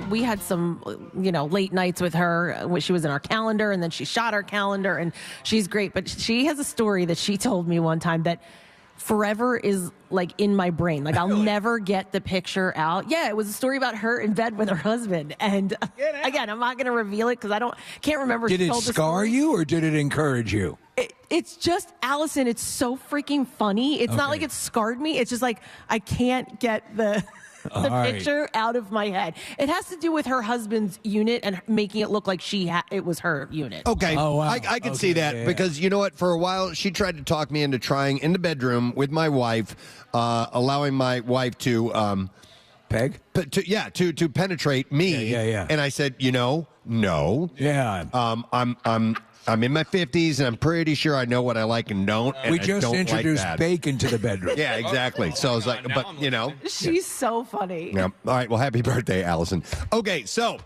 we had some, late nights with her when she was in our calendar, and then she shot our calendar, and she's great. But she has a story that she told me one time that forever is like in my brain. Like I'll never get the picture out. Yeah, it was a story about her in bed with her husband. And again, I'm not going to reveal it because can't remember. Did it scar you or did it encourage you? It's just, Allison, it's so freaking funny. It's not like it scarred me. It's just like I can't get the picture out of my head. It has to do with her husband's unit and making it look like it was her unit. Okay. Oh, wow. I can see that because you know what? For a while, she tried to talk me into trying in the bedroom with my wife, allowing my wife to peg. To penetrate me. Yeah. And I said, no. Yeah. I'm in my 50s, and I'm pretty sure I know what I like and don't. And we just introduced like bacon to the bedroom. Yeah, exactly. So I was like, but She's so funny. Yeah. All right. Well, happy birthday, Allison. Okay, so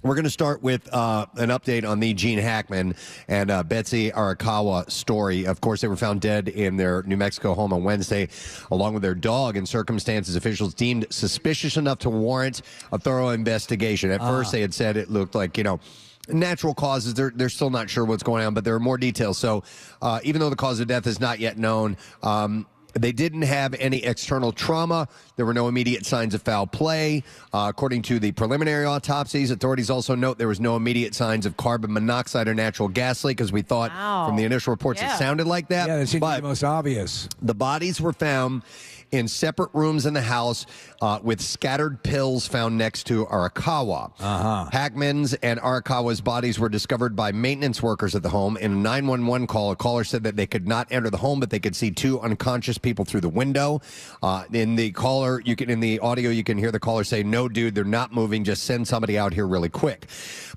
we're going to start with an update on the Gene Hackman and Betsy Arakawa story. Of course, they were found dead in their New Mexico home on Wednesday, along with their dog, in circumstances officials deemed suspicious enough to warrant a thorough investigation. At first, they had said it looked like, natural causes. They're still not sure what's going on, but there are more details. So even though the cause of death is not yet known, they didn't have any external trauma. There were no immediate signs of foul play. According to the preliminary autopsies, authorities also note there was no immediate signs of carbon monoxide or natural gas leak, because we thought from the initial reports it sounded like that. Yeah, that seems the most obvious. The bodies were found in separate rooms in the house with scattered pills found next to Arakawa. Hackman's and Arakawa's bodies were discovered by maintenance workers at the home. In a 911 call, a caller said that they could not enter the home, but they could see two unconscious people through the window. In the audio, you can hear the caller say, "No, dude, they're not moving. Just send somebody out here really quick."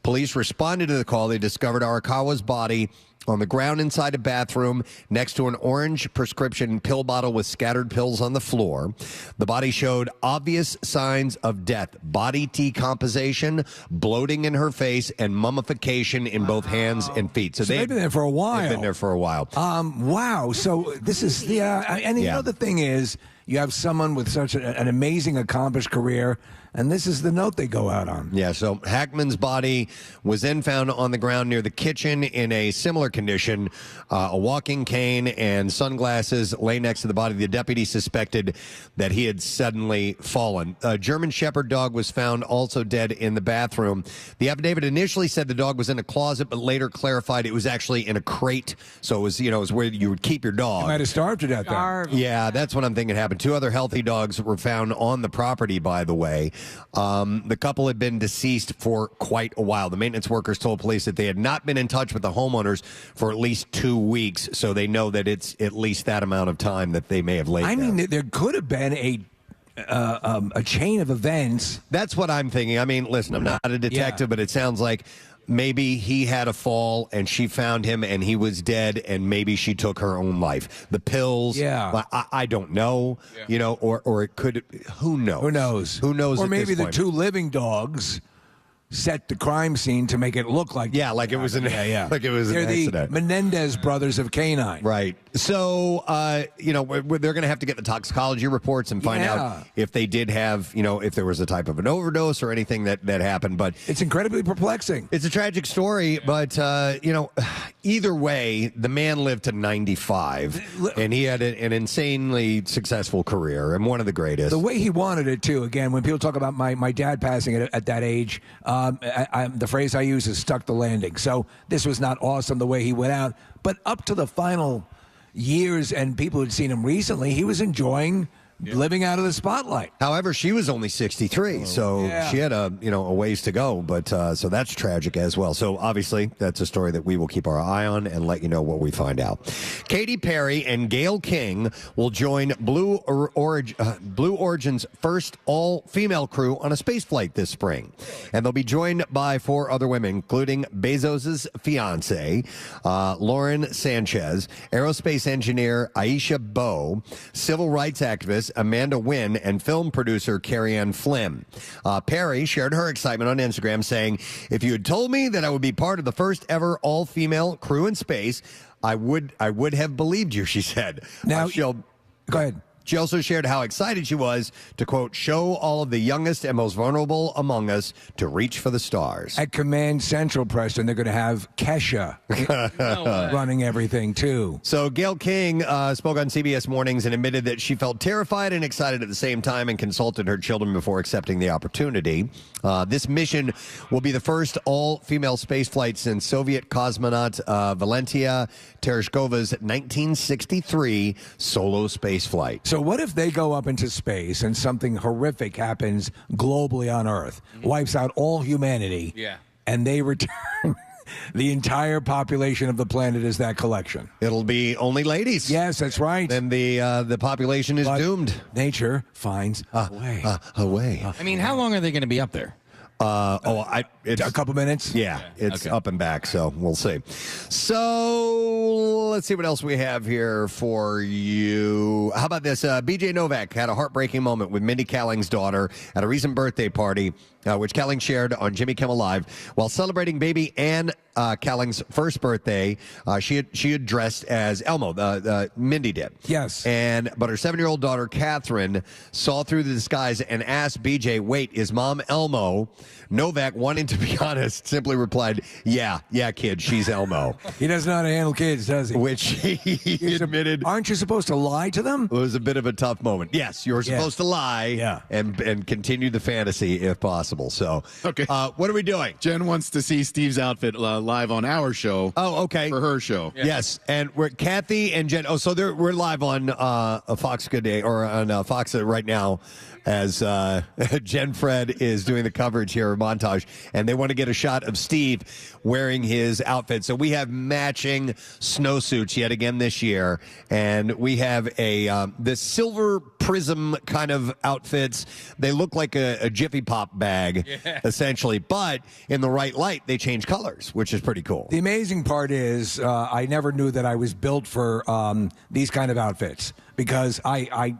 Police responded to the call. They discovered Arakawa's body on the ground inside a bathroom next to an orange prescription pill bottle with scattered pills on the floor. The body showed obvious signs of death: body decomposition, bloating in her face, and mummification in both hands and feet. So they've been there for a while. They've been there for a while. Wow. So this is the thing is, you have someone with such an amazing, accomplished career, and this is the note they go out on. Yeah, so Hackman's body was then found on the ground near the kitchen in a similar condition. A walking cane and sunglasses lay next to the body. The deputy suspected that he had suddenly fallen. A German Shepherd dog was found also dead in the bathroom. The affidavit initially said the dog was in a closet, but later clarified it was actually in a crate. So it was where you would keep your dog. He might have starved to death then. Yeah, that's what I'm thinking happened. Two other healthy dogs were found on the property, by the way. The couple had been deceased for quite a while. The maintenance workers told police that they had not been in touch with the homeowners for at least 2 weeks, so they know that it's at least that amount of time that they may have laid down. I mean, there could have been a chain of events. That's what I'm thinking. I mean, listen, I'm not a detective, but it sounds like maybe he had a fall and she found him and he was dead, and maybe she took her own life. The pills, I don't know, or it could, who knows? Who knows? Or maybe the two living dogs set the crime scene to make it look like like it was an like it was an accident. They're the Menendez brothers of canine, right? So they're going to have to get the toxicology reports and find out if they did have if there was a type of an overdose or anything that happened. But it's incredibly perplexing. It's a tragic story, but either way, the man lived to 95, and he had an insanely successful career and one of the greatest. The way he wanted it too. Again, when people talk about my dad passing at that age. The phrase I use is stuck the landing. So this was not awesome the way he went out. But up to the final years, and people who'd seen him recently, he was enjoying living out of the spotlight. However, she was only 63, so she had a ways to go. But so that's tragic as well. So obviously, that's a story that we will keep our eye on and let you know what we find out. Katy Perry and Gayle King will join Blue Origin's first all-female crew on a space flight this spring, and they'll be joined by 4 other women, including Bezos's fiance, Lauren Sanchez, aerospace engineer Aisha Bowe, civil rights activist Amanda Wynn, and film producer Carrie Ann Flynn. Perry shared her excitement on Instagram, saying, "If you had told me that I would be part of the first ever all-female crew in space, I would have believed you," she said. Now, go ahead. She also shared how excited she was to, quote, show all of the youngest and most vulnerable among us to reach for the stars. At Command Central, Preston, they're going to have Kesha running everything, too. So Gayle King spoke on CBS Mornings and admitted that she felt terrified and excited at the same time and consulted her children before accepting the opportunity. This mission will be the first all-female spaceflight since Soviet cosmonaut Valentina Tereshkova's 1963 solo spaceflight. So what if they go up into space and something horrific happens globally on Earth, wipes out all humanity, and they return? The entire population of the planet is that collection. It'll be only ladies. Yes, that's right. Then the population is doomed. Nature finds a way. I mean, how long are they going to be up there? It's a couple minutes. Yeah, it's up and back, so we'll see. So let's see what else we have here for you. How about this? BJ Novak had a heartbreaking moment with Mindy Kaling's daughter at a recent birthday party, which Kaling shared on Jimmy Kimmel Live. While celebrating baby Ann Kaling's first birthday, she had dressed as Elmo. Mindy did. Yes. But her 7-year-old daughter, Catherine, saw through the disguise and asked BJ, wait, is Mom Elmo? Novak, wanting to be honest, simply replied, yeah, kid, she's Elmo. He doesn't know how to handle kids, does he? Which he admitted. Aren't you supposed to lie to them? It was a bit of a tough moment. Yes, you're supposed to lie and continue the fantasy if possible. So, okay. What are we doing? Jen wants to see Steve's outfit live on our show. Oh, okay. For her show. Yeah. Yes, and we're Kathy and Jen. Oh, so we're live on a Fox Good Day, or on Fox right now, as Jen Fred is doing the coverage here at Montage, and they want to get a shot of Steve wearing his outfit. So we have matching snowsuits yet again this year, and we have this silver prism kind of outfits. They look like a Jiffy Pop bag, essentially, but in the right light, they change colors, which is pretty cool. The amazing part is I never knew that I was built for these kind of outfits, because I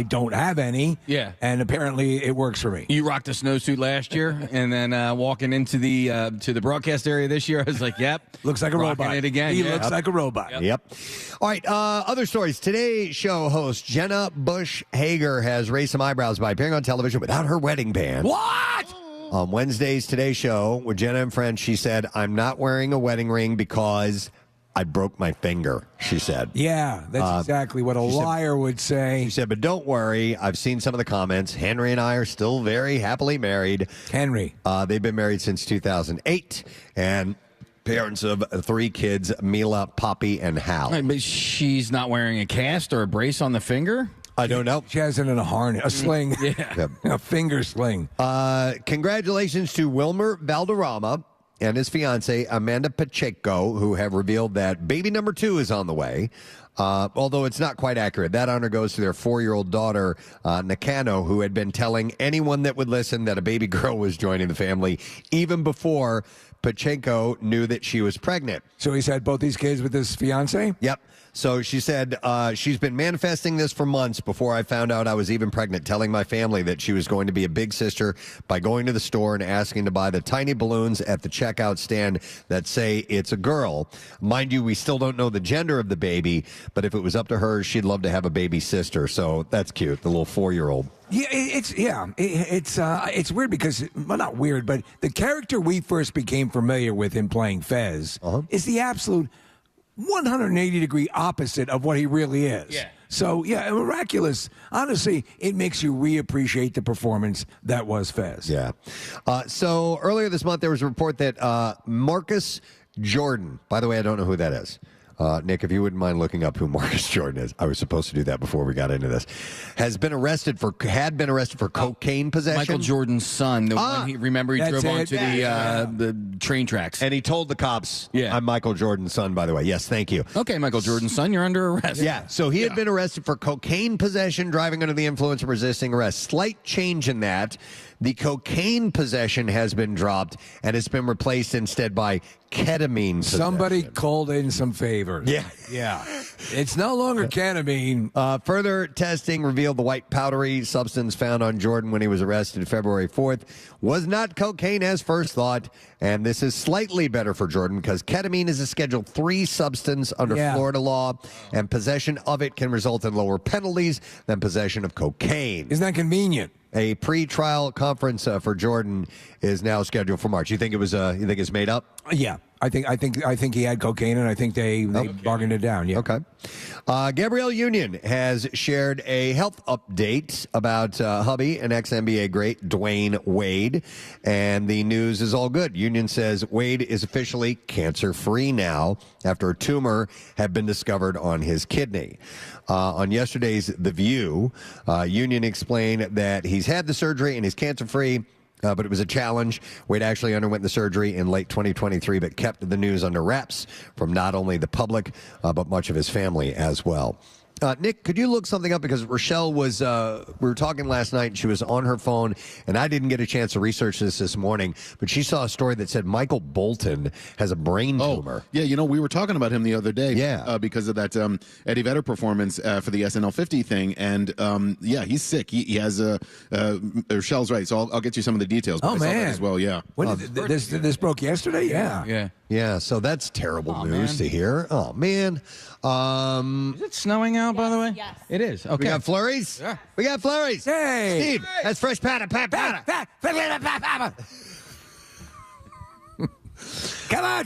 don't have any. Yeah. And apparently it works for me. You rocked a snowsuit last year, and then walking into the broadcast area this year, I was like, yep. Looks like a robot. It again. He looks like a robot. Yep. All right, other stories. Today's show host Jenna Bush Hager has raised some eyebrows by appearing on television without her wedding band. What? On Wednesday's Today Show with Jenna and friends, she said, I'm not wearing a wedding ring because I broke my finger, she said. Yeah, that's exactly what a liar would say. She said, but don't worry. I've seen some of the comments. Henry and I are still very happily married. Henry. They've been married since 2008. And parents of 3 kids, Mila, Poppy, and Hal. But she's not wearing a cast or a brace on the finger? I don't know. She has it in a harness, a sling, a finger sling. Congratulations to Wilmer Valderrama and his fiancée, Amanda Pacheco, who have revealed that baby number 2 is on the way. Although it's not quite accurate. That honor goes to their 4-year-old daughter, Nakano, who had been telling anyone that would listen that a baby girl was joining the family even before Pacheco knew that she was pregnant. So he's had both these kids with his fiancée? Yep. So she said she's been manifesting this for months before I found out I was even pregnant, telling my family that she was going to be a big sister by going to the store and asking to buy the tiny balloons at the checkout stand that say it's a girl. Mind you, we still don't know the gender of the baby, but if it was up to her, she'd love to have a baby sister. So that's cute, the little 4-year-old. Yeah, it's weird because, well, not weird, but the character we first became familiar with him playing Fez is the absolute 180-degree opposite of what he really is. Yeah. So, yeah, miraculous. Honestly, it makes you reappreciate the performance that was Fez. Yeah. So earlier this month, there was a report that Marcus Jordan, by the way, I don't know who that is. Nick, if you wouldn't mind looking up who Marcus Jordan is, I was supposed to do that before we got into this. Had been arrested for cocaine possession. Michael Jordan's son. The one he drove onto the train tracks. And he told the cops, I'm Michael Jordan's son, by the way. Yes, thank you. Okay, Michael Jordan's son, you're under arrest. Yeah, so he had been arrested for cocaine possession, driving under the influence, and resisting arrest. Slight change in that. The cocaine possession has been dropped, and it's been replaced instead by ketamine possession. Somebody called in some favors. Yeah. Yeah. It's no longer ketamine. Further testing revealed the white powdery substance found on Jordan when he was arrested February 4th was not cocaine as first thought. And this is slightly better for Jordan because ketamine is a Schedule III substance under Florida law, and possession of it can result in lower penalties than possession of cocaine. Isn't that convenient? A pre-trial conference for Jordan is now scheduled for March. You think it was? You think it's made up? Yeah. I think he had cocaine, and I think they bargained it down. Yeah. Okay. Gabrielle Union has shared a health update about hubby and ex-NBA great Dwayne Wade, and the news is all good. Union says Wade is officially cancer-free now after a tumor had been discovered on his kidney. On yesterday's The View, Union explained that he's had the surgery and is cancer-free. But it was a challenge. Wade actually underwent the surgery in late 2023, but kept the news under wraps from not only the public, but much of his family as well. Nick, could you look something up? Because Rochelle was, we were talking last night, and she was on her phone, and I didn't get a chance to research this morning, but she saw a story that said Michael Bolton has a brain tumor. Yeah, you know, we were talking about him the other day. Yeah. Because of that Eddie Vedder performance for the SNL 50 thing, and yeah, he's sick. He has Rochelle's right, so I'll get you some of the details. But Oh, I saw that man. as well, yeah. When did this broke yesterday? Yeah. Yeah. Yeah, so that's terrible news man. to hear. Oh, man. Is it snowing out, by the way? Yes. It is. Okay. We got flurries? Yeah. We got flurries. Hey. Steve, that's fresh patter. Come on.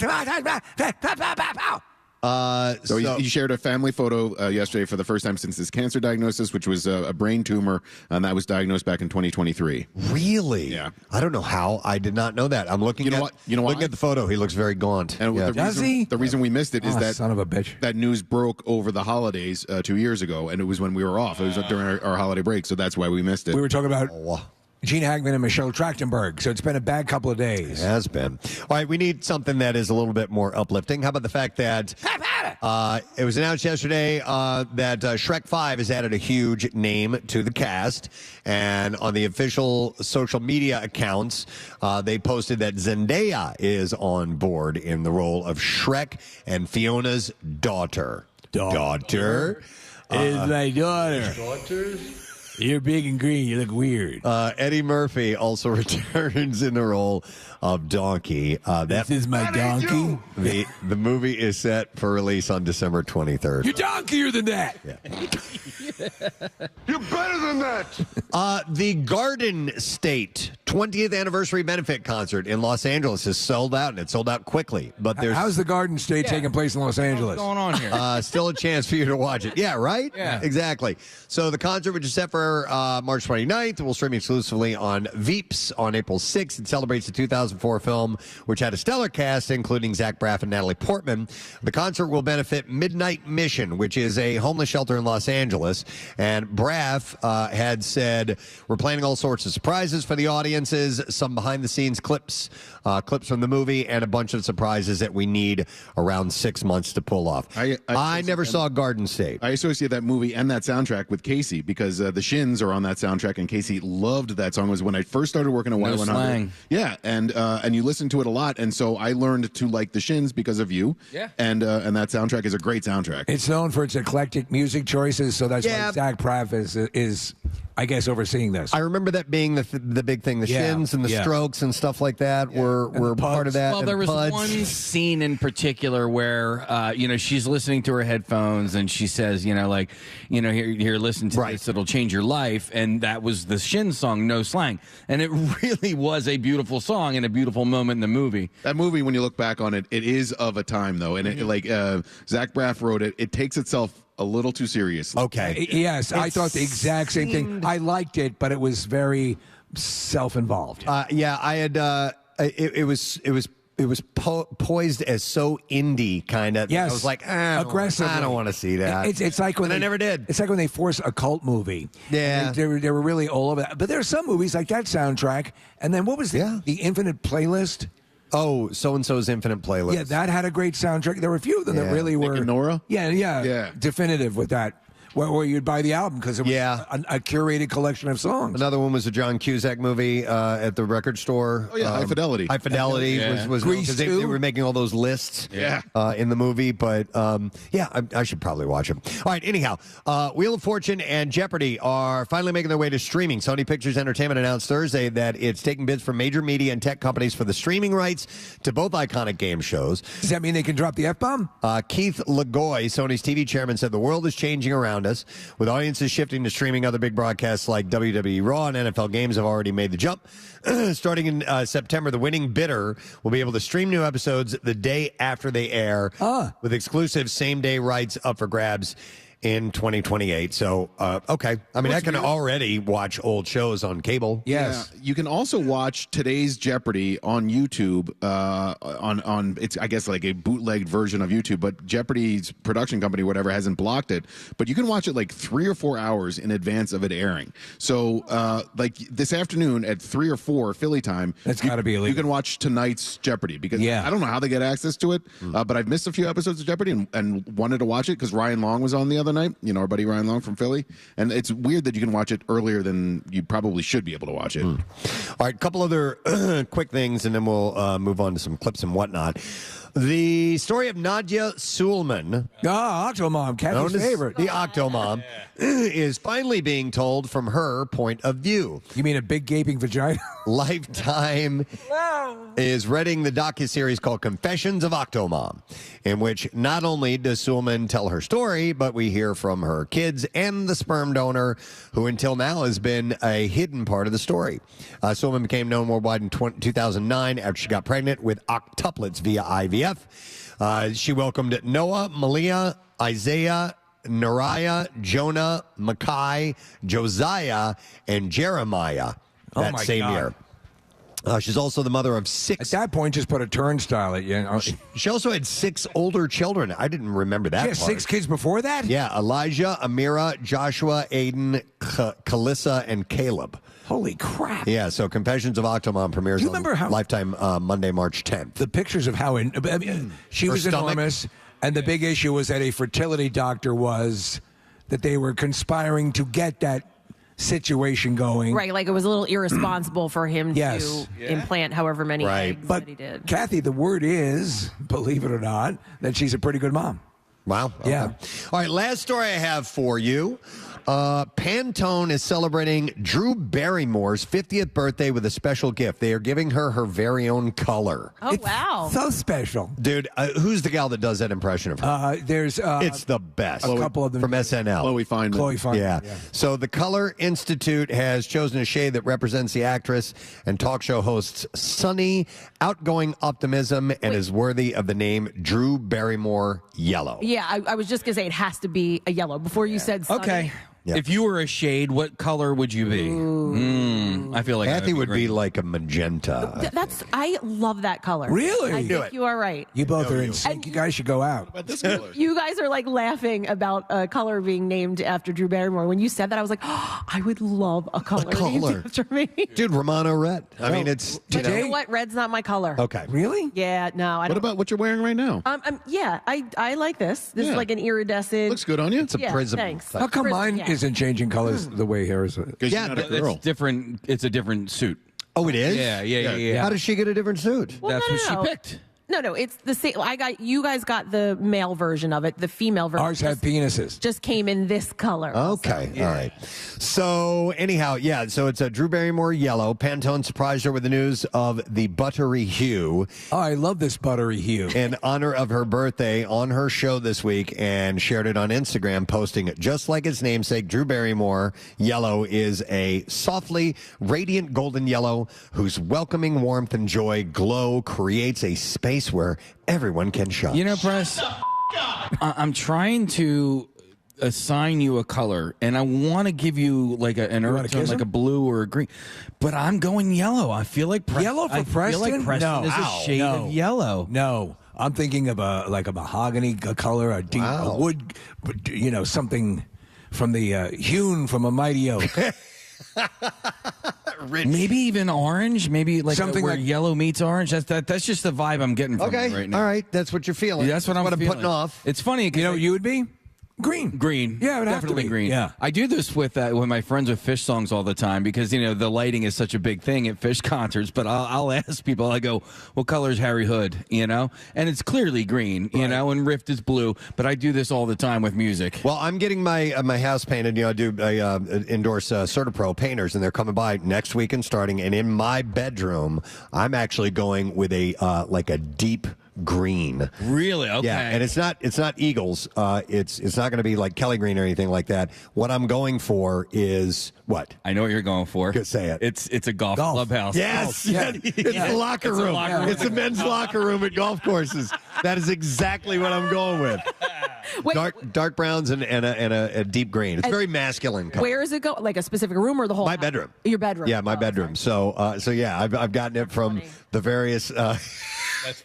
So he shared a family photo yesterday for the first time since his cancer diagnosis, which was a brain tumor, and that was diagnosed back in 2023. Really? Yeah. I don't know how. I did not know that. I'm looking You know at what? You know why? looking at the photo. He looks very gaunt. And Yeah. Does he? the reason we missed it is Oh, that son of a bitch. that news broke over the holidays 2 years ago, and it was when we were off. It was during our holiday break, so that's why we missed it. We were talking about Oh, Gene Hackman and Michelle Trachtenberg, so it's been a bad couple of days. has been. All right, we need something that is a little bit more uplifting. How about the fact that it was announced yesterday that Shrek 5 has added a huge name to the cast, and on the official social media accounts, they posted that Zendaya is on board in the role of Shrek and Fiona's daughter. Daughter. Is my daughter. You're big and green. You look weird. Eddie Murphy also returns in the role of Donkey. This is my donkey. The movie is set for release on December 23rd. You're donkeyer than that. You're better than that. The Garden State 20th anniversary benefit concert in Los Angeles is sold out, and it sold out quickly. But there's How's the Garden State taking place in Los Angeles? What's going on here? still a chance for you to watch it. Yeah, right? Yeah. Exactly. So the concert, which is set for March 29th, will stream exclusively on Veeps on April 6th. It celebrates the 2004 film, which had a stellar cast, including Zach Braff and Natalie Portman. The concert will benefit Midnight Mission, which is a homeless shelter in Los Angeles. And Braff had said, we're planning all sorts of surprises for the audiences, some behind-the-scenes clips from the movie, and a bunch of surprises that we need around 6 months to pull off. I never saw Garden State. I associate that movie and that soundtrack with Casey because the Shins are on that soundtrack, and Casey loved that song. It was when I first started working at Y100. Slang. Yeah, and you listen to it a lot, and so I learned to like the Shins because of you. Yeah. And that soundtrack is a great soundtrack. It's known for its eclectic music choices, so that's Yeah. why Zach Braff is, I guess, overseeing this. I remember that being the big thing. The Yeah, Shins and the yeah. Strokes and stuff like that were part of that. Well, and there was Puds. one scene in particular where, she's listening to her headphones and she says, here, listen to this, it'll change your life. And that was the Shin song, No Slang. And it really was a beautiful song and a beautiful moment in the movie. That movie, when you look back on it, it is of a time, though. And Zach Braff wrote it. It takes itself a little too seriously. Okay. Yes, I thought the exact same thing. I liked it, but it was very self-involved. Yeah, I had. It was poised as so indie kind of. Yes, I was like, aggressive. I don't want to see that. It's like when I never did. It's like when they force a cult movie. Yeah. they were really all over that. But there are some movies like that soundtrack. And then what was the Infinite Playlist? Oh, so-and-so's Infinite Playlist. Yeah, that had a great soundtrack. There were a few of them that really were. Nick and Nora? Yeah, definitive with that. where you'd buy the album because it was a curated collection of songs. Another one was a John Cusack movie at the record store. Oh, yeah, High Fidelity. High Fidelity was Grease because they were making all those lists in the movie. But, I should probably watch them. All right, anyhow, Wheel of Fortune and Jeopardy are finally making their way to streaming. Sony Pictures Entertainment announced Thursday that it's taking bids from major media and tech companies for the streaming rights to both iconic game shows. Does that mean they can drop the F-bomb? Keith Legoy, Sony's TV chairman, said the world is changing around us. With audiences shifting to streaming, other big broadcasts like WWE Raw and NFL games have already made the jump. Starting in September, the winning bidder will be able to stream new episodes the day after they air with exclusive same-day rights up for grabs in 2028. So, okay. I mean, I can already watch old shows on cable. Yes. Yeah. You can also watch today's Jeopardy on YouTube. On it's, I guess, like a bootlegged version of YouTube, but Jeopardy's production company, whatever, hasn't blocked it. But you can watch it like 3 or 4 hours in advance of it airing. So, like this afternoon at 3 or 4 Philly time, that's got to be illegal. You can watch tonight's Jeopardy because I don't know how they get access to it, but I've missed a few episodes of Jeopardy and wanted to watch it because Ryan Long was on the other night, our buddy Ryan Long from Philly, and it's weird that you can watch it earlier than you probably should be able to watch it. All right, a couple other quick things, and then we'll move on to some clips and whatnot. The story of Nadia Suleman, Octomom, Kathy's favorite, the Octomom, is finally being told from her point of view. You mean a big gaping vagina? Lifetime is reading the docuseries called Confessions of Octomom, in which not only does Suleman tell her story, but we hear from her kids and the sperm donor, who until now has been a hidden part of the story. Suleman became known worldwide in 2009 after she got pregnant with octuplets via IVF. She welcomed Noah, Malia, Isaiah, Nariah, Jonah, Makai, Josiah, and Jeremiah that same year. She's also the mother of 6. At that point, just put a turnstile at you. She also had 6 older children. I didn't remember that. She had 6 kids before that? Yeah, Elijah, Amira, Joshua, Aiden, Kalissa, and Caleb. Holy crap. Yeah, so Confessions of Octomom premieres on Lifetime Monday, March 10th. The pictures of how she was enormous, and the big issue was that a fertility doctor was that they were conspiring to get that situation going. Right, like it was a little irresponsible for him to implant however many eggs that he did. Kathy, the word is, believe it or not, that she's a pretty good mom. Wow. Okay. Yeah. All right, last story I have for you. Pantone is celebrating Drew Barrymore's 50th birthday with a special gift. They are giving her her very own color. Oh, wow. So special. Dude, who's the gal that does that impression of her? It's the best. A couple of them. From SNL. Chloe Fineman. Yeah. So the Color Institute has chosen a shade that represents the actress and talk show host's sunny, outgoing optimism and is worthy of the name Drew Barrymore Yellow. Yeah, I was just going to say it has to be a yellow before you said sunny. Okay. Yep. If you were a shade, what color would you be? I feel like Kathy would be green. like a magenta. I love that color. Really? I think you are right. You both are in sync. You guys should go out. But this color. You guys are like laughing about a color being named after Drew Barrymore. When you said that, I was like, oh, I would love a color named after me. Dude, Romano red. I mean, it's But you know what? Red's not my color. Okay. Really? Yeah, no, I don't. What about what you're wearing right now? Yeah, I like this. This is like an iridescent. Looks good on you. It's a prism. Thanks. How come Prism, mine isn't changing colors the way hers is? Because Yeah, you're not a It's girl. different. It's a different suit. Oh, it is? Yeah. How does she get a different suit? Well, That's no, what she picked. No, it's the same. You guys got the male version of it. The female version. Ours have penises. Just came in this color. Okay, all right. So anyhow, so it's a Drew Barrymore yellow. Pantone surprised her with the news of the buttery hue Oh, I love this buttery hue. in honor of her birthday on her show this week and shared it on Instagram, posting it just like its namesake. Drew Barrymore yellow is a softly radiant golden yellow whose welcoming warmth and joy glow creates a space where everyone can shine. You know, Press, I'm trying to assign you a color, and I want to give you like an earth tone, like a blue or a green, but I'm going yellow. I feel like Yellow for I Preston? feel like Preston No. is a shade of yellow. No, I'm thinking of a mahogany color, a deep a wood, something from the hewn from a mighty oak. Maybe even orange. Maybe like Something where like- yellow meets orange. That's just the vibe I'm getting from Okay, it right now. all right. That's what you're feeling. That's what I'm putting feeling. off. It's funny. You know what you would be? Green. Yeah, it would have to Definitely be. green. Yeah. I do this with my friends with Fish songs all the time because, the lighting is such a big thing at Fish concerts. But I'll ask people, I go, what color is Harry Hood? And it's clearly green, and Rift is blue. But I do this all the time with music. Well, I'm getting my house painted. I do endorse CertaPro painters, and they're coming by next week and starting. And in my bedroom, I'm actually going with a deep green. Really? Okay. Yeah, and it's not Eagles. It's not going to be like Kelly green or anything like that. What I'm going for is what? I know what you're going for. Good, say it. It's a golf clubhouse. Yes, it's a locker room. It's a men's locker room at golf courses. That is exactly what I'm going with. Wait, Dark browns and a deep green. It's very masculine color. Where is it go? Like a specific room or the whole? My house? bedroom. Your bedroom. Yeah, my bedroom. Sorry. So yeah, I've gotten it from the various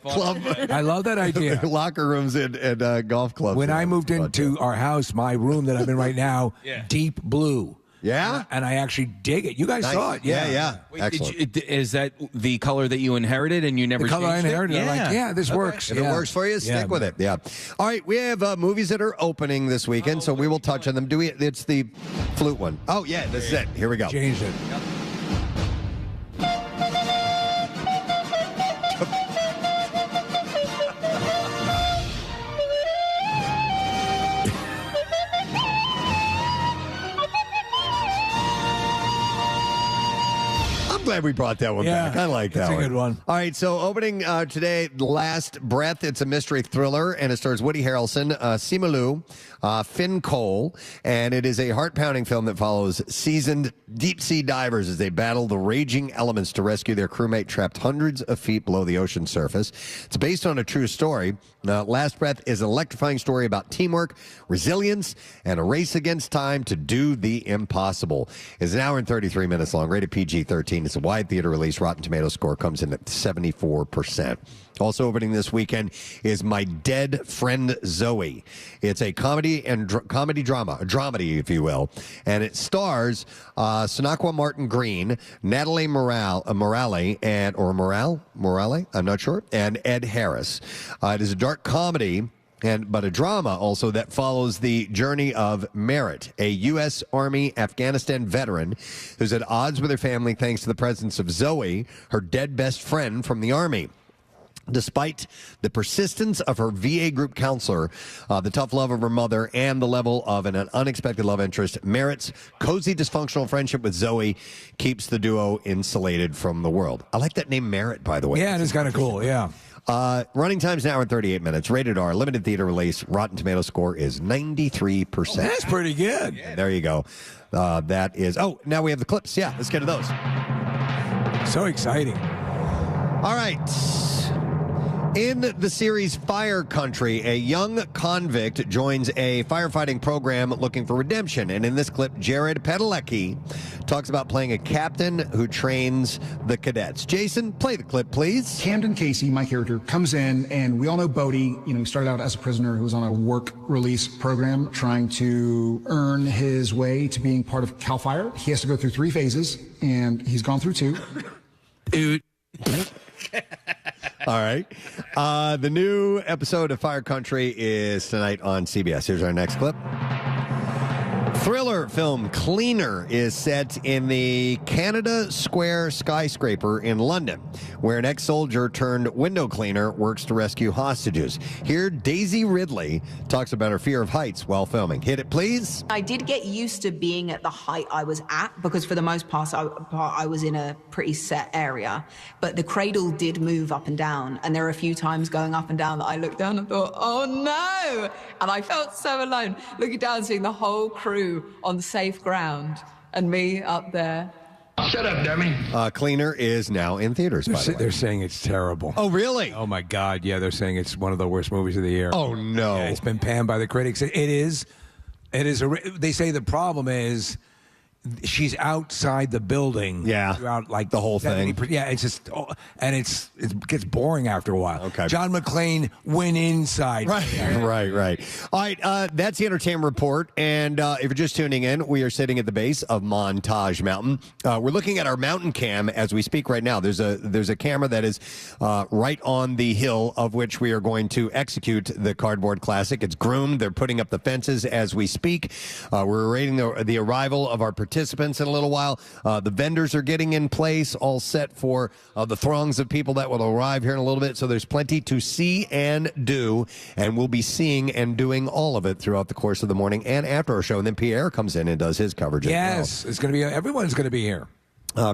club I love that idea. locker rooms and golf clubs. When I moved into our house, my room that I'm in right now, deep blue. Yeah? And I actually dig it. You guys Nice. saw it. Yeah. Wait, Excellent. is that the color that you inherited and you never The color I changed it? inherited. I'm like, this works. If it works for you, stick with it. Yeah. All right, we have movies that are opening this weekend, so we will touch on them. It's the flute one. Oh, yeah, this is it. Here we go. Changed it. I'm glad we brought that one back. I like that one. It's a good one. All right, so opening today, Last Breath. It's a mystery thriller, and it stars Woody Harrelson, Simu Liu, Finn Cole, and it is a heart-pounding film that follows seasoned deep-sea divers as they battle the raging elements to rescue their crewmate trapped hundreds of feet below the ocean surface. It's based on a true story. Last Breath is an electrifying story about teamwork, resilience, and a race against time to do the impossible. It's an hour and 33 minutes long, rated PG-13. It's a wide theater release. Rotten Tomatoes score comes in at 74%. Also opening this weekend is My Dead Friend Zoe. It's a comedy and comedy drama, a dramedy, if you will, and it stars Sonequa Martin Green, Natalie Morale, I'm not sure, and Ed Harris. It is a dark comedy, but a drama also that follows the journey of Merritt, a U.S. Army Afghanistan veteran who's at odds with her family thanks to the presence of Zoe, her dead best friend from the Army. Despite the persistence of her VA group counselor, the tough love of her mother, and the level of an unexpected love interest, Merritt's cozy dysfunctional friendship with Zoe keeps the duo insulated from the world. I like that name Merritt, by the way. Yeah, it is kind of cool, yeah. Running time's an hour and 38 minutes. Rated R, limited theater release. Rotten Tomatoes score is 93%. That's pretty good. There you go. That is... Oh, now we have the clips. Yeah, let's get to those. So exciting. All right. In the series Fire Country, a young convict joins a firefighting program looking for redemption. And in this clip, Jared Padalecki talks about playing a captain who trains the cadets. Jason, play the clip, please. Camden Casey, my character, comes in, and we all know Bodie. He started out as a prisoner who was on a work release program trying to earn his way to being part of CAL FIRE. He has to go through 3 phases, and he's gone through 2. Dude. All right. The new episode of Fire Country is tonight on CBS. Here's our next clip. Thriller film Cleaner is set in the Canada Square skyscraper in London, where an ex-soldier turned window cleaner works to rescue hostages. Here, Daisy Ridley talks about her fear of heights while filming. Hit it, please. I did get used to being at the height I was at, because for the most part, I was in a pretty set area. But the cradle did move up and down, and there were a few times going up and down that I looked down and thought, oh no! And I felt so alone, looking down, seeing the whole crew on safe ground, and me up there. Shut up, dummy. Cleaner is now in theaters, by the way. They're saying it's terrible. Oh, really? Oh, my God. Yeah, they're saying it's one of the worst movies of the year. Oh, no. Yeah, it's been panned by the critics. It is. They say the problem is she's outside the building. Yeah. Throughout like the whole thing. Yeah, it's just, and it gets boring after a while. Okay. John McClane went inside. Right. All right, that's the entertainment report. And if you're just tuning in, we are sitting at the base of Montage Mountain. We're looking at our mountain cam as we speak right now. There's a camera that is right on the hill of which we are going to execute the Cardboard Classic. It's groomed. They're putting up the fences as we speak. We're awaiting the arrival of our participants in a little while. The vendors are getting in place, all set for the throngs of people that will arrive here in a little bit. So there's plenty to see and do, and we'll be seeing and doing all of it throughout the course of the morning and after our show. And then Pierre comes in and does his coverage. Yes, it's going to be. Everyone's going to be here.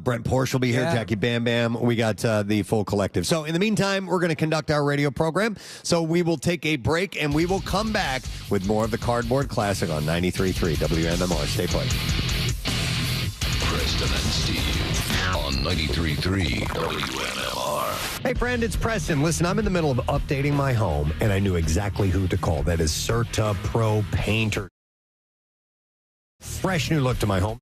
Brent Porche will be here. Yeah. Jackie Bam Bam. We got the full collective. So in the meantime, we're going to conduct our radio program. So we will take a break and we will come back with more of the Cardboard Classic on 93.3 WMMR. Stay put. Preston and Steve on 93.3 WMMR. Hey, friend, it's Preston. Listen, I'm in the middle of updating my home, and I knew exactly who to call. That is Certa Pro Painter. Fresh new look to my home.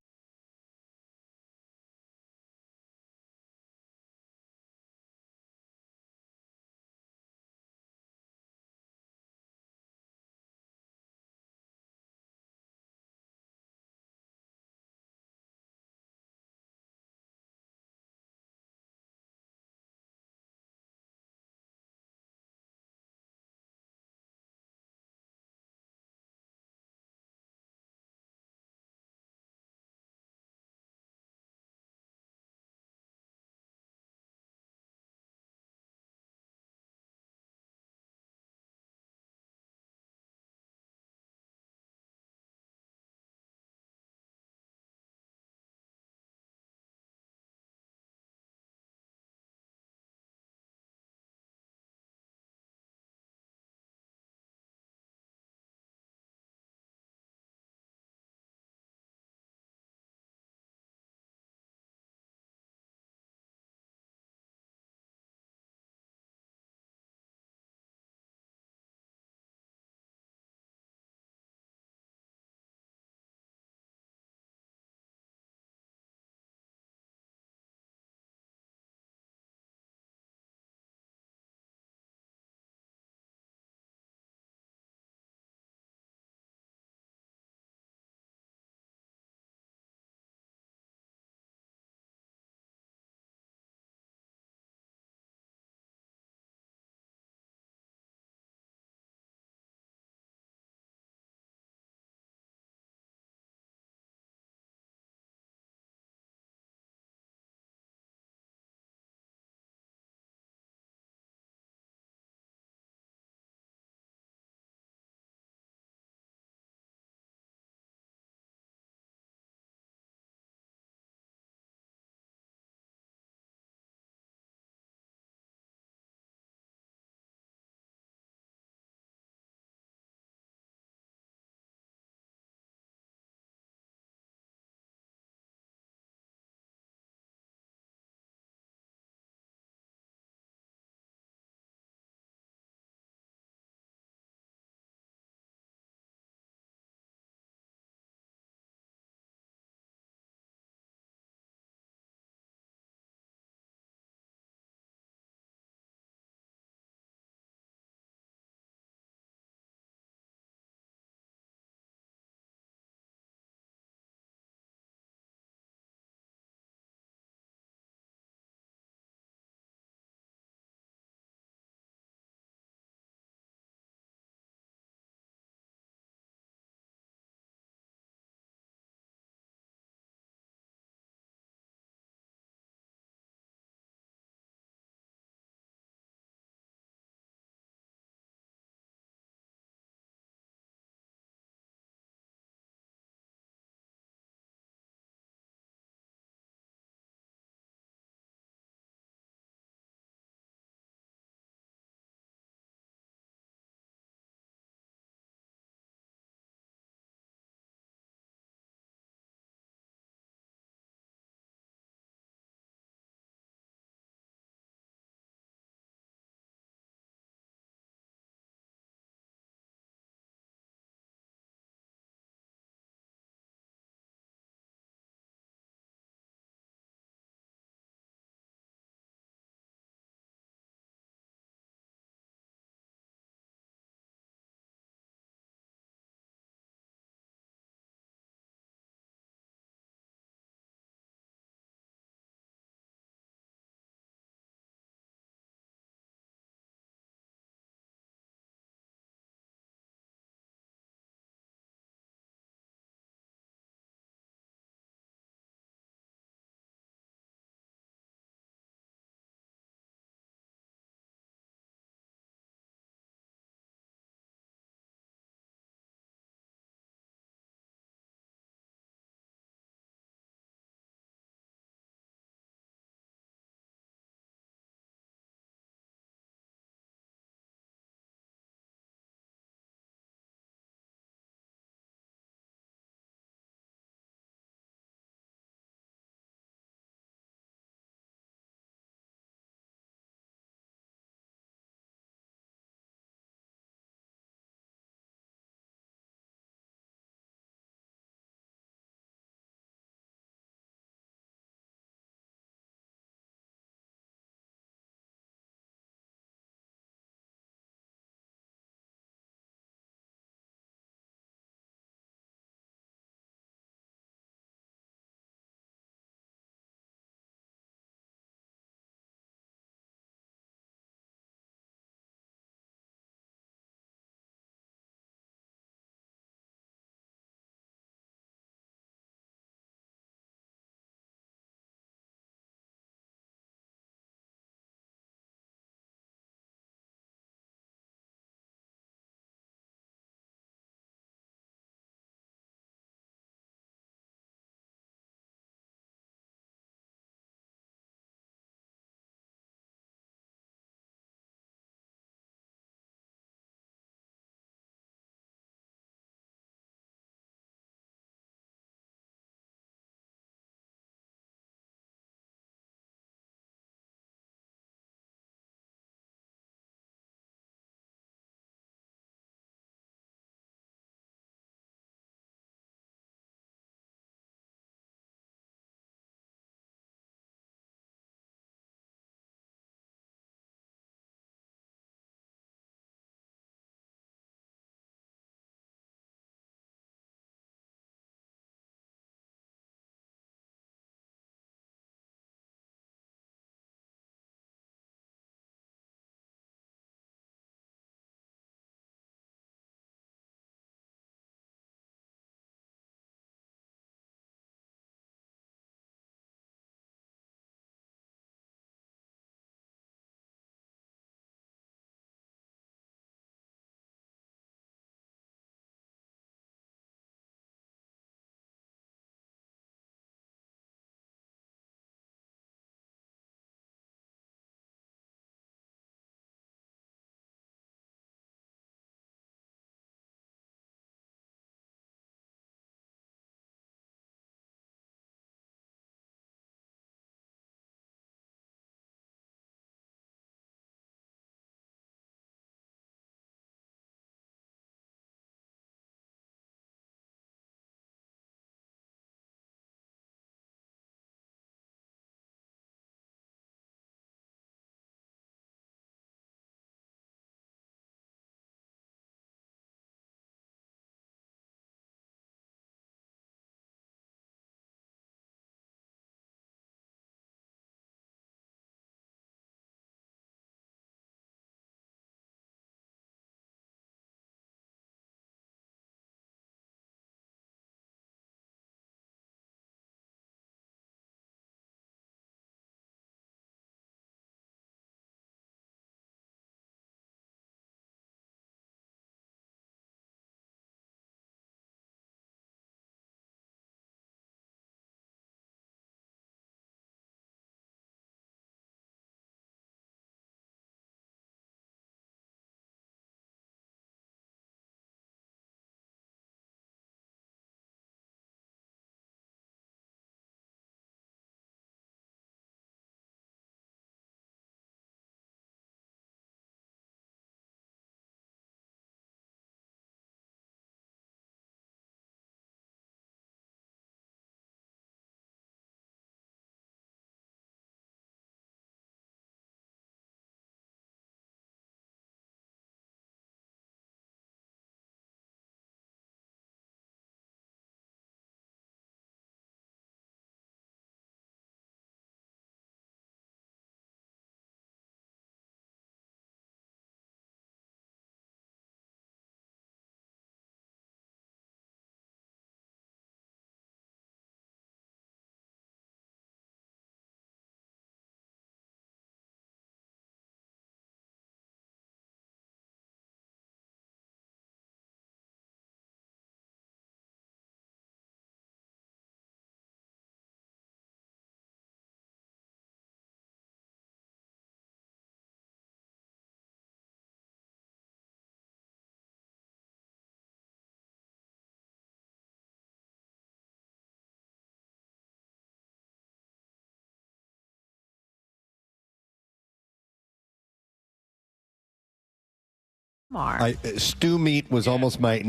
Stew Meat was almost my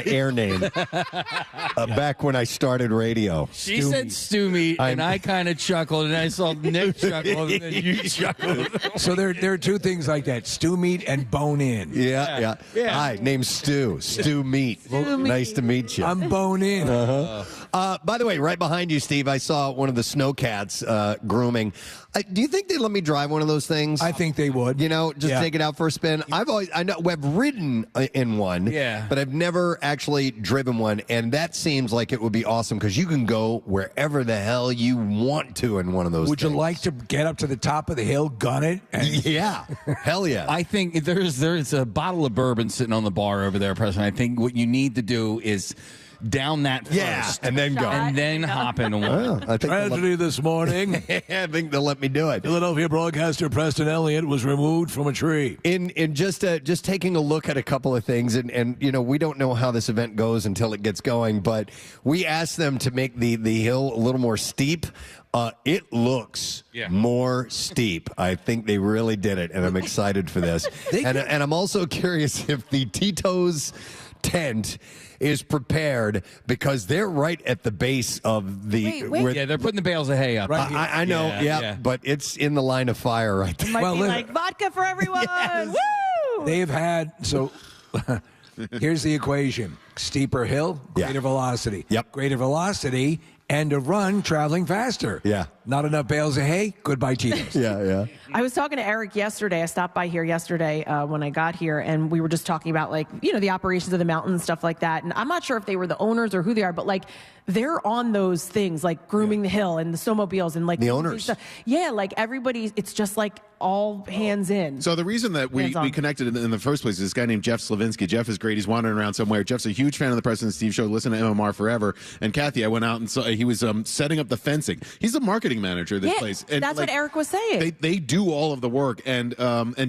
air name back when I started radio. She said stew meat, and I kind of chuckled, and I saw Nick chuckle, and then you chuckled. So there are two things like that: stew meat and bone in. Yeah. Hi, name's Stew Meat. Nice to meet you. I'm bone in. By the way, right behind you, Steve, I saw one of the snowcats grooming. Do you think they'd let me drive one of those things? I think they would. Just take it out for a spin. I know I've ridden in one, but I've never actually driven one, and that seems like it would be awesome because you can go wherever the hell you want to in one of those. Would you like to get up to the top of the hill, gun it? Yeah, hell yeah. I think there's a bottle of bourbon sitting on the bar over there, Preston. I think what you need to do is down that first, and then go, and then hop into one. I think tragedy this morning. I think they'll let me do it. Philadelphia broadcaster Preston Elliott was removed from a tree. In just taking a look at a couple of things, and we don't know how this event goes until it gets going, but we asked them to make the hill a little more steep. It looks more steep. I think they really did it, and I'm excited for this. And I'm also curious if the Tito's tent is prepared because they're right at the base of the. Wait. Yeah, they're putting the bales of hay up. Right. I know, but it's in the line of fire right there. Might be like vodka for everyone. Woo! They've had here's the equation: steeper hill, greater velocity. Yep. Greater velocity and a run traveling faster. Yeah. Not enough bales of hay. Goodbye, Tito's. Yeah. I was talking to Eric yesterday. I stopped by here yesterday when I got here, and we were just talking about the operations of the mountain and stuff like that. And I'm not sure if they were the owners or who they are, but they're on those things like grooming the hill and the snowmobiles and the owners. Yeah, everybody. It's just all hands in. So the reason that we connected in the first place is this guy named Jeff Slavinsky. Jeff is great. He's wandering around somewhere. Jeff's a huge fan of the Preston and Steve Show. Listen to MMR forever. And Kathy, I went out and saw he was setting up the fencing. He's a marketing manager of this place. And that's what Eric was saying. They do all of the work. And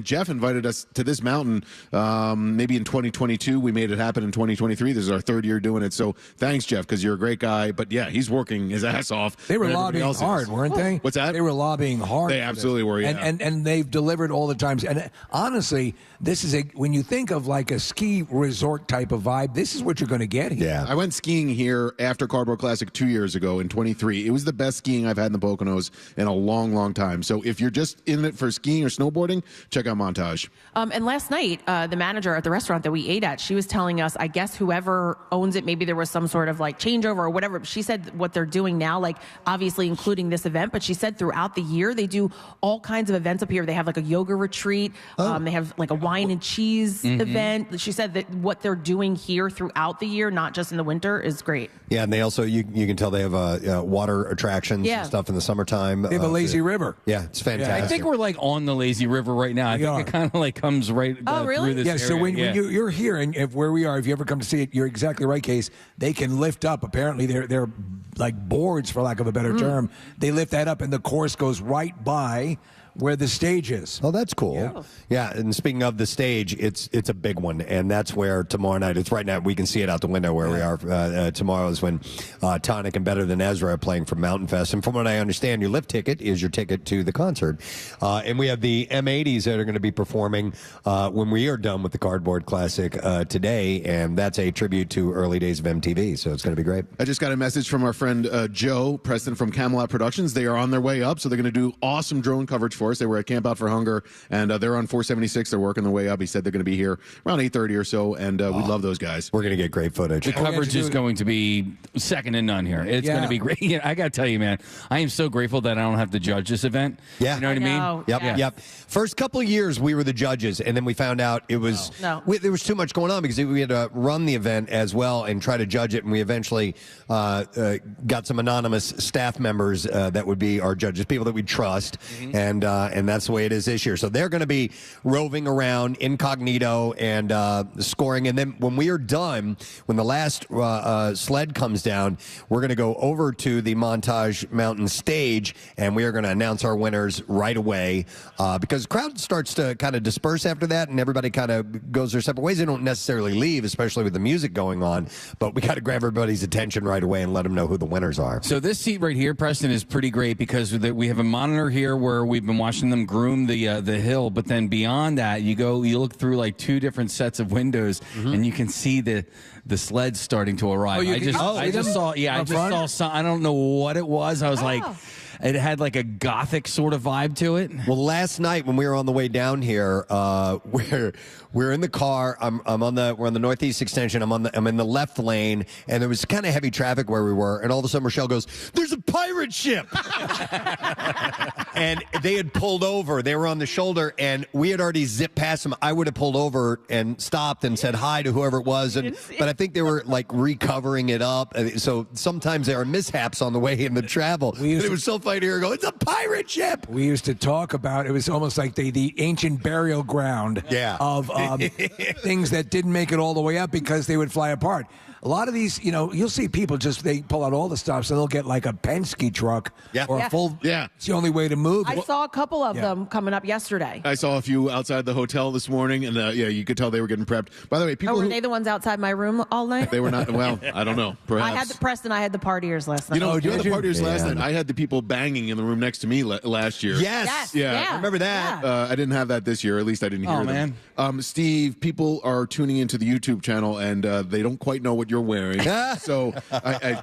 Jeff invited us to this mountain maybe in 2022. We made it happen in 2023. This is our third year doing it. So thanks, Jeff, because you're a great guy. But yeah, he's working his ass off. They were lobbying hard, weren't they? What's that? They were lobbying hard. They absolutely were, yeah. And they've delivered all the times. And honestly, this is when you think of a ski resort type of vibe, this is what you're going to get here. Yeah. I went skiing here after Cardboard Classic 2 years ago in 23. It was the best skiing I've had in the Poconos in a long, long time. So if you're just in it for skiing or snowboarding, check out Montage. And last night, the manager at the restaurant that we ate at, she was telling us, I guess whoever owns it, maybe there was some sort of changeover or whatever. She said what they're doing now, obviously including this event, but she said throughout the year, they do all kinds of events up here. They have a yoga retreat. They have a wine and cheese event. She said that what they're doing here throughout the year, not just in the winter, is great. Yeah, and they also, you can tell they have water attractions and stuff in the summertime. They have a lazy river. Yeah, it's fantastic. I think we're on the lazy river right now. I think it kind of comes right through this area. So when you're here and where we are, if you ever come to see it, you're exactly right, Case. They can lift up. Apparently, they're like boards, for lack of a better term. They lift that up, and the course goes right by where the stage is. Oh, that's cool. Yeah, and speaking of the stage, it's a big one, and that's where tomorrow night, it's right now, we can see it out the window where we are. Tomorrow is when Tonic and Better Than Ezra are playing for Mountain Fest, and from what I understand, your lift ticket is your ticket to the concert. And we have the M80s that are going to be performing when we are done with the Cardboard Classic today, and that's a tribute to early days of MTV, so it's going to be great. I just got a message from our friend Joe Preston from Camelot Productions. They are on their way up, so they're going to do awesome drone coverage for us. They were at Camp Out for Hunger, and they're on 476. They're working their way up. He said they're going to be here around 8:30 or so, and we love those guys. We're going to get great footage. The coverage is going to be second to none here. It's going to be great. I got to tell you, man, I am so grateful that I don't have to judge this event. Yeah. You know what I mean? Yep. First couple of years, we were the judges, and then we found out it was there was too much going on because we had to run the event as well and try to judge it, and we eventually got some anonymous staff members that would be our judges, people that we trust, and that's the way it is this year. So they're going to be roving around incognito and scoring. And then when we are done, when the last sled comes down, we're going to go over to the Montage Mountain stage, and we are going to announce our winners right away because the crowd starts to kind of disperse after that, and everybody kind of goes their separate ways. They don't necessarily leave, especially with the music going on, but we got to grab everybody's attention right away and let them know who the winners are. So this seat right here, Preston, is pretty great because we have a monitor here where we've been watching them groom the hill. But then beyond that, you look through like 2 different sets of windows, and you can see the sleds starting to arrive. I just saw some. I don't know what it was. I was like. It had like a gothic sort of vibe to it. Well, last night when we were on the way down here, we're in the car. We're on the Northeast Extension. I'm in the left lane, and there was kind of heavy traffic where we were. And all of a sudden, Rochelle goes, "There's a pirate ship!" And they had pulled over. They were on the shoulder, and we had already zipped past them. I would have pulled over and stopped and said hi to whoever it was, but I think they were like recovering it up. So sometimes there are mishaps on the way in the travel. It was so funny to hear go, "It's a pirate ship!" We used to talk about it was almost like the ancient burial ground of things that didn't make it all the way up because they would fly apart. A lot of these, you'll see people they pull out all the stops and they'll get like a Penske truck or a full. Yeah, it's the only way to move. I saw a couple of them coming up yesterday. I saw a few outside the hotel this morning, and you could tell they were getting prepped. By the way, people. Were they the ones outside my room all night? They were not. Well, I don't know. Perhaps. I had Preston. I had the partiers last night. You had the partiers last night. I had the people banging in the room next to me last year. Yes. Yeah. I remember that. I didn't have that this year. At least I didn't hear them. Man. Steve, people are tuning into the YouTube channel, and they don't quite know what you're wearing. So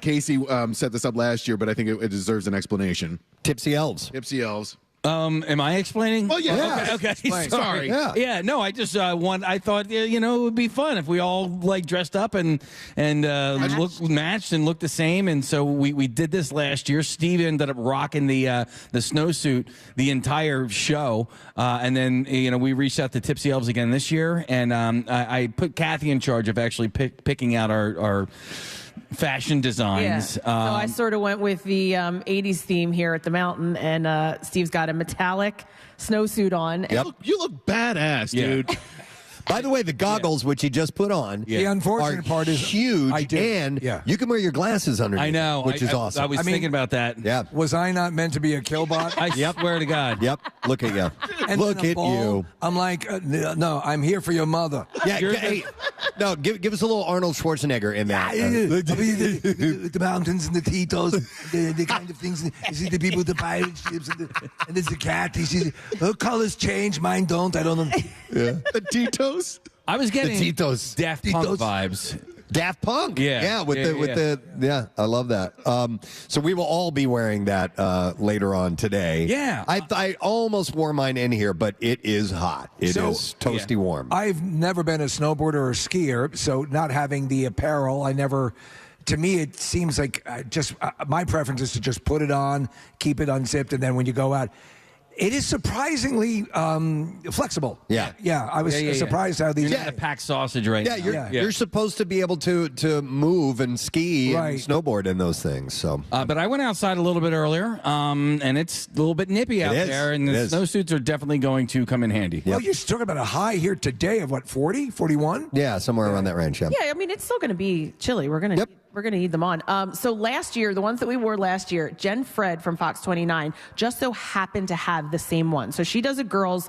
Casey set this up last year, but I think it deserves an explanation. Tipsy elves. Tipsy elves. Am I explaining? Well, yeah. Okay. Sorry. Yeah. No, I just I thought it would be fun if we all like dressed up and looked matched and looked the same. And so we did this last year. Steve ended up rocking the snowsuit the entire show, and then we reached out to Tipsy Elves again this year, and I put Kathy in charge of actually picking out our fashion designs. Yeah. So I sort of went with the 80s theme here at the mountain, and Steve's got a metallic snowsuit on. Yep. You look badass, dude. By the way, the goggles, which he just put on, the unfortunate part is huge, and you can wear your glasses underneath. I know, which is awesome. I was thinking about that. Yeah. Was I not meant to be a killbot? I swear to God. Yep. Look at you. And Look at you. I'm like, no, I'm here for your mother. Yeah. No, give us a little Arnold Schwarzenegger in that. The mountains and the Titos, the kind of things. You see the people with the pirate ships, and there's the cat. You see her colors change, mine don't. I don't know. Yeah. The Titos. I was getting Titos. Daft Punk vibes. Daft Punk. Yeah. I love that. So we will all be wearing that later on today. Yeah. I almost wore mine in here, but it is hot. It is toasty warm. I've never been a snowboarder or skier, so not having the apparel, to me, it seems like my preference is to just put it on, keep it unzipped, and then when you go out, it is surprisingly flexible. Yeah. Yeah, I was surprised how these... You're not a packed sausage right now. You're supposed to be able to move and ski and snowboard in those things. So, but I went outside a little bit earlier, and it's a little bit nippy out there, and the snowsuits are definitely going to come in handy. Yep. Well, you're talking about a high here today of what, 40, 41? Yeah, somewhere around that range, Yeah, I mean, it's still going to be chilly. We're going to need them on. So last year, the ones that we wore last year, Jenn Fred from Fox 29 just so happened to have the same one. So she does a girls'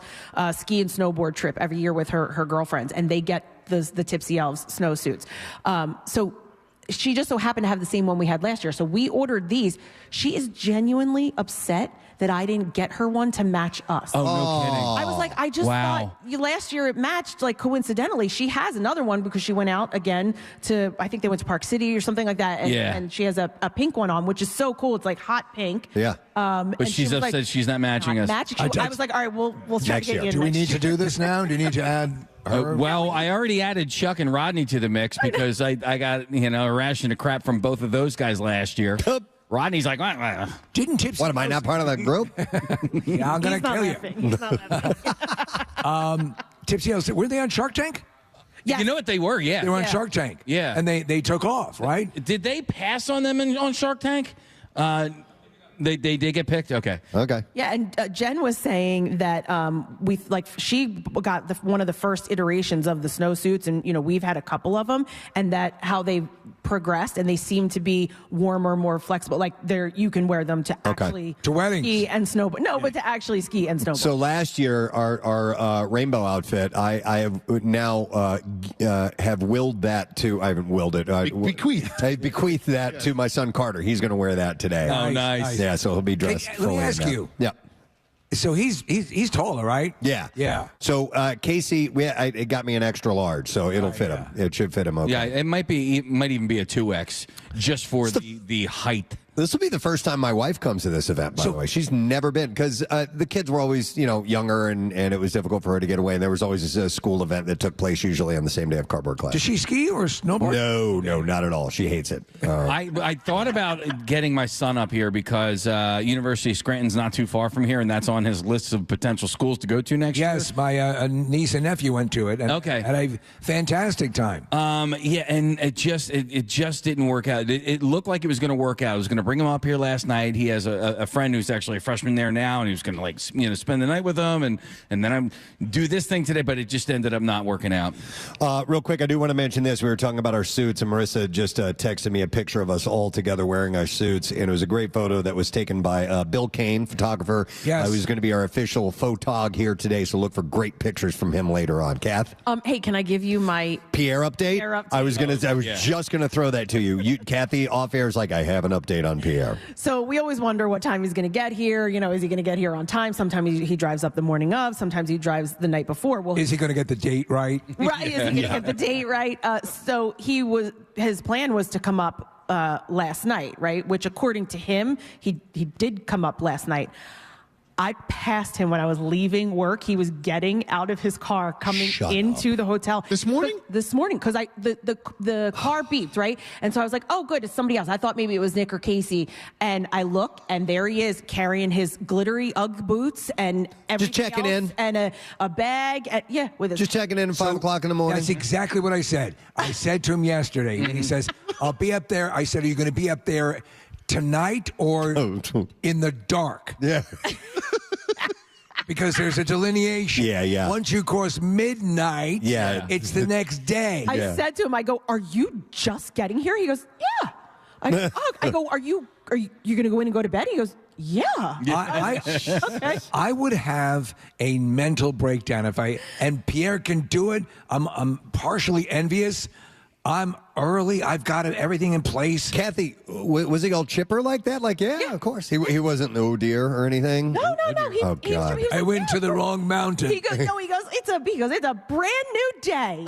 ski and snowboard trip every year with her girlfriends, and they get the Tipsy Elves snowsuits. So she just so happened to have the same one we had last year. So we ordered these. She is genuinely upset that I didn't get her one to match us. Oh, no kidding. I was like, I just thought last year it matched, like, coincidentally. She has another one because she went out again to, I think they went to Park City or something like that. And she has a pink one on, which is so cool. It's like hot pink. Yeah. But she's upset she's not matching us. I was like, all right, we'll try to get you in. Do we need to do this now? Do you need to add her? Well, I already added Chuck and Rodney to the mix because I got a ration of crap from both of those guys last year. Rodney's like, what? Didn't Tipsy? What, am I not part of that group? Yeah, I'm going to kill you. He's not laughing. Tipsy Elves, were they on Shark Tank? Yes. You know what they were, They were on Shark Tank. Yeah. And they took off, right? Did they pass on them on Shark Tank? They did get picked? Okay. Yeah, and Jenn was saying that she got one of the first iterations of the snowsuits, and we've had a couple of them, and that how they progressed, and they seem to be warmer, more flexible. Like you can wear them to actually to weddings. Ski and snowboard. No, but to actually ski and snowboard. So last year, our rainbow outfit, I have now have willed that to. I haven't willed it. Bequeathed. I bequeathed that to my son Carter. He's going to wear that today. Oh, nice. Yeah, so he'll be dressed. Let me fully ask in that. you. Yeah. So he's taller, right? Yeah. Yeah. So Casey, it got me an extra large, so it'll fit him. It should fit him okay. Yeah, it might even be a 2X just for the height. This will be the first time my wife comes to this event, by the way. She's never been, because the kids were always, younger, and it was difficult for her to get away. And there was always a school event that took place usually on the same day of cardboard class. Does she ski or snowboard? No, not at all. She hates it. I thought about getting my son up here because University of Scranton's not too far from here, and that's on his list of potential schools to go to next year. Yes, my niece and nephew went to it. And had a fantastic time. Yeah, and it just didn't work out. It looked like it was going to work out. I was going to bring him up here last night. He has a friend who's actually a freshman there now, and he was going to spend the night with him, and then I'm do this thing today, but it just ended up not working out. Real quick, I do want to mention this. We were talking about our suits, and Marissa just texted me a picture of us all together wearing our suits, and it was a great photo that was taken by Bill Kane, photographer. Yes. Who's going to be our official photog here today, so look for great pictures from him later on. Kath? Hey, can I give you my Pierre update? I was just gonna throw that to you. Kathy off air is like, I have an update on Pierre. So we always wonder what time he's going to get here. Is he going to get here on time? Sometimes he drives up the morning of. Sometimes he drives the night before. Well, is he going to get the date right? Right? Is he going to get the date right? So his plan was to come up last night, right? Which, according to him, he did come up last night. I passed him when I was leaving work. He was getting out of his car, coming into the hotel. This morning? This morning, because the car beeped, right? And so I was like, oh, good, it's somebody else. I thought maybe it was Nick or Casey. And I look, and there he is, carrying his glittery Ugg boots and everything Just checking else, in. and a bag. with his... Just checking in at 5 o'clock in the morning. That's exactly what I said. I said to him yesterday, and he says, I'll be up there. I said, are you going to be up there tonight or in the dark? Yeah. Because there's a delineation. Yeah. Once you cross midnight, it's the next day. I said to him, I go, are you just getting here? He goes, yeah. I go, are you going to go in and go to bed? He goes, yeah. Okay. I would have a mental breakdown and Pierre can do it. I'm partially envious. I'm early. I've got everything in place. Kathy, was he all chipper like that? Like, yeah, of course. He wasn't oh dear or anything? No. Oh, God. He was I went to the wrong mountain. He goes, it's a brand new day.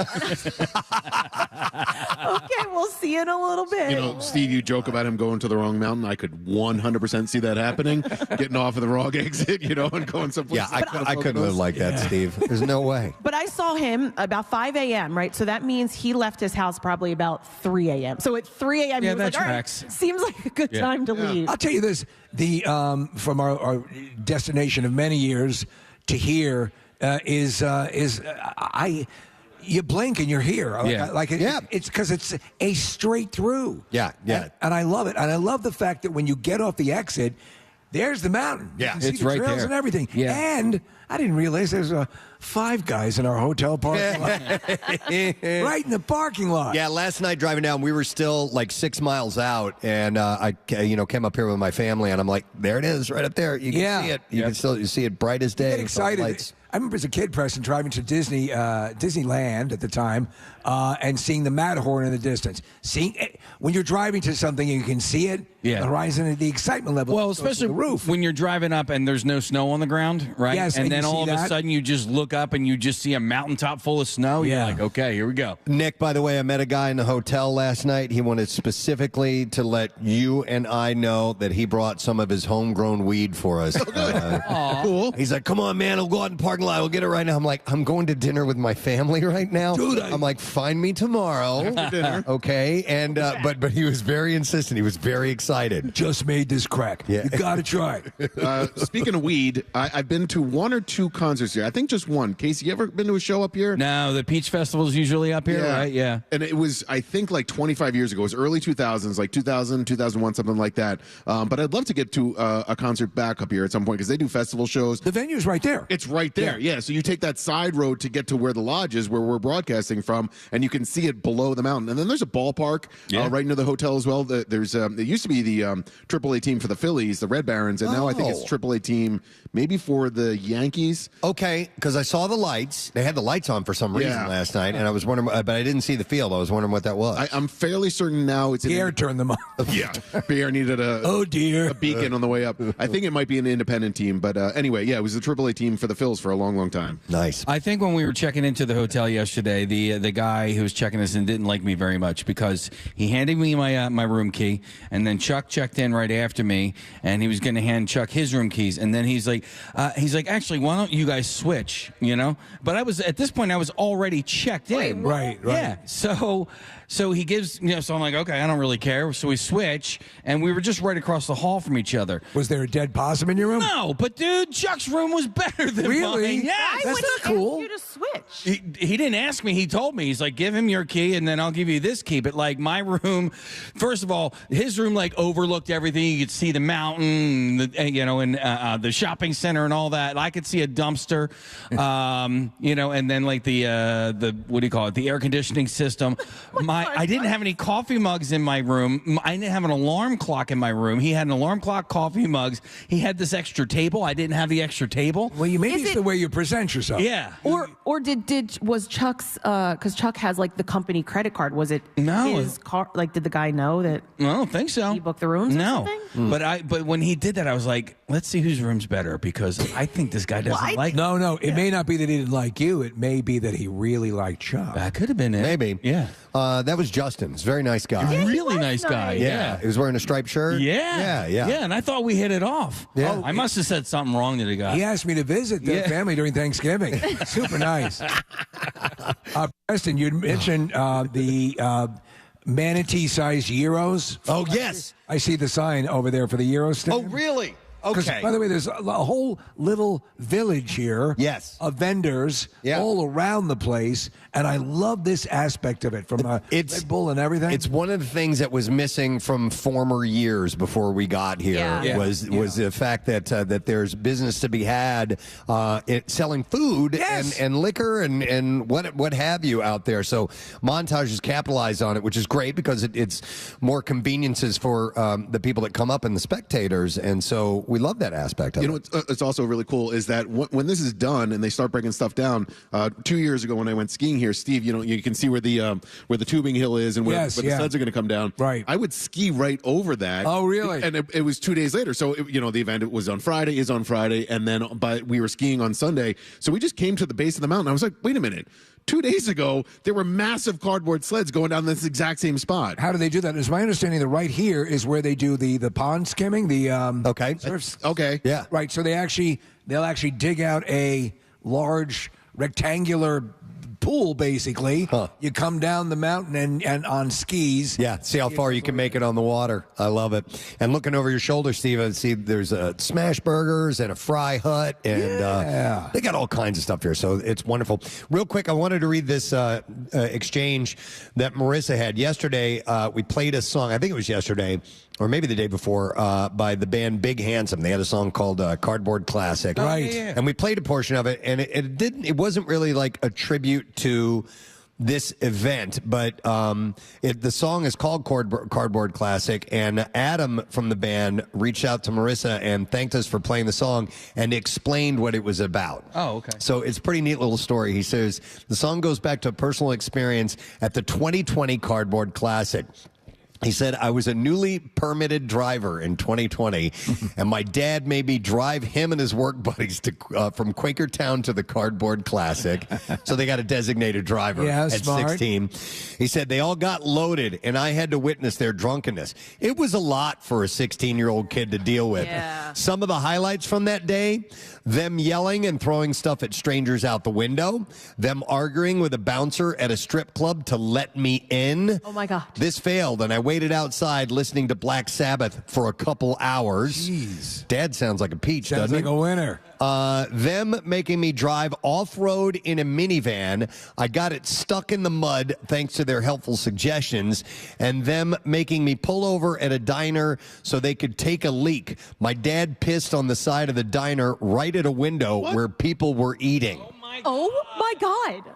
Okay, we'll see you in a little bit. Steve, you joke about him going to the wrong mountain. I could 100% see that happening, getting off of the wrong exit, and going someplace. Yeah, I couldn't live like that, Steve. There's no way. But I saw him about 5 a.m., right? So that means he left his house probably about 3 a.m. So at 3 a.m., he was like, all right, seems like a good time to leave. I'll tell you this, from our destination of many years to here you blink and you're here. It's because it's a straight through. Yeah. And I love it. And I love the fact that when you get off the exit, there's the mountain. Yeah, you can see it's the right trails there. and everything. Yeah. And I didn't realize there's 5 guys in our hotel parking lot. Right in the parking lot. Yeah, last night driving down, we were still like 6 miles out, and I came up here with my family, and I'm like, there it is, right up there. You can see it. You can still see it bright as day. Get excited. I remember as a kid, Preston, driving to Disneyland at the time, and seeing the Matterhorn in the distance. When you're driving to something and you can see it, the horizon, the excitement level. Well, goes especially through the roof. when you're driving up and there's no snow on the ground, right? Yes, and then you all see of a that. sudden you just look up and you just see a mountaintop full of snow. You're like, okay, here we go. Nick, by the way, I met a guy in the hotel last night. He wanted specifically to let you and I know that he brought some of his homegrown weed for us. Cool. He's like, come on, man, I'll go out in the parking lot. We'll get it right now. I'm like, I'm going to dinner with my family right now. Dude, I'm like, find me tomorrow. Dinner. Okay. And but he was very insistent. He was very excited. Just made this crack. Yeah. You got to try. Speaking of weed, I've been to 1 or 2 concerts here. I think just one. Casey, you ever been to a show up here? No, the Peach Festival's usually up here, right? Yeah. And it was, I think, like 25 years ago. It was early 2000s, like 2000, 2001, something like that. But I'd love to get to a concert back up here at some point because they do festival shows. The venue's right there. It's right there. there. Yeah, so you take that side road to get to where the lodge is, where we're broadcasting from, and you can see it below the mountain. And then there's a ballpark right near the hotel as well. There's it used to be the AAA team for the Phillies, the Red Barons, and now I think it's AAA team maybe for the Yankees. Okay, because I saw the lights. They had the lights on for some reason last night, and I was wondering, but I didn't see the field. I was wondering what that was. I'm fairly certain now it's Pierre turned them on. Yeah, Pierre needed a beacon on the way up. I think it might be an independent team, but anyway, yeah, it was the AAA team for the Phils for a long, long time. Nice. I think when we were checking into the hotel yesterday, the guy who was checking us in didn't like me very much because he handed me my room key, and then Chuck checked in right after me, and he was going to hand Chuck his room keys, and then he's like, actually, why don't you guys switch? You know, but at this point I was already checked in. Right. Yeah. So he gives, so I'm like, okay, I don't really care. So we switch, and we were just right across the hall from each other. Was there a dead possum in your room? No, but dude, Chuck's room was better than really? mine. Yes. Why That's would not he cool. ask you to switch? He didn't ask me. He told me. He's like, give him your key, and then I'll give you this key. But like my room, first of all, his room like overlooked everything. You could see the mountain, and the shopping center and all that. I could see a dumpster, and then like the what do you call it? The air conditioning system. I didn't have any coffee mugs in my room. I didn't have an alarm clock in my room. He had an alarm clock, coffee mugs. He had this extra table. I didn't have the extra table. Well, maybe it's the way you present yourself. Yeah. Or was Chuck's because Chuck has like the company credit card? Was it his car? Like, did the guy know that? I don't think so. He booked the rooms. No, or something? But when he did that, I was like, let's see whose room's better because I think this guy doesn't like. No. It may not be that he didn't like you. It may be that he really liked Chuck. That could have been it. Maybe. Yeah. That was Justin's. Very nice guy. Yeah, Really nice guy. Yeah. He was wearing a striped shirt. Yeah. Yeah. And I thought we hit it off. Yeah. I must have said something wrong to the guy. He asked me to visit their family during Thanksgiving. Super nice. Preston, you mentioned the manatee-sized gyros. Oh, yes. I see the sign over there for the gyro stand. Oh, really? 'Cause, Okay. by the way, there's a whole little village here. Yes. Of vendors all around the place, and I love this aspect of it from Red Bull and everything. It's one of the things that was missing from former years before we got here was the fact that there's business to be had selling food and liquor and what have you out there. So Montage has capitalized on it, which is great because it's more conveniences for the people that come up and the spectators, and so we love that aspect of it. It's also really cool is that when this is done and they start breaking stuff down, 2 years ago when I went skiing here, Steve, you can see where the tubing hill is and where the sleds are going to come down. Right. I would ski right over that. Oh, really? And it was 2 days later. So, the event was on Friday, and then we were skiing on Sunday. So we just came to the base of the mountain. I was like, wait a minute. 2 days ago, there were massive cardboard sleds going down this exact same spot. How do they do that? It's my understanding that right here is where they do the pond skimming. Okay. Yeah. Right. So they'll actually dig out a large rectangular pool, basically. You come down the mountain and on skis. Yeah, see how far you can make it on the water. I love it. And looking over your shoulder, Steve, I see there's a Smash Burgers and a Fry Hut, and they got all kinds of stuff here, so it's wonderful. Real quick, I wanted to read this exchange that Marissa had. Yesterday, we played a song, I think it was yesterday, or maybe the day before, by the band Big Handsome. They had a song called Cardboard Classic. Right. Yeah. And we played a portion of it, and it wasn't really like a tribute to this event, but the song is called Cardboard Classic, and Adam from the band reached out to Marissa and thanked us for playing the song and explained what it was about. Oh, okay. So it's a pretty neat little story. He says, the song goes back to a personal experience at the 2020 Cardboard Classic. He said, I was a newly permitted driver in 2020, and my dad made me drive him and his work buddies from Quakertown to the Cardboard Classic. So they got a designated driver at smart. 16. He said, they all got loaded, and I had to witness their drunkenness. It was a lot for a 16-year-old kid to deal with. Yeah. Some of the highlights from that day, them yelling and throwing stuff at strangers out the window, them arguing with a bouncer at a strip club to let me in. Oh, my God. This failed, and I waited waited outside listening to Black Sabbath for a couple hours. Jeez. Dad sounds like a peach, Sounds doesn't like he? a winner. Them making me drive off-road in a minivan. I got it stuck in the mud thanks to their helpful suggestions. And them making me pull over at a diner so they could take a leak. My dad pissed on the side of the diner right at a window where people were eating. Oh my God.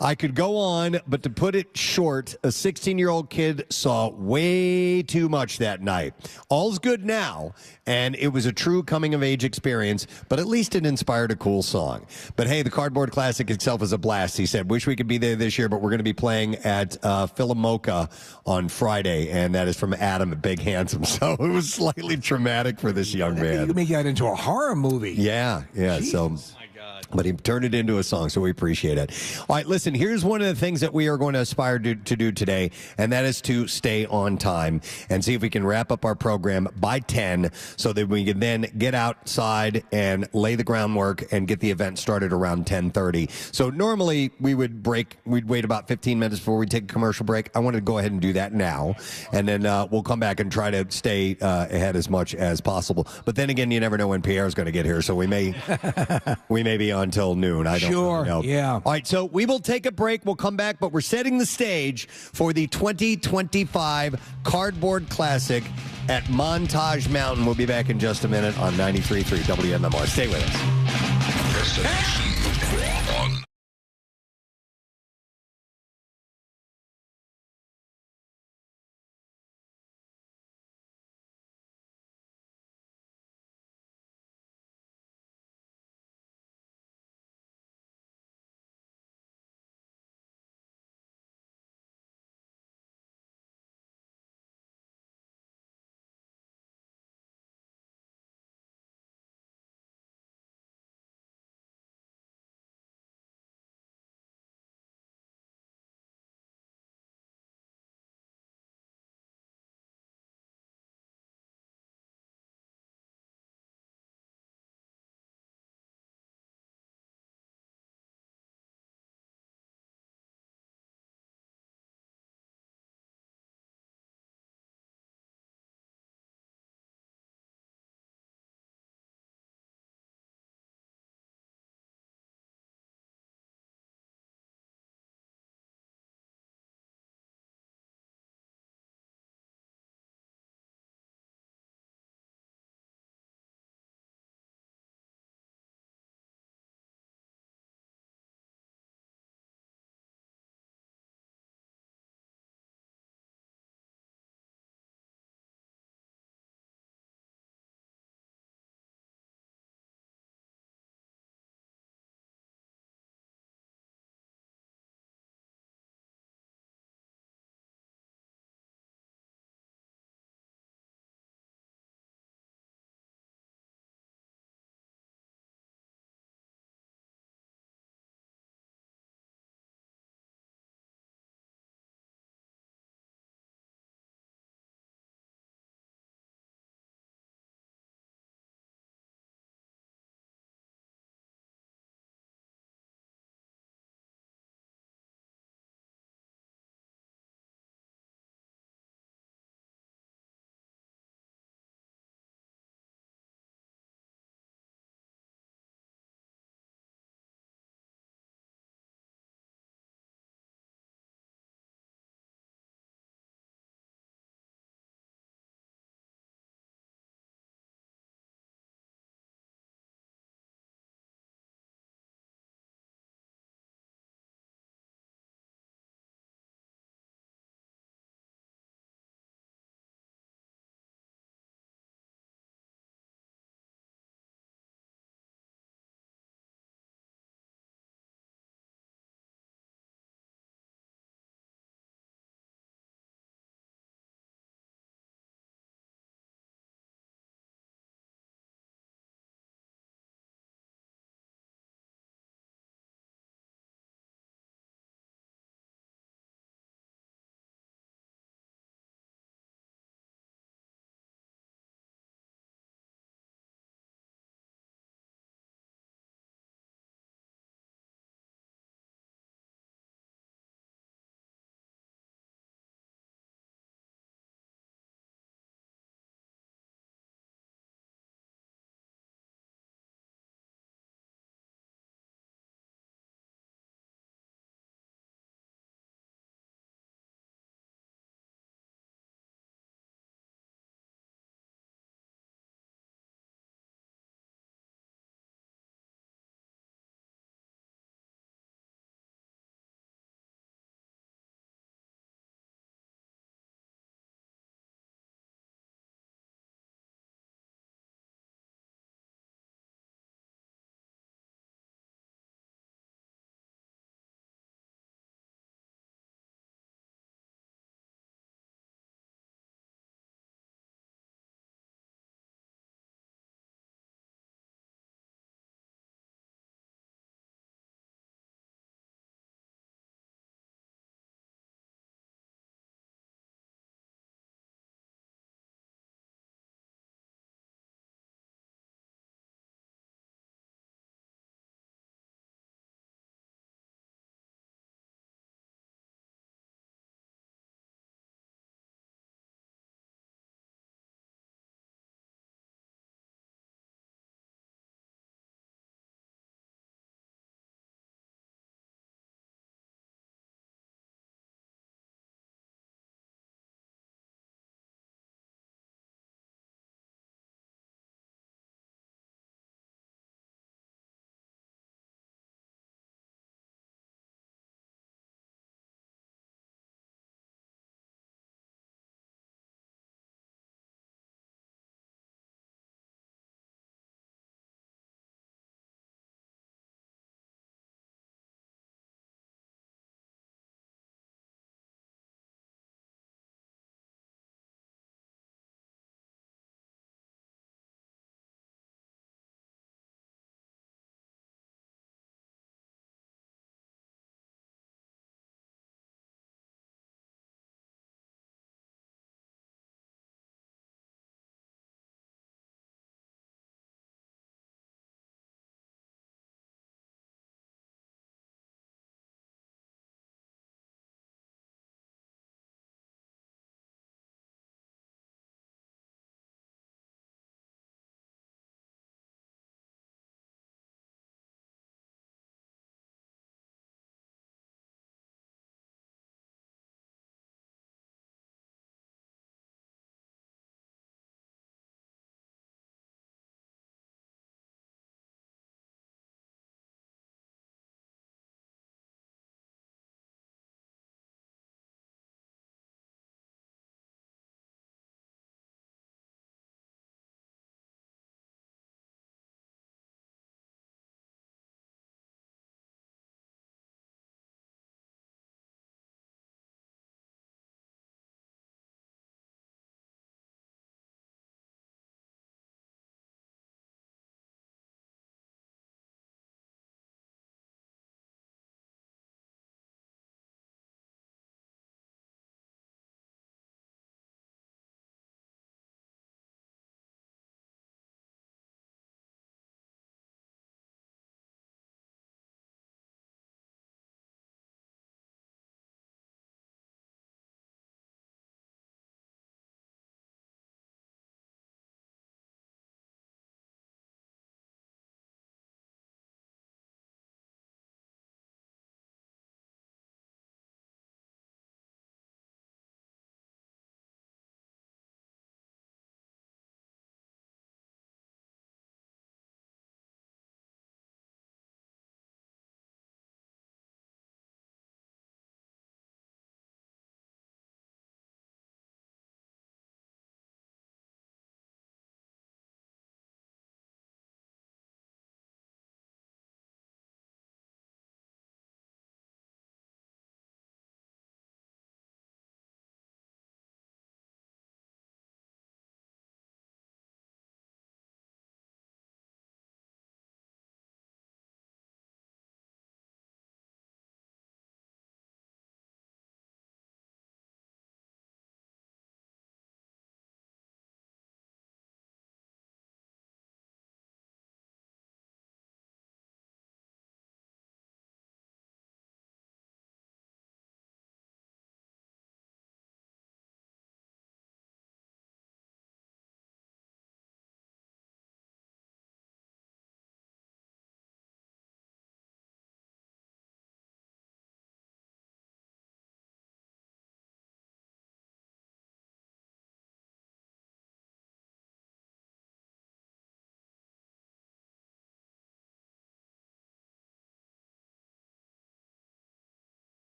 I could go on, but to put it short, a 16-year-old kid saw way too much that night. All's good now, and it was a true coming-of-age experience, but at least it inspired a cool song. But hey, the Cardboard Classic itself is a blast, he said. Wish we could be there this year, but we're going to be playing at Philomoka on Friday, and that is from Adam at Big Handsome. So it was slightly traumatic for this young man. You can make that into a horror movie. Yeah. Jeez. So... But he turned it into a song, so we appreciate it. All right, listen, here's one of the things that we are going to aspire to do today, and that is to stay on time and see if we can wrap up our program by 10 so that we can then get outside and lay the groundwork and get the event started around 10:30. So normally we'd wait about 15 minutes before we take a commercial break. I wanted to go ahead and do that now, and then we'll come back and try to stay ahead as much as possible. But then again, you never know when Pierre's going to get here, so we may be on until noon. I don't know. Yeah. All right, so we will take a break. We'll come back, but we're setting the stage for the 2025 Cardboard Classic at Montage Mountain. We'll be back in just a minute on 93.3 WMMR. Stay with us. Preston on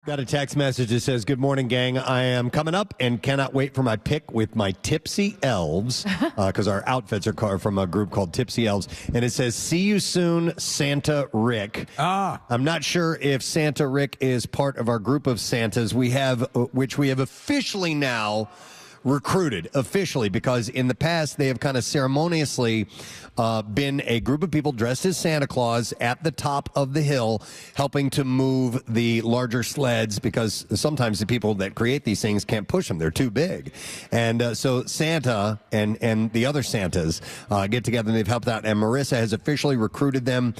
Got a text message that says, "Good morning, gang. I am coming up and cannot wait for my pick with my Tipsy Elves," because our outfits are from a group called Tipsy Elves. And it says, "See you soon, Santa Rick." I'm not sure if Santa Rick is part of our group of Santas which we have officially now recruited officially, because in the past they have kind of ceremoniously been a group of people dressed as Santa Claus at the top of the hill helping to move the larger sleds, because sometimes the people that create these things can't push them. They're too big. And so Santa and the other Santas get together and they've helped out. And Marissa has officially recruited them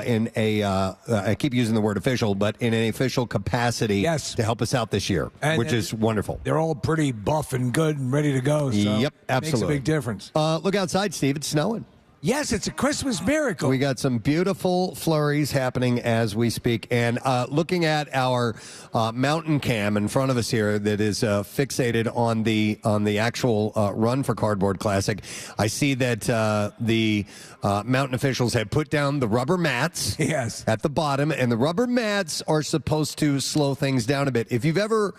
in I keep using the word official, but in an official capacity to help us out this year, which is wonderful. They're all pretty buff and good and ready to go. So yep, absolutely. Makes a big difference. Look outside, Steve. It's snowing. Yes, it's a Christmas miracle. We got some beautiful flurries happening as we speak. And looking at our mountain cam in front of us here that is fixated on the actual Run for Cardboard Classic, I see that the mountain officials have put down the rubber mats at the bottom. And the rubber mats are supposed to slow things down a bit. If you've ever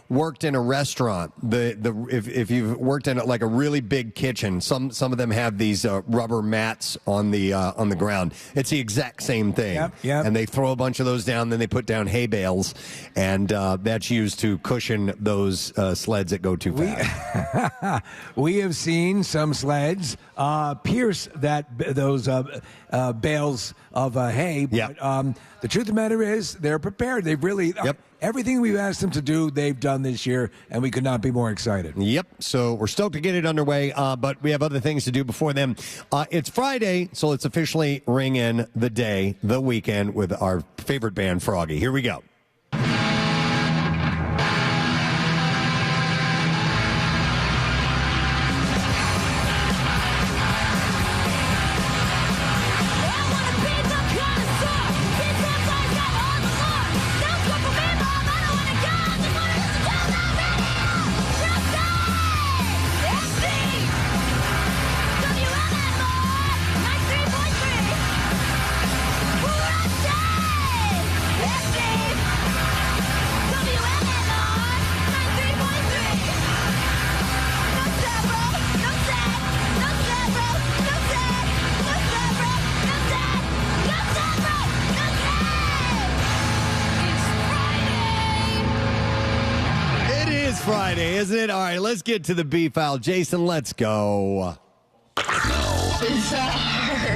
worked in a restaurant, if you've worked in like a really big kitchen, some of them have these rubber mats on the ground. It's the exact same thing. Yep. And they throw a bunch of those down, then they put down hay bales, and that's used to cushion those sleds that go too fast. We have seen some sleds pierce those bales of hay. But the truth of the matter is, they're prepared. They've really everything we've asked them to do, they've done this year, and we could not be more excited. Yep. So we're stoked to get it underway, but we have other things to do before then. It's Friday, so let's officially ring in the day, the weekend, with our favorite band, Froggy. Here we go. Friday, isn't it? All right, let's get to the B-File. Jason, let's go.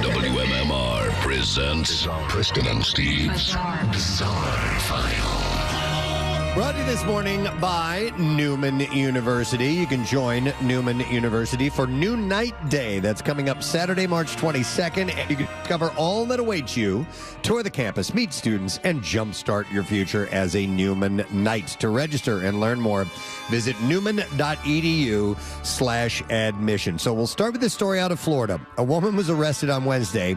WMMR presents Preston and Steve's Bizarre File. Brought to you this morning by Neumann University. You can join Neumann University for New Night Day. That's coming up Saturday, March 22nd. And you can discover all that awaits you, tour the campus, meet students, and jumpstart your future as a Neumann Knight. To register and learn more, visit newman.edu/admission. So we'll start with this story out of Florida. A woman was arrested on Wednesday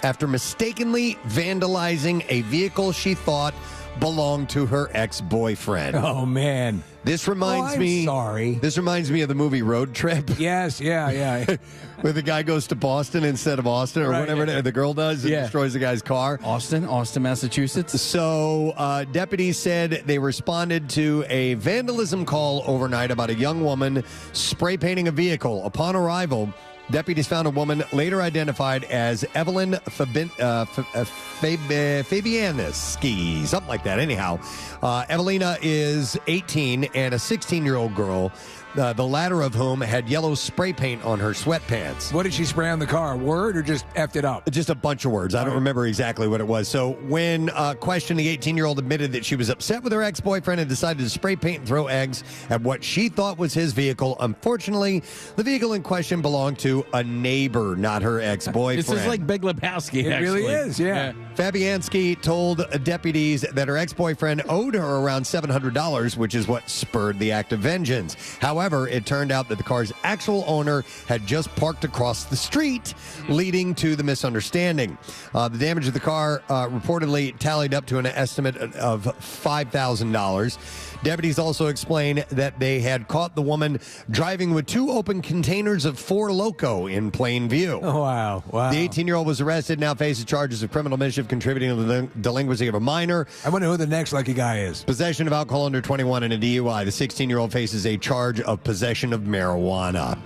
after mistakenly vandalizing a vehicle she thought belonged to her ex-boyfriend. Oh, man. This reminds me. Sorry. This reminds me of the movie Road Trip. Yes, yeah. Where the guy goes to Boston instead of Austin, or whatever the girl does, and destroys the guy's car. Austin, Massachusetts. So deputies said they responded to a vandalism call overnight about a young woman spray painting a vehicle. Upon arrival, deputies found a woman later identified as Evelyn Fabianski, something like that. Anyhow, Evelina is 18 and a 16-year-old girl, the latter of whom had yellow spray paint on her sweatpants. What did she spray on the car? A word or just effed it up? Just a bunch of words. I don't remember exactly what it was. So when questioned, the 18-year-old admitted that she was upset with her ex-boyfriend and decided to spray paint and throw eggs at what she thought was his vehicle. Unfortunately, the vehicle in question belonged to a neighbor, not her ex-boyfriend. This is like Big Lebowski, It really is, yeah. Fabianski told deputies that her ex-boyfriend owed her around $700, which is what spurred the act of vengeance. However, However, it turned out that the car's actual owner had just parked across the street, leading to the misunderstanding. The damage of the car reportedly tallied up to an estimate of $5,000. Deputies also explained that they had caught the woman driving with 2 open containers of Four Loko in plain view. Oh, wow. The 18-year-old was arrested, now faces charges of criminal mischief contributing to the delinquency of a minor. I wonder who the next lucky guy is. Possession of alcohol under 21 and a DUI. The 16-year-old faces a charge of possession of marijuana.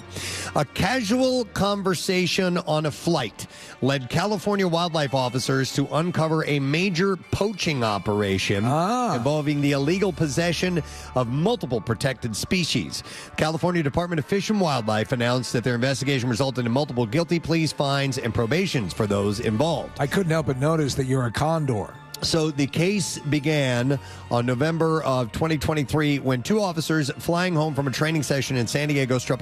A casual conversation on a flight led California wildlife officers to uncover a major poaching operation involving the illegal possession of multiple protected species. California Department of Fish and Wildlife announced that their investigation resulted in multiple guilty pleas, fines, and probations for those involved. I couldn't help but notice that you're a condor. So the case began on November of 2023 when 2 officers flying home from a training session in San Diego struck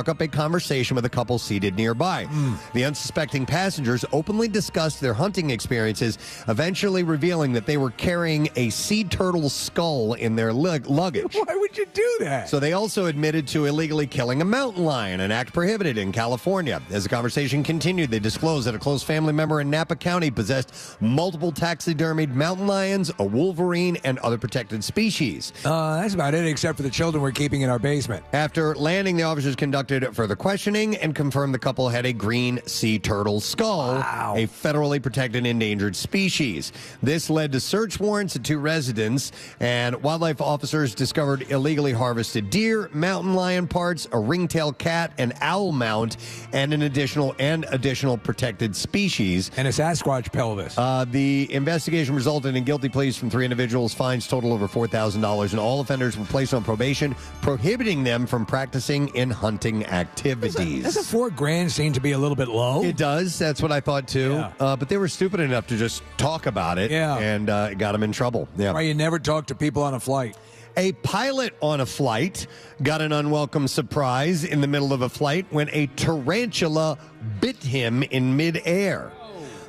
up a conversation with a couple seated nearby. The unsuspecting passengers openly discussed their hunting experiences, eventually revealing that they were carrying a sea turtle skull in their luggage. Why would you do that? So they also admitted to illegally killing a mountain lion, an act prohibited in California. As the conversation continued, they disclosed that a close family member in Napa County possessed multiple taxidermied mountain lions, a wolverine, and other protected species. That's about it, except for the children we're keeping in our basement. After landing, the officers conducted further questioning and confirmed the couple had a green sea turtle skull, a federally protected endangered species. This led to search warrants at 2 residents, and wildlife officers discovered illegally harvested deer, mountain lion parts, a ringtail cat, an owl mount, and additional protected species. And a Sasquatch pelvis. The investigation resulted in guilty pleas from 3 individuals, fines total over $4,000, and all offenders were placed on probation, prohibiting them from practicing in hunting activities. Doesn't $4,000 seem to be a little bit low? It does. That's what I thought too. Yeah. But they were stupid enough to just talk about it, and it got them in trouble. Yeah. Why you never talk to people on a flight. A pilot on a flight got an unwelcome surprise in the middle of a flight when a tarantula bit him in midair.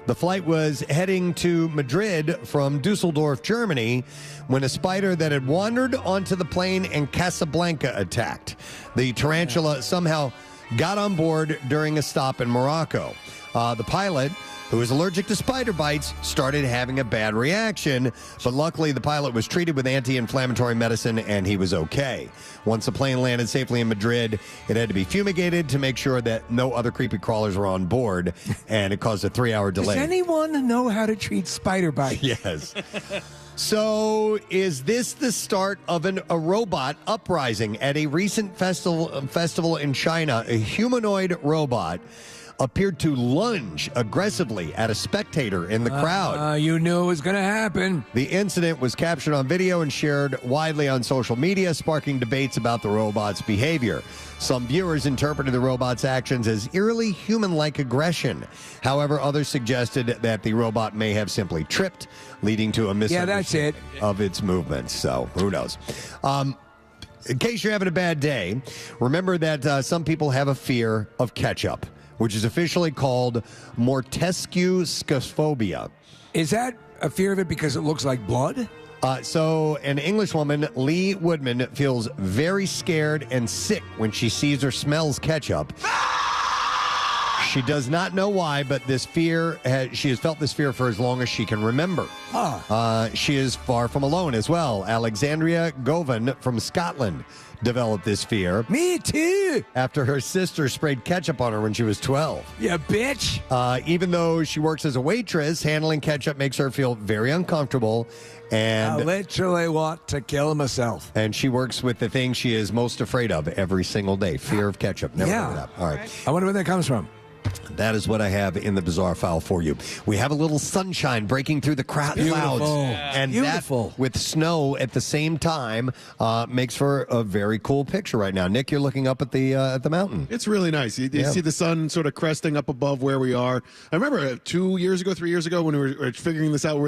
The flight was heading to Madrid from Dusseldorf, Germany, when a spider that had wandered onto the plane in Casablanca attacked. The tarantula somehow got on board during a stop in Morocco. The pilot, who is allergic to spider bites, started having a bad reaction, but luckily the pilot was treated with anti-inflammatory medicine and he was okay. Once the plane landed safely in Madrid, it had to be fumigated to make sure that no other creepy crawlers were on board, and it caused a 3-hour delay. Does anyone know how to treat spider bites? Yes. So, is this the start of a robot uprising? At a recent festival in China, a humanoid robot appeared to lunge aggressively at a spectator in the crowd. You knew it was going to happen. The incident was captured on video and shared widely on social media, sparking debates about the robot's behavior. Some viewers interpreted the robot's actions as eerily human-like aggression. However, others suggested that the robot may have simply tripped, leading to a misunderstanding of its movements. So, who knows? In case you're having a bad day, remember that some people have a fear of ketchup, which is officially called Mortescu scophobia. Is that a fear of it because it looks like blood? So an English woman, Lee Woodman, feels very scared and sick when she sees or smells ketchup. She does not know why, but she has felt this fear for as long as she can remember. She is far from alone as well. Alexandria Govan from Scotland developed this fear. Me too. After her sister sprayed ketchup on her when she was 12. Yeah, bitch. Even though she works as a waitress, handling ketchup makes her feel very uncomfortable. And I literally want to kill myself. And she works with the thing she is most afraid of every single day. Fear of ketchup. Never heard of that. All right. I wonder where that comes from. That is what I have in the bizarre file for you. We have a little sunshine breaking through the clouds. And that, with snow at the same time, makes for a very cool picture right now. Nick, you're looking up at the mountain. It's really nice. You see the sun sort of cresting up above where we are. I remember 3 years ago, when we were figuring this out,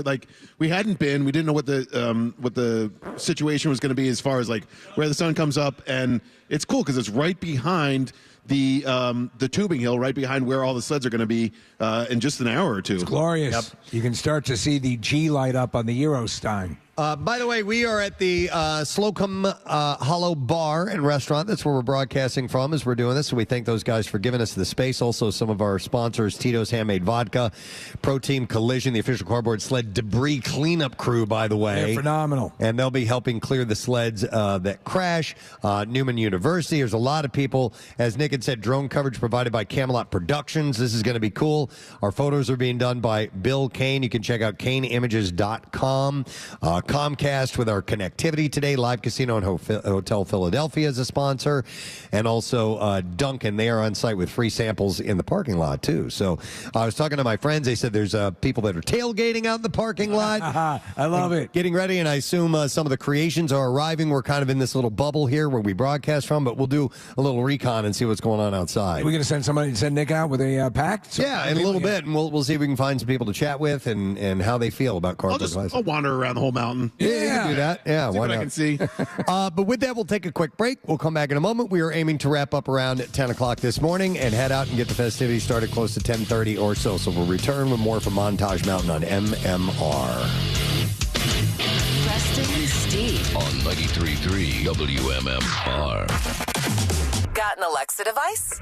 we hadn't been, we didn't know what the situation was going to be as far as like where the sun comes up, and it's cool because it's right behind the tubing hill, right behind where all the sleds are going to be in just an hour or two. It's glorious. Yep. You can start to see the G light up on the Eurostein. By the way, we are at the Slocum Hollow Bar and Restaurant. That's where we're broadcasting from as we're doing this. So we thank those guys for giving us the space. Also, some of our sponsors, Tito's Handmade Vodka, Pro Team Collision, the official cardboard sled debris cleanup crew, by the way. They're phenomenal. And they'll be helping clear the sleds that crash. Neumann University. There's a lot of people. As Nick had said, drone coverage provided by Camelot Productions. This is going to be cool. Our photos are being done by Bill Kane. You can check out kaneimages.com. Comcast with our connectivity today. Live Casino and Hotel Philadelphia is a sponsor. And also Duncan. They are on site with free samples in the parking lot, too. So I was talking to my friends. They said there's people that are tailgating out in the parking lot. I love it. Getting ready, and I assume some of the creations are arriving. We're kind of in this little bubble here where we broadcast from, but we'll do a little recon and see what's going on outside. We're going to send Nick out with a pack? Yeah, in a little bit, and we'll see if we can find some people to chat with and how they feel about cardboard devices. I'll wander around the whole mountain. Yeah, you can do that. Yeah, see why what not? I can see. But with that, we'll take a quick break. We'll come back in a moment. We are aiming to wrap up around 10 o'clock this morning and head out and get the festivities started close to 10:30 or so. So we'll return with more from Montage Mountain on MMR. Preston and Steve On 93.3 WMMR. got an Alexa device?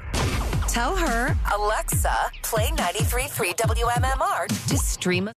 Tell her, Alexa, play 93.3 WMMR to stream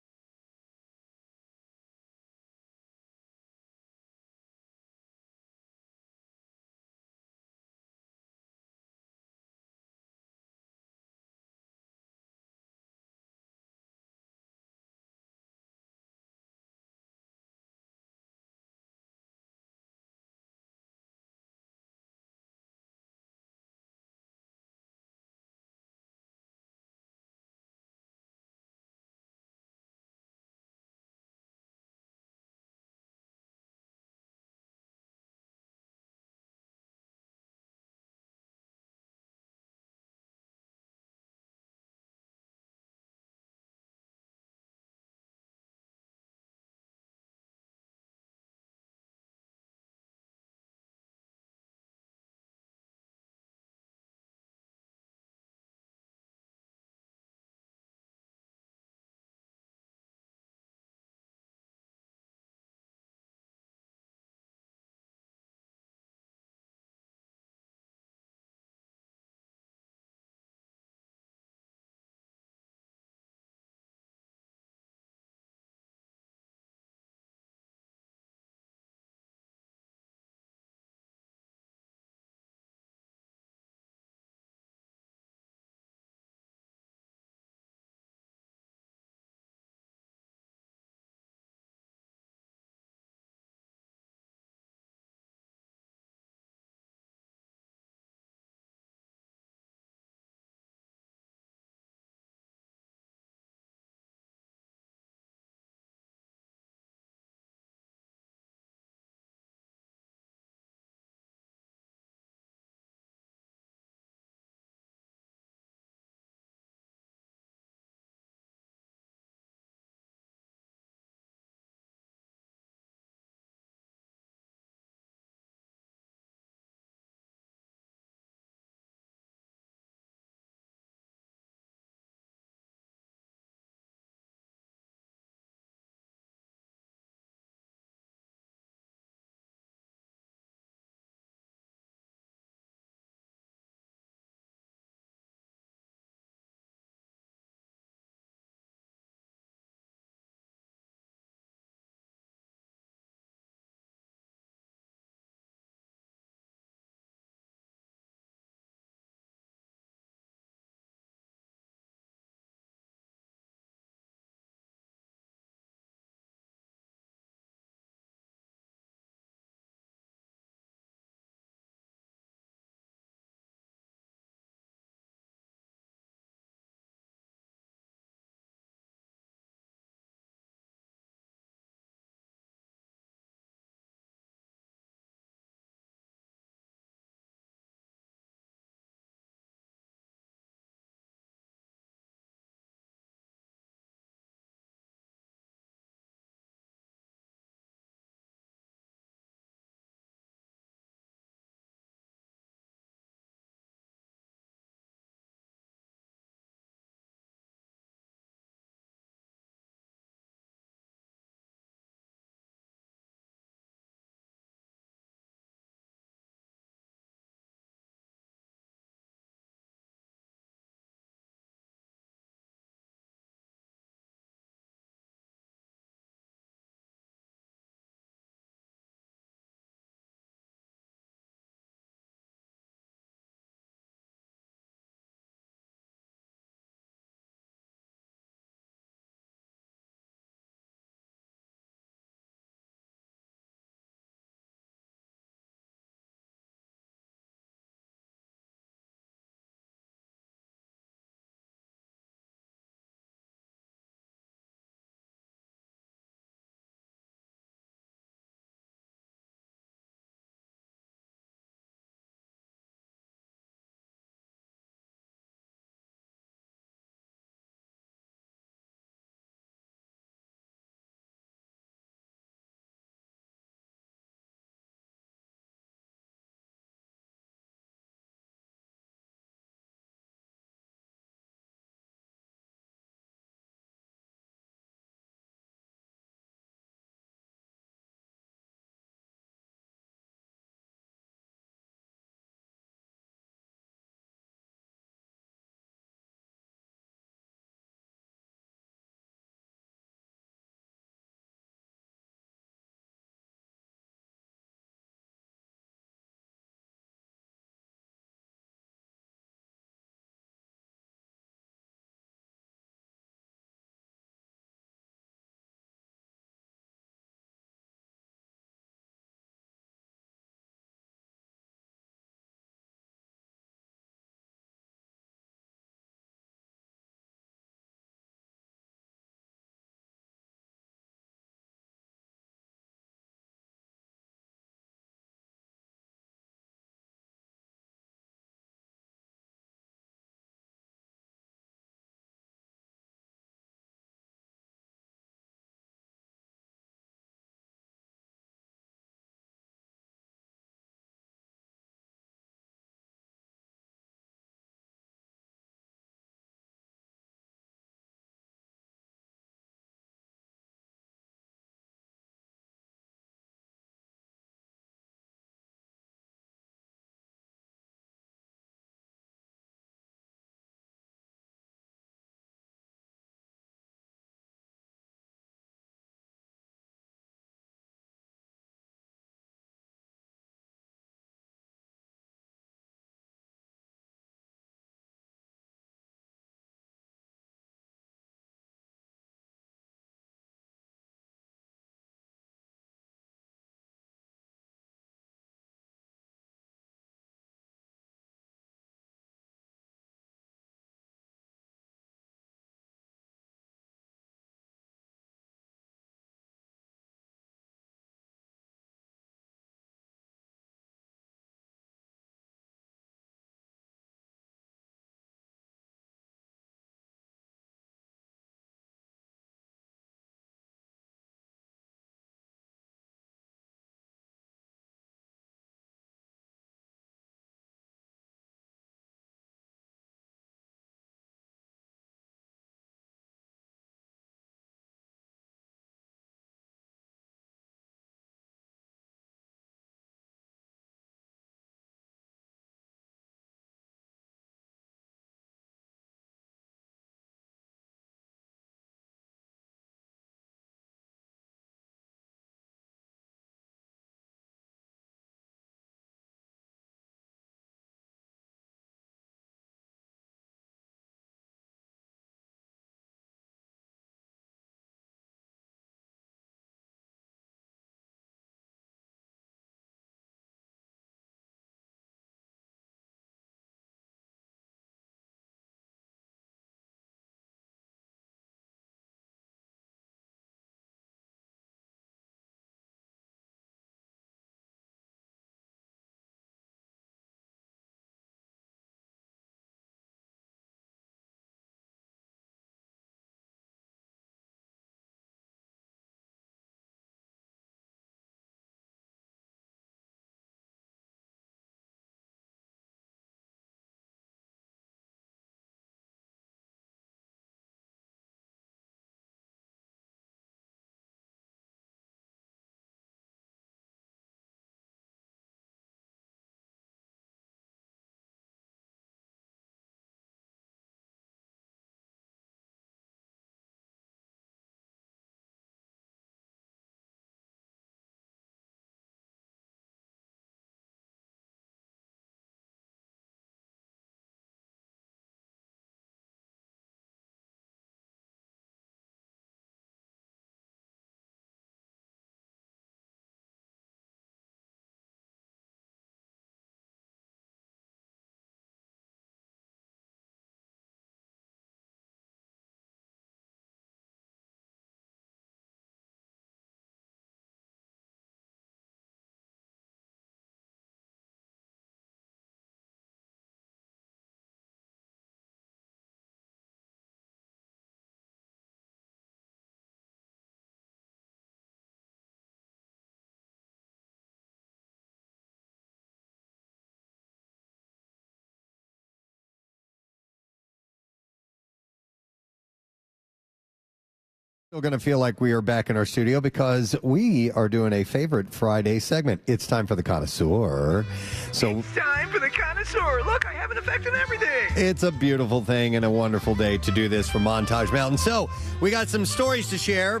Still going to feel like we are back in our studio because we are doing a favorite Friday segment. It's time for the Connoisseur. So it's time for the Connoisseur. Look, I have an effect on everything. It's a beautiful thing and a wonderful day to do this from Montage Mountain. So we got some stories to share.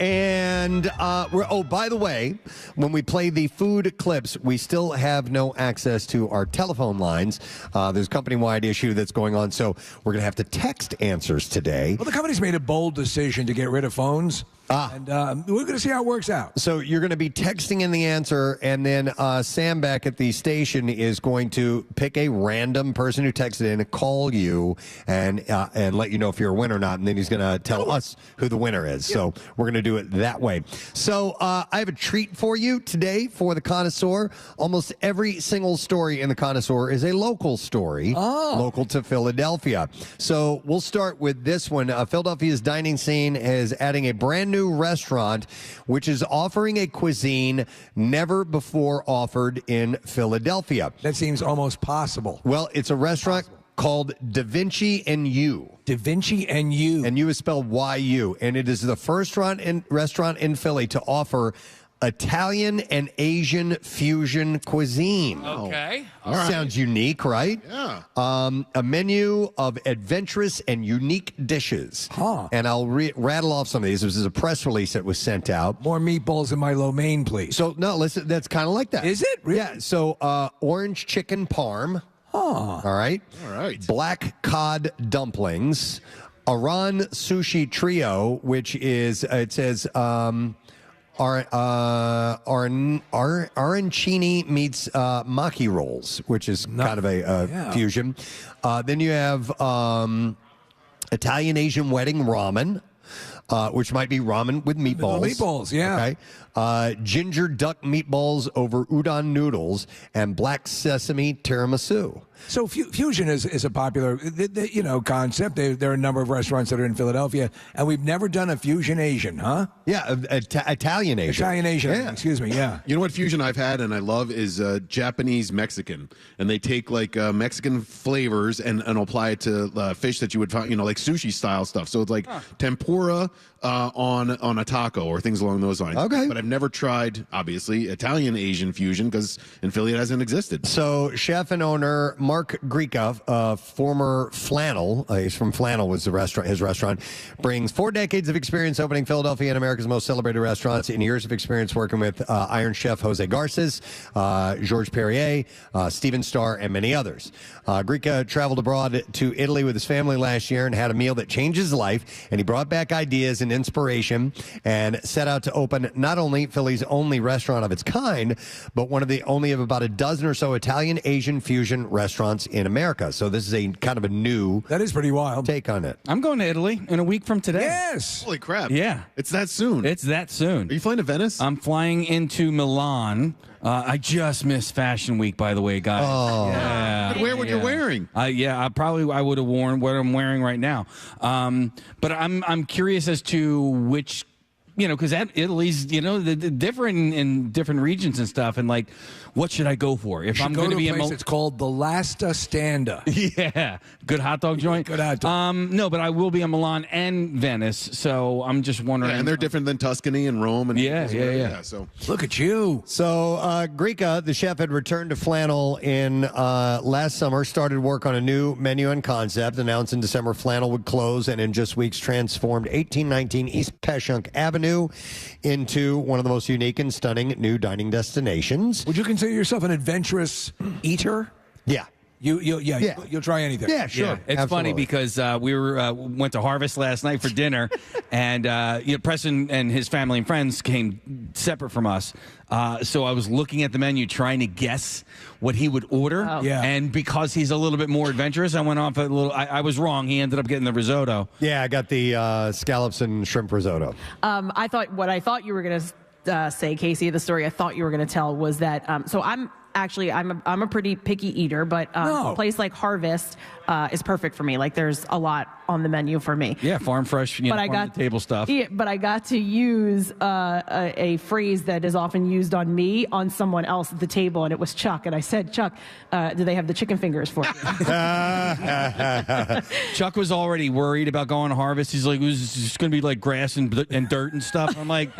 And, by the way, when we play the food clips, we still have no access to our telephone lines. There's a company-wide issue that's going on, so we're going to have to text answers today. Well, the company's made a bold decision to get rid of phones. And we're going to see how it works out. So you're going to be texting in the answer, and then Sam back at the station is going to pick a random person who texted in, call you, and let you know if you're a winner or not. And then he's going to tell us who the winner is. Yeah. So we're going to do it that way. So I have a treat for you today for the Connoisseur. Almost every single story in the Connoisseur is a local story, local to Philadelphia. So we'll start with this one. Philadelphia's dining scene is adding a brand new restaurant which is offering a cuisine never before offered in Philadelphia. That seems almost possible. Well, it's a restaurant called Da Vinci and You. Da Vinci and You. And You is spelled Y-U. And it is the first restaurant in Philly to offer Italian and Asian fusion cuisine. Okay. All right. Sounds unique, right? Yeah. A menu of adventurous and unique dishes. And I'll rattle off some of these. This is a press release that was sent out. More meatballs in my lo mein, please. So, no, listen, that's kind of like that. Is it? Really? Yeah. So, orange chicken parm. All right. All right. Black cod dumplings. Iran sushi trio, which is, it says, arancini meets maki rolls, which is kind of a fusion. Then you have Italian Asian wedding ramen, which might be ramen with meatballs. Meatballs, yeah. Okay. Ginger duck meatballs over udon noodles and black sesame tiramisu. So fusion is a popular, concept. There are a number of restaurants that are in Philadelphia, and we've never done a fusion Asian, huh? Yeah, Italian Asian. Italian Asian, yeah. Excuse me, yeah. You know what fusion I've had and I love is Japanese Mexican, and they take like Mexican flavors and apply it to fish that you would find, like sushi style stuff. So it's like tempura on a taco or things along those lines. Okay, but I've never tried obviously Italian Asian fusion because in Philly it hasn't existed. So chef and owner Mark Grika, former Flannel, he's from Flannel was his restaurant, brings 4 decades of experience opening Philadelphia and America's most celebrated restaurants and years of experience working with Iron Chef Jose Garces, Georges Perrier, Steven Starr, and many others. Grika traveled abroad to Italy with his family last year and had a meal that changed his life, and he brought back ideas and inspiration and set out to open not only Philly's only restaurant of its kind, but one of the only of about a dozen or so Italian Asian fusion restaurants in America. So this is a kind of a new that is pretty wild take on it. I'm going to Italy in a week from today. Yes. Holy crap. Yeah. It's that soon. It's that soon. Are you flying to Venice? I'm flying into Milan. I just missed Fashion Week, by the way, guys. Oh. Yeah. Wear what you're wearing. I would have worn what I'm wearing right now. But I'm curious as to which, because Italy's, the different in different regions and stuff, and like, what should I go for if I'm going to be a place it's called the Lasta Standa. Yeah, good hot dog joint. Good hot dog. No, but I will be in Milan and Venice, so I'm just wondering. Yeah, and they're different than Tuscany and Rome and yeah. So look at you. So Grika, the chef, had returned to Flannel in last summer, started work on a new menu and concept. Announced in December Flannel would close, and in just weeks transformed 1819 East Passyunk Avenue into one of the most unique and stunning new dining destinations. Would you consider yourself an adventurous eater? Yeah. You'll try anything. Yeah, sure. Yeah. It's funny because we went to Harvest last night for dinner, and Preston and his family and friends came separate from us. So I was looking at the menu trying to guess what he would order. Oh. Yeah. And because he's a little bit more adventurous, I went off a little. I was wrong. He ended up getting the risotto. Yeah, I got the scallops and shrimp risotto. I thought you were going to say, Casey, the story I thought you were going to tell was that. So I'm actually, I'm a pretty picky eater, but a place like Harvest is perfect for me. Like, there's a lot on the menu for me. Yeah, farm fresh, farm to table stuff. Yeah, but I got to use a phrase that is often used on me on someone else at the table, and it was Chuck. And I said, Chuck, do they have the chicken fingers for you? Chuck was already worried about going to Harvest. He's like, it was just going to be like grass and dirt and stuff. I'm like,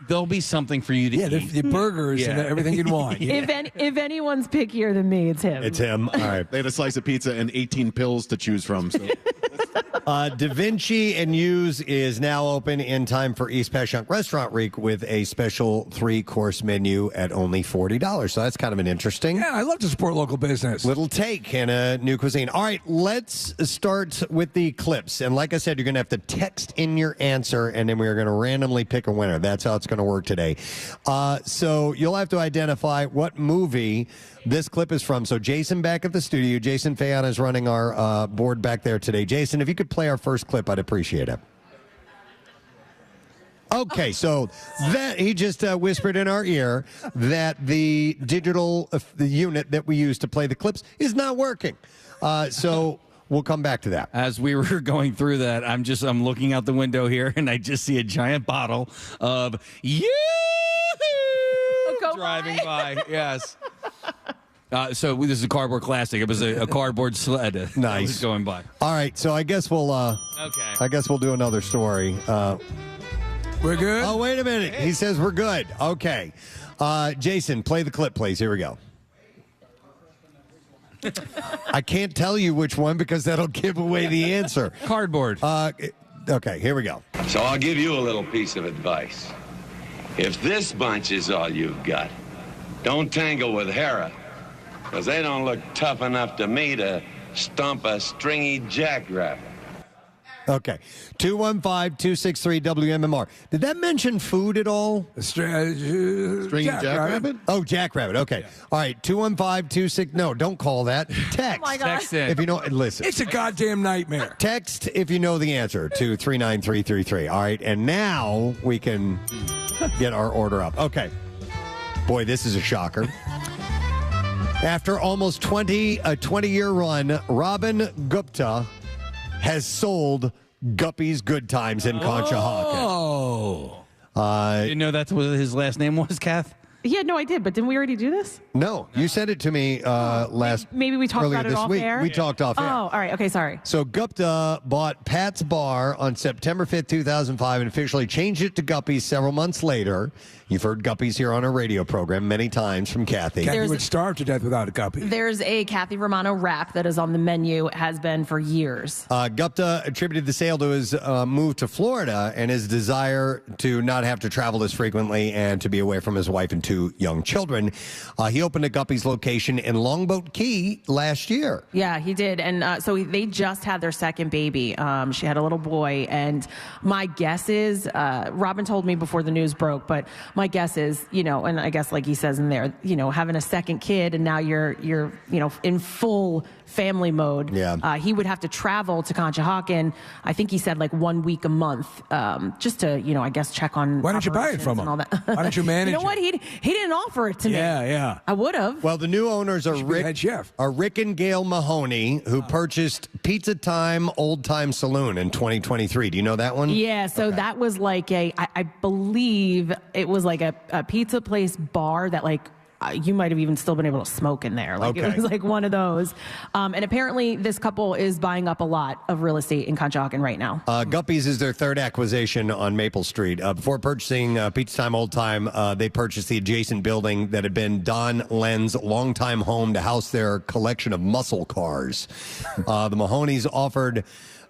there'll be something for you to eat. The burgers and everything you'd want. Yeah. If anyone's pickier than me, it's him. It's him. All right. They had a slice of pizza and 18 pills to choose from. So. Da Vinci and Hughes is now open in time for East Passyunk Restaurant Week with a special 3-course menu at only $40. So that's kind of an interesting. Yeah, I love to support local business. Little take in a new cuisine. All right, let's start with the clips. And like I said, you're going to have to text in your answer, and then we're going to randomly pick a winner. That's how it's going to work today. So you'll have to identify what movie this clip is from. So Jason back at the studio. Jason Fayon is running our board back there today. Jason, if you could play our first clip, I'd appreciate it. Okay, so that he just whispered in our ear that the digital the unit that we use to play the clips is not working. So we'll come back to that. As we were going through that, I'm looking out the window here, and I just see a giant bottle of driving by. Yes. So this is a cardboard classic. It was a cardboard sled. Nice. Going by. All right, so I guess we'll do another story. We're good? Oh, wait a minute. He says we're good. Okay. Jason, play the clip, please. Here we go. I can't tell you which one because that'll give away the answer. Cardboard. Okay, here we go. So I'll give you a little piece of advice. If this bunch is all you've got, don't tangle with Hera, because they don't look tough enough to me to stomp a stringy jackrabbit. Okay. 215-263-WMMR. Did that mention food at all? Stringy jackrabbit? Oh, jackrabbit. Okay. Yeah. All right. 215-26. No, don't call that. Text. Oh my God. Text in. If you know, listen. It's a goddamn nightmare. Text if you know the answer to 39333. All right. And now we can get our order up. Okay. Boy, this is a shocker. After almost 20-year run, Robin Gupta has sold Guppy's Good Times in Conshohocken. Oh. You know that's what his last name was, Kath? Yeah, no, I did. But didn't we already do this? No, you sent it to me Maybe we talked about it this off week. air? We talked off air. Oh, all right. Okay, sorry. So Gupta bought Pat's Bar on September 5th, 2005, and officially changed it to Guppy's several months later. You've heard Guppy's here on our radio program many times from Kathy. Kathy would starve to death without a Guppy. There's a Kathy Romano wrap that is on the menu, has been for years. Gupta attributed the sale to his move to Florida and his desire to not have to travel as frequently and to be away from his wife and 2 young children. He opened a Guppy's location in Longboat Key last year. Yeah, he did. And so they just had their second baby. She had a little boy. And my guess is, Robin told me before the news broke, but my guess is, and I guess like he says in there, having a second kid and now you're in full family mode. Yeah. He would have to travel to Conshohocken. I think he said like 1 week a month, just to, I guess check on. Why don't you buy it from him? All that. Why don't you manage You know what? He didn't offer it to me. Yeah. I would have. Well, the new owners are head chef. Rick and Gail Mahoney, who purchased Pizza Time Old Time Saloon in 2023. Do you know that one? Yeah, so that was like I believe it was like a pizza place bar that like you might have even still been able to smoke in there. Like It was like one of those. And apparently this couple is buying up a lot of real estate in Conshohocken right now. Guppy's is their third acquisition on Maple Street. Before purchasing Pizza Time Old Time, they purchased the adjacent building that had been Don Len's longtime home to house their collection of muscle cars. The Mahonies offered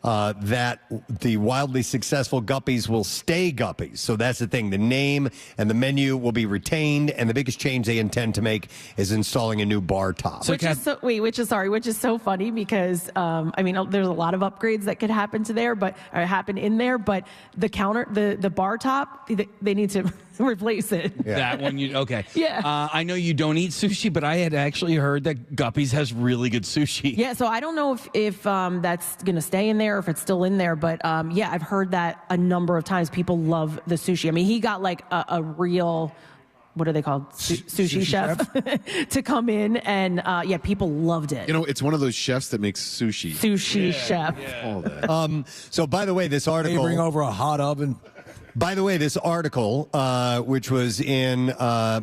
that the wildly successful Guppies will stay Guppies. So that's the thing. The name and the menu will be retained, and the biggest change they intend to make is installing a new bar top. Which is so funny because, there's a lot of upgrades that could happen in there, but the counter, the bar top, they need to replace it. Yeah. That one, okay. Yeah. I know you don't eat sushi, but I had actually heard that Guppy's has really good sushi. Yeah, so I don't know if that's going to stay in there or if it's still in there, but I've heard that a number of times. People love the sushi. I mean, he got like a real what are they called? Sushi chef to come in, and people loved it. You know, it's one of those chefs that makes sushi. Sushi chef. All that. So, by the way, this article. They bring over a hot oven. By the way, this article, which was in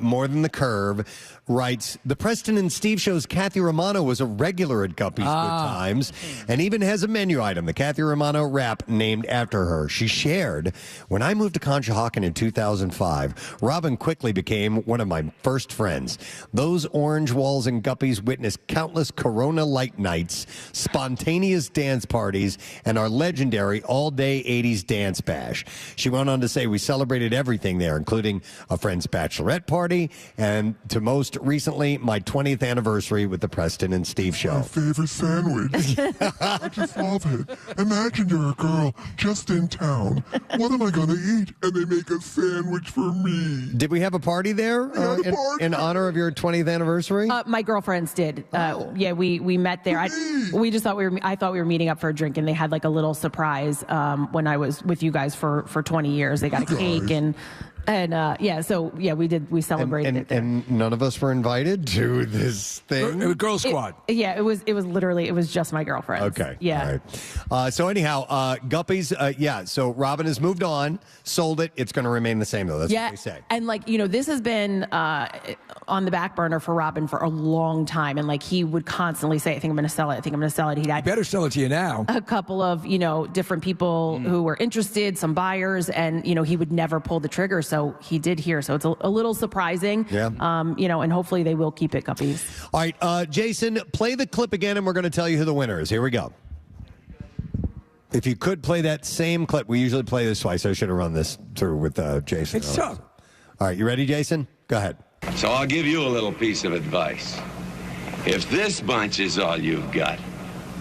More Than the Curve, writes, the Preston and Steve show's Kathy Romano was a regular at Guppy's Good Times and even has a menu item, the Kathy Romano wrap, named after her. She shared, when I moved to Conshohocken in 2005, Robin quickly became one of my first friends. Those orange walls in Guppy's witnessed countless Corona Light nights, spontaneous dance parties, and our legendary all-day 80s dance bash. She went on to say we celebrated everything there, including a friend's bachelorette party, and to most recently, my 20th anniversary with the Preston and Steve show. My favorite sandwich. I just love it. Imagine you're a girl just in town. What am I going to eat? And they make a sandwich for me. Did we have a party there in honor of your 20th anniversary? My girlfriends did. We met there. We just thought I thought we were meeting up for a drink, and they had like a little surprise when I was with you guys for 20 years. They got a cake and we celebrated it there. And none of us were invited to this thing. It was Girl Squad. It was just my girlfriends. Okay. Yeah. All right. So anyhow, Guppy's, so Robin has moved on, sold it. It's going to remain the same, though. That's what they say. And this has been on the back burner for Robin for a long time. And he would constantly say, I think I'm going to sell it. I think I'm going to sell it. He had better sell it to you now. A couple of, different people who were interested, some buyers, and, he would never pull the trigger. So he did here. So it's a little surprising. Yeah. And hopefully they will keep it, Guppies. All right, Jason, play the clip again, and we're going to tell you who the winner is. Here we go. If you could play that same clip, we usually play this twice. I should have run this through with Jason. It's tough. All right, you ready, Jason? Go ahead. So I'll give you a little piece of advice. If this bunch is all you've got,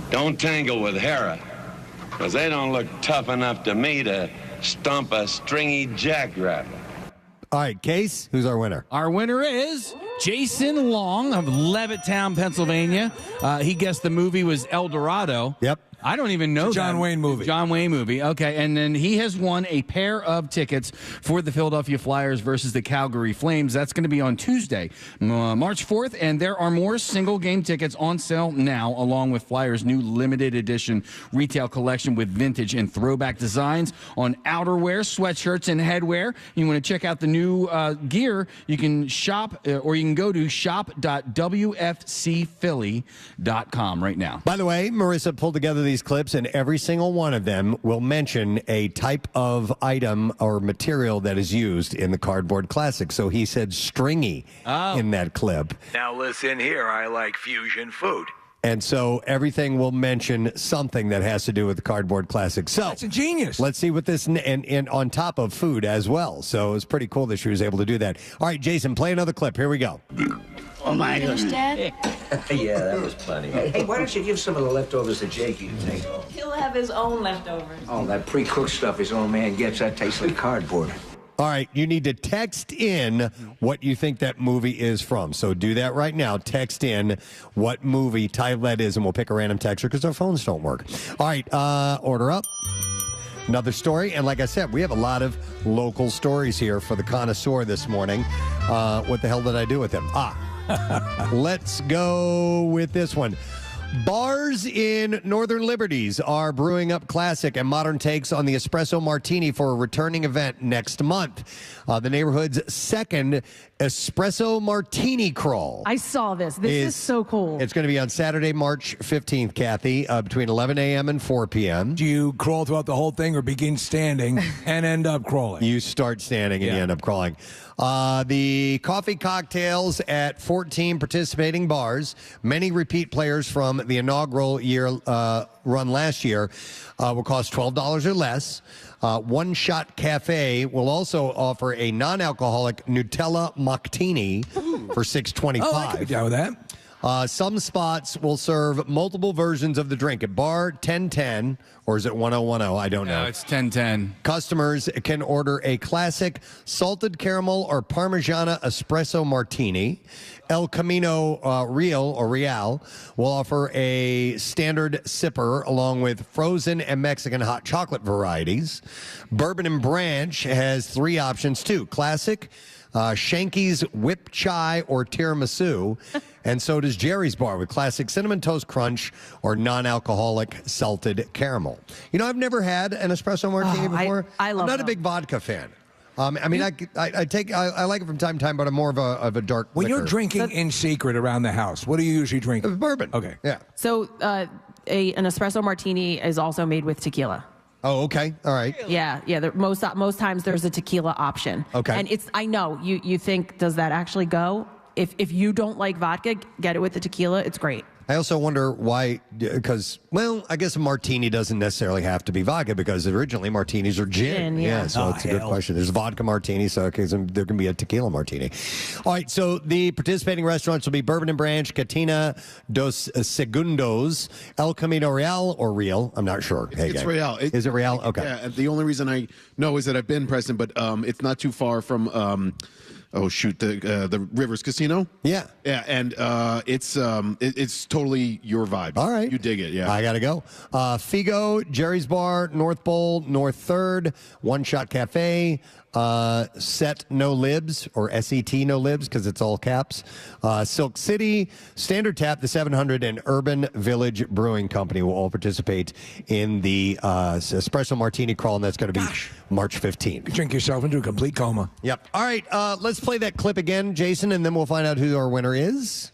don't tangle with Hera, because they don't look tough enough to me to stomp a stringy jackrabbit. All right, Case, who's our winner? Our winner is Jason Long of Levittown, Pennsylvania. He guessed the movie was El Dorado. Yep. I don't even know John Wayne movie. John Wayne movie. Okay, and then he has won a pair of tickets for the Philadelphia Flyers versus the Calgary Flames. That's going to be on Tuesday, March 4th, and there are more single-game tickets on sale now, along with Flyers' new limited edition retail collection with vintage and throwback designs on outerwear, sweatshirts, and headwear. You want to check out the new gear, you can shop, or you can go to shop.wfcphilly.com right now. By the way, Marissa pulled together these clips, and every single one of them will mention a type of item or material that is used in the Cardboard Classic. So he said stringy in that clip. Now listen here, I like fusion food. And so everything will mention something that has to do with the Cardboard Classic. So that's a genius. Let's see what this, and on top of food as well. So it's pretty cool that she was able to do that. All right, Jason, play another clip. Here we go. Oh, my goodness. Dad? Yeah, that was plenty. Hey, why don't you give some of the leftovers to Jakey to take home? He'll have his own leftovers. Oh, that pre-cooked stuff his old man gets, that tastes like cardboard. All right, you need to text in what you think that movie is from. So do that right now. Text in what movie title that is, and we'll pick a random texter because our phones don't work. All right, order up. Another story, and like I said, we have a lot of local stories here for the Connoisseur this morning. What the hell did I do with him? Let's go with this one. Bars in Northern Liberties are brewing up classic and modern takes on the espresso martini for a returning event next month. The neighborhood's second espresso martini crawl. I saw this. This is so cool. It's going to be on Saturday, March 15th, Kathy, between 11 a.m. and 4 p.m. Do you crawl throughout the whole thing or begin standing and end up crawling? You start standing and you end up crawling. The coffee cocktails at 14 participating bars, many repeat players from the inaugural year run last year, will cost $12 or less. One Shot Cafe will also offer a non-alcoholic Nutella Mocktaini for $6.25. Oh, I could be down with that. Some spots will serve multiple versions of the drink. At bar 1010, or is it 1010? I don't know. No, it's 1010. Customers can order a classic salted caramel or Parmigiana espresso martini. El Camino Real will offer a standard sipper along with frozen and Mexican hot chocolate varieties. Bourbon and Branch has three options too. Classic, Shanky's Whip Chai or Tiramisu, and so does Jerry's Bar with classic Cinnamon Toast Crunch or non-alcoholic salted caramel. You know, I've never had an espresso martini before. I love I'm not them. a big vodka fan. I mean, I like it from time to time, but I'm more of a dark When liquor. you're drinking in secret around the house, what do you usually drink? Bourbon. Okay. Yeah. So an espresso martini is also made with tequila. Oh, okay. All right. Yeah. Most times there's a tequila option. Okay. And I know you think, does that actually go? If you don't like vodka, get it with the tequila. It's great. I also wonder why, because, well, I guess a martini doesn't necessarily have to be vodka because originally martinis are gin. Yeah. So it's a good question. There's a vodka martini, so there can be a tequila martini. All right, so the participating restaurants will be Bourbon and Branch, Catina dos Segundos, El Camino Real or Real. I'm not sure. It's Real. Is it Real? Okay. Yeah, and the only reason I know is that I've been, Preston, but it's not too far from... the Rivers Casino. Yeah, and it's totally your vibe. All right, you dig it. Yeah, I gotta go. Figo, Jerry's Bar, North Bowl, North Third, One Shot Cafe, Set No Libs or SET No Libs because it's all caps. Silk City, Standard Tap, the 700, and Urban Village Brewing Company will all participate in the espresso martini crawl, and that's going to be March 15th. You drink yourself into a complete coma. Yep. All right, let's play that clip again, Jason, and then we'll find out who our winner is.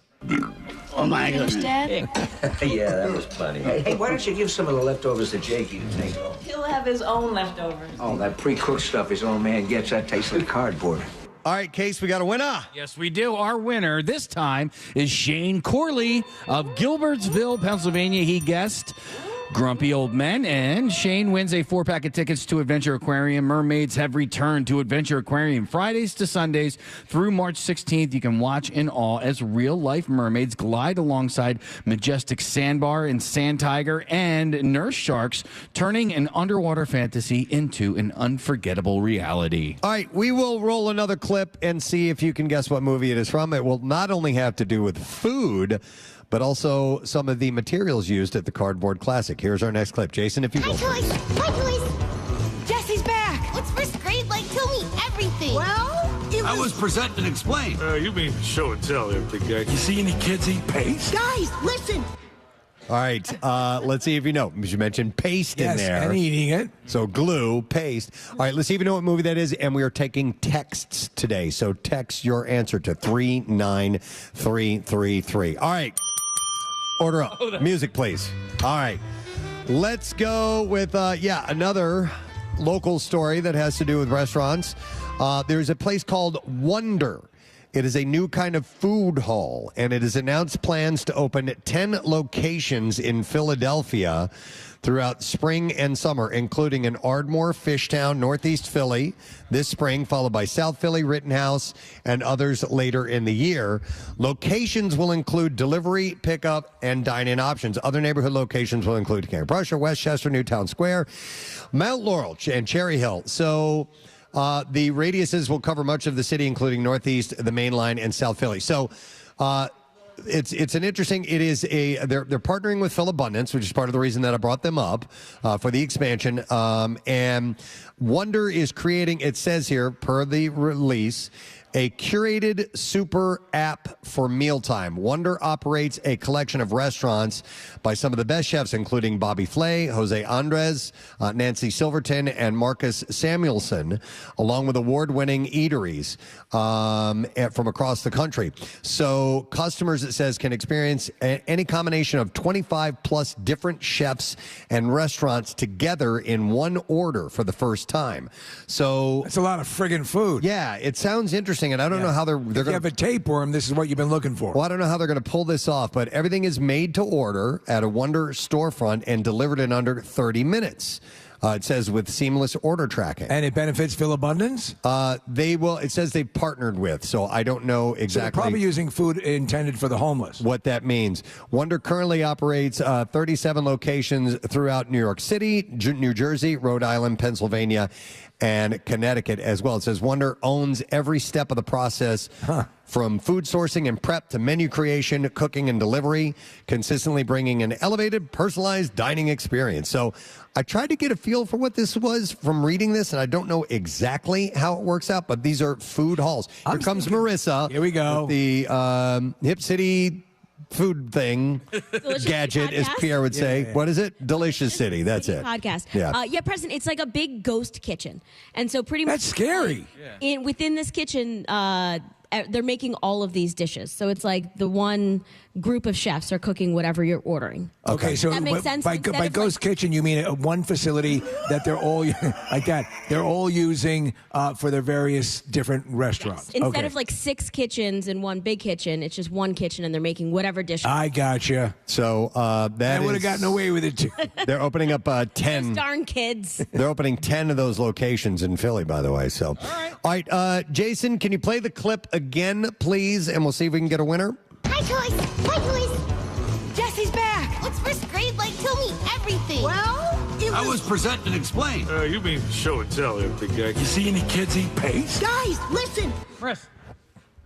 Oh, my goodness. Dad? Yeah, that was plenty. Hey, why don't you give some of the leftovers to Jakey to take home? He'll have his own leftovers. Oh, that pre-cooked stuff his old man gets, that tastes like cardboard. All right, Case, we got a winner. Yes, we do. Our winner this time is Shane Corley of Gilbertsville, Pennsylvania. He guessed Grumpy Old Men, and Shane wins a 4-pack of tickets to Adventure Aquarium. Mermaids have returned to Adventure Aquarium Fridays to Sundays through March 16th. You can watch in awe as real-life mermaids glide alongside majestic sandbar and sand tiger and nurse sharks, turning an underwater fantasy into an unforgettable reality. All right, we will roll another clip and see if you can guess what movie it is from. It will not only have to do with food, but also some of the materials used at the Cardboard Classic. Here's our next clip. Jason, if you will. Hi, Joyce. Jesse's back. What's first grade like? Tell me everything. Well, I was present and explain. You mean show and tell, big guy. You see any kids eat paste? Guys, listen. All right, let's see if you know. You mentioned paste in Yes, there. and eating it. So glue, paste. All right, let's see if you know what movie that is. And we are taking texts today. So text your answer to 39333. All right. Order up. Music, please. All right. Let's go with, another local story that has to do with restaurants. There's a place called Wonder. It is a new kind of food hall, and it has announced plans to open 10 locations in Philadelphia throughout spring and summer, including in Ardmore, Fishtown, Northeast Philly this spring, followed by South Philly, Rittenhouse, and others later in the year. Locations will include delivery, pickup, and dine-in options. Other neighborhood locations will include King of Prussia, Westchester, Newtown Square, Mount Laurel, and Cherry Hill. So the radiuses will cover much of the city, including Northeast, the Main Line, and South Philly. So it's an interesting. It is they're partnering with Phil Abundance, which is part of the reason that I brought them up for the expansion. And Wonder is creating. It says here per the release, a curated super app for mealtime. Wonder operates a collection of restaurants by some of the best chefs, including Bobby Flay, Jose Andres, Nancy Silverton, and Marcus Samuelson, along with award-winning eateries from across the country. So customers, it says, can experience any combination of 25-plus different chefs and restaurants together in one order for the first time. So it's a lot of friggin' food. Yeah, it sounds interesting. And I don't know how they're going to have a tapeworm. This is what you've been looking for. Well, I don't know how they're going to pull this off, but everything is made to order at a Wonder storefront and delivered in under 30 minutes. It says with seamless order tracking. And it benefits Phil Abundance? They will. It says they've partnered with, so I don't know exactly. So they're probably using food intended for the homeless. What that means. Wonder currently operates 37 locations throughout New York City, New Jersey, Rhode Island, Pennsylvania, and Connecticut as well. It says Wonder owns every step of the process from food sourcing and prep to menu creation, cooking, and delivery, consistently bringing an elevated, personalized dining experience. So I tried to get a feel for what this was from reading this, and I don't know exactly how it works out, but these are food halls. Here comes Marissa. Here we go. With the Hip City food thing, gadget, as Pierre would say. Yeah. What is it? Delicious City. That's it. Podcast. Yeah. Preston, it's like a big ghost kitchen. And so pretty much... That's scary. Within this kitchen, they're making all of these dishes. So it's like the one group of chefs are cooking whatever you're ordering. Okay, so that makes sense. by Ghost Kitchen, you mean one facility that they're all like that. They're all using for their various different restaurants. Yes. Instead of like 6 kitchens in one big kitchen, it's just one kitchen, and they're making whatever dish. I gotcha. So that I would have gotten away with it too. They're opening up 10. Those darn kids. They're opening 10 of those locations in Philly, by the way. So, all right, Jason, can you play the clip again, please, and we'll see if we can get a winner. Hi, toys. Hi, toys. Jesse's back. What's first grade like? Tell me everything. Well, I was present and explain. You mean show and tell, big guy. You see any kids eat paste? guys, listen. Chris.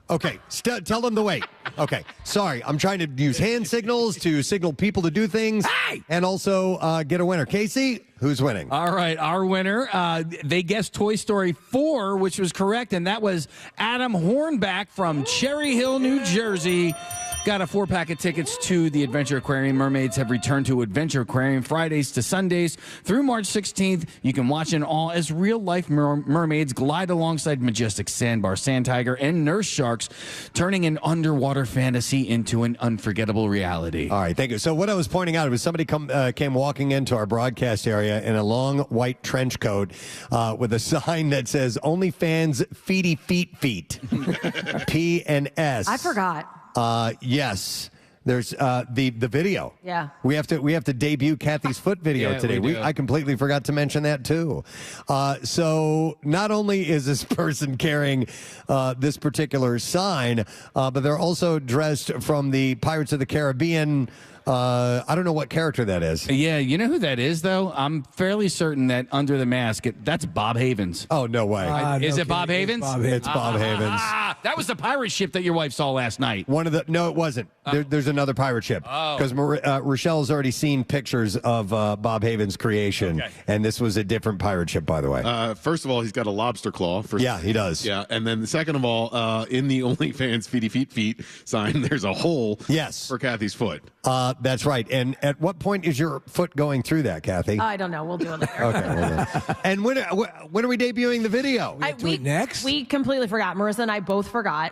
Okay, tell them to wait. Okay, sorry. I'm trying to use hand signals to signal people to do things. Hey! And also get a winner. Casey, who's winning? All right, our winner, they guessed Toy Story 4, which was correct, and that was Adam Hornback from Cherry Hill, New Jersey. Got a 4-pack of tickets to the Adventure Aquarium. Mermaids have returned to Adventure Aquarium Fridays to Sundays through March 16th. You can watch in awe as real-life mermaids glide alongside majestic sandbar, sand tiger, and nurse sharks, turning an underwater fantasy into an unforgettable reality. All right, thank you. So what I was pointing out was somebody came walking into our broadcast area in a long white trench coat with a sign that says "OnlyFans Feety Feet P and S." I forgot. Yes. There's the video. Yeah. We have to debut Kathy's foot video Yeah, today. we do. I completely forgot to mention that too. So not only is this person carrying this particular sign, but they're also dressed from the Pirates of the Caribbean. I don't know what character that is. Yeah, you know who that is, though? I'm fairly certain that under the mask, that's Bob Havens. Oh, no way. Is no it Bob kidding. Havens? It's Bob Havens. That was the pirate ship that your wife saw last night. No, it wasn't. There's another pirate ship. Because Rochelle's already seen pictures of Bob Havens' creation, and this was a different pirate ship, by the way. First of all, he's got a lobster claw. Yeah, he does. Yeah, and then second of all, in the OnlyFans Feety Feet sign, there's a hole. Yes. For Kathy's foot. That's right. And at what point is your foot going through that, Kathy? I don't know. We'll do it later. Okay. Well, and when are we debuting the video? Next? We completely forgot. Marissa and I both forgot.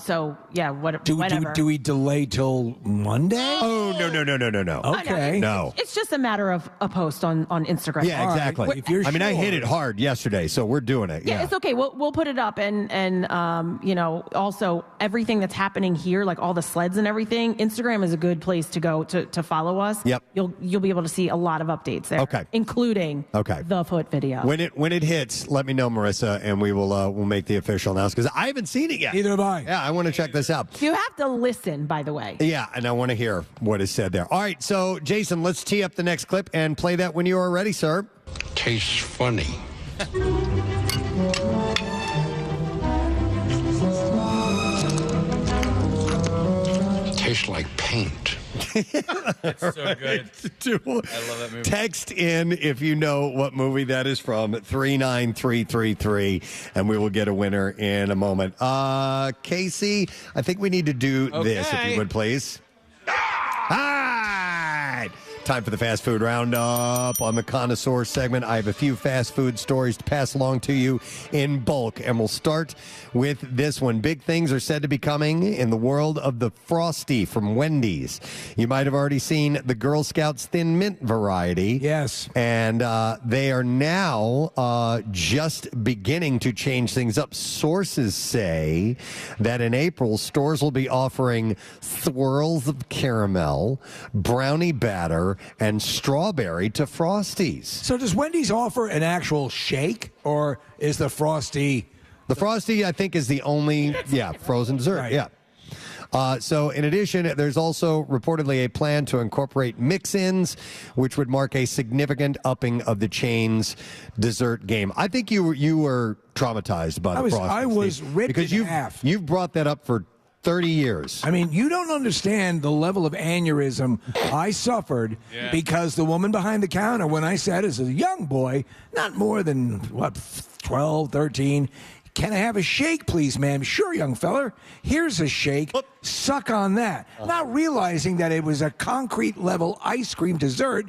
So yeah, whatever. Do we delay till Monday? Oh, no. Okay. No. It's just a matter of a post on Instagram. Yeah, exactly. If you're I hit it sure. hard yesterday, so we're doing it. Yeah, it's okay. We'll put it up, and also everything that's happening here, like all the sleds and everything. Instagram is a good place to go to follow us. Yep. You'll be able to see a lot of updates there. Okay. Including the foot video. When it hits, let me know, Marissa, and we'll make the official announcement because I haven't seen it yet. Neither have I. Yeah, I want to check this out. You have to listen, by the way. Yeah, and I want to hear what is said there. All right, so Jason, let's tee up the next clip and play that when you are ready, sir. Tastes funny. Tastes like paint. It's so good. I love that movie. Text in if you know what movie that is from, 39333, and we will get a winner in a moment. Casey, I think we need to do this, if you would, please. All right. Time for the fast food roundup. On the Connoisseur segment, I have a few fast food stories to pass along to you in bulk, and we'll start with this one. Big things are said to be coming in the world of the Frosty from Wendy's. You might have already seen the Girl Scouts Thin Mint variety. Yes. And they are now just beginning to change things up. Sources say that in April, stores will be offering swirls of caramel, brownie batter, and strawberry to Frosties. So does Wendy's offer an actual shake, or is the Frosty... The Frosty, I think, is the only, frozen dessert, right. yeah. So in addition, there's also reportedly a plan to incorporate mix-ins, which would mark a significant upping of the chain's dessert game. I think you were traumatized by the Frosty. I was ripped because in half. You've brought that up for 30 years. I mean, you don't understand the level of aneurysm I suffered because the woman behind the counter, when I said as a young boy, not more than, 12, 13, can I have a shake, please, ma'am? Sure, young feller. Here's a shake. Suck on that. Not realizing that it was a concrete level ice cream dessert,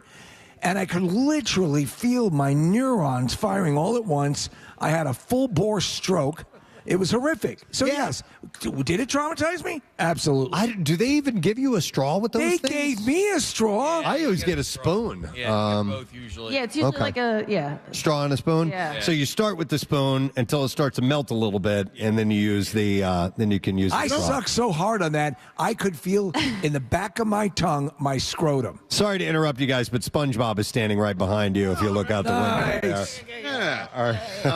and I could literally feel my neurons firing all at once. I had a full bore stroke. It was horrific. So, yes, did it traumatize me? Absolutely. Do they even give you a straw with those things? They gave me a straw. I always get a spoon. Yeah, both usually. Yeah, it's usually like a, straw and a spoon. Yeah. So you start with the spoon until it starts to melt a little bit, and then you use the then you can use. I the straw. sucked so hard on that, I could feel in the back of my tongue my scrotum. Sorry to interrupt you guys, but SpongeBob is standing right behind you. If you look out the window there. Yeah. Our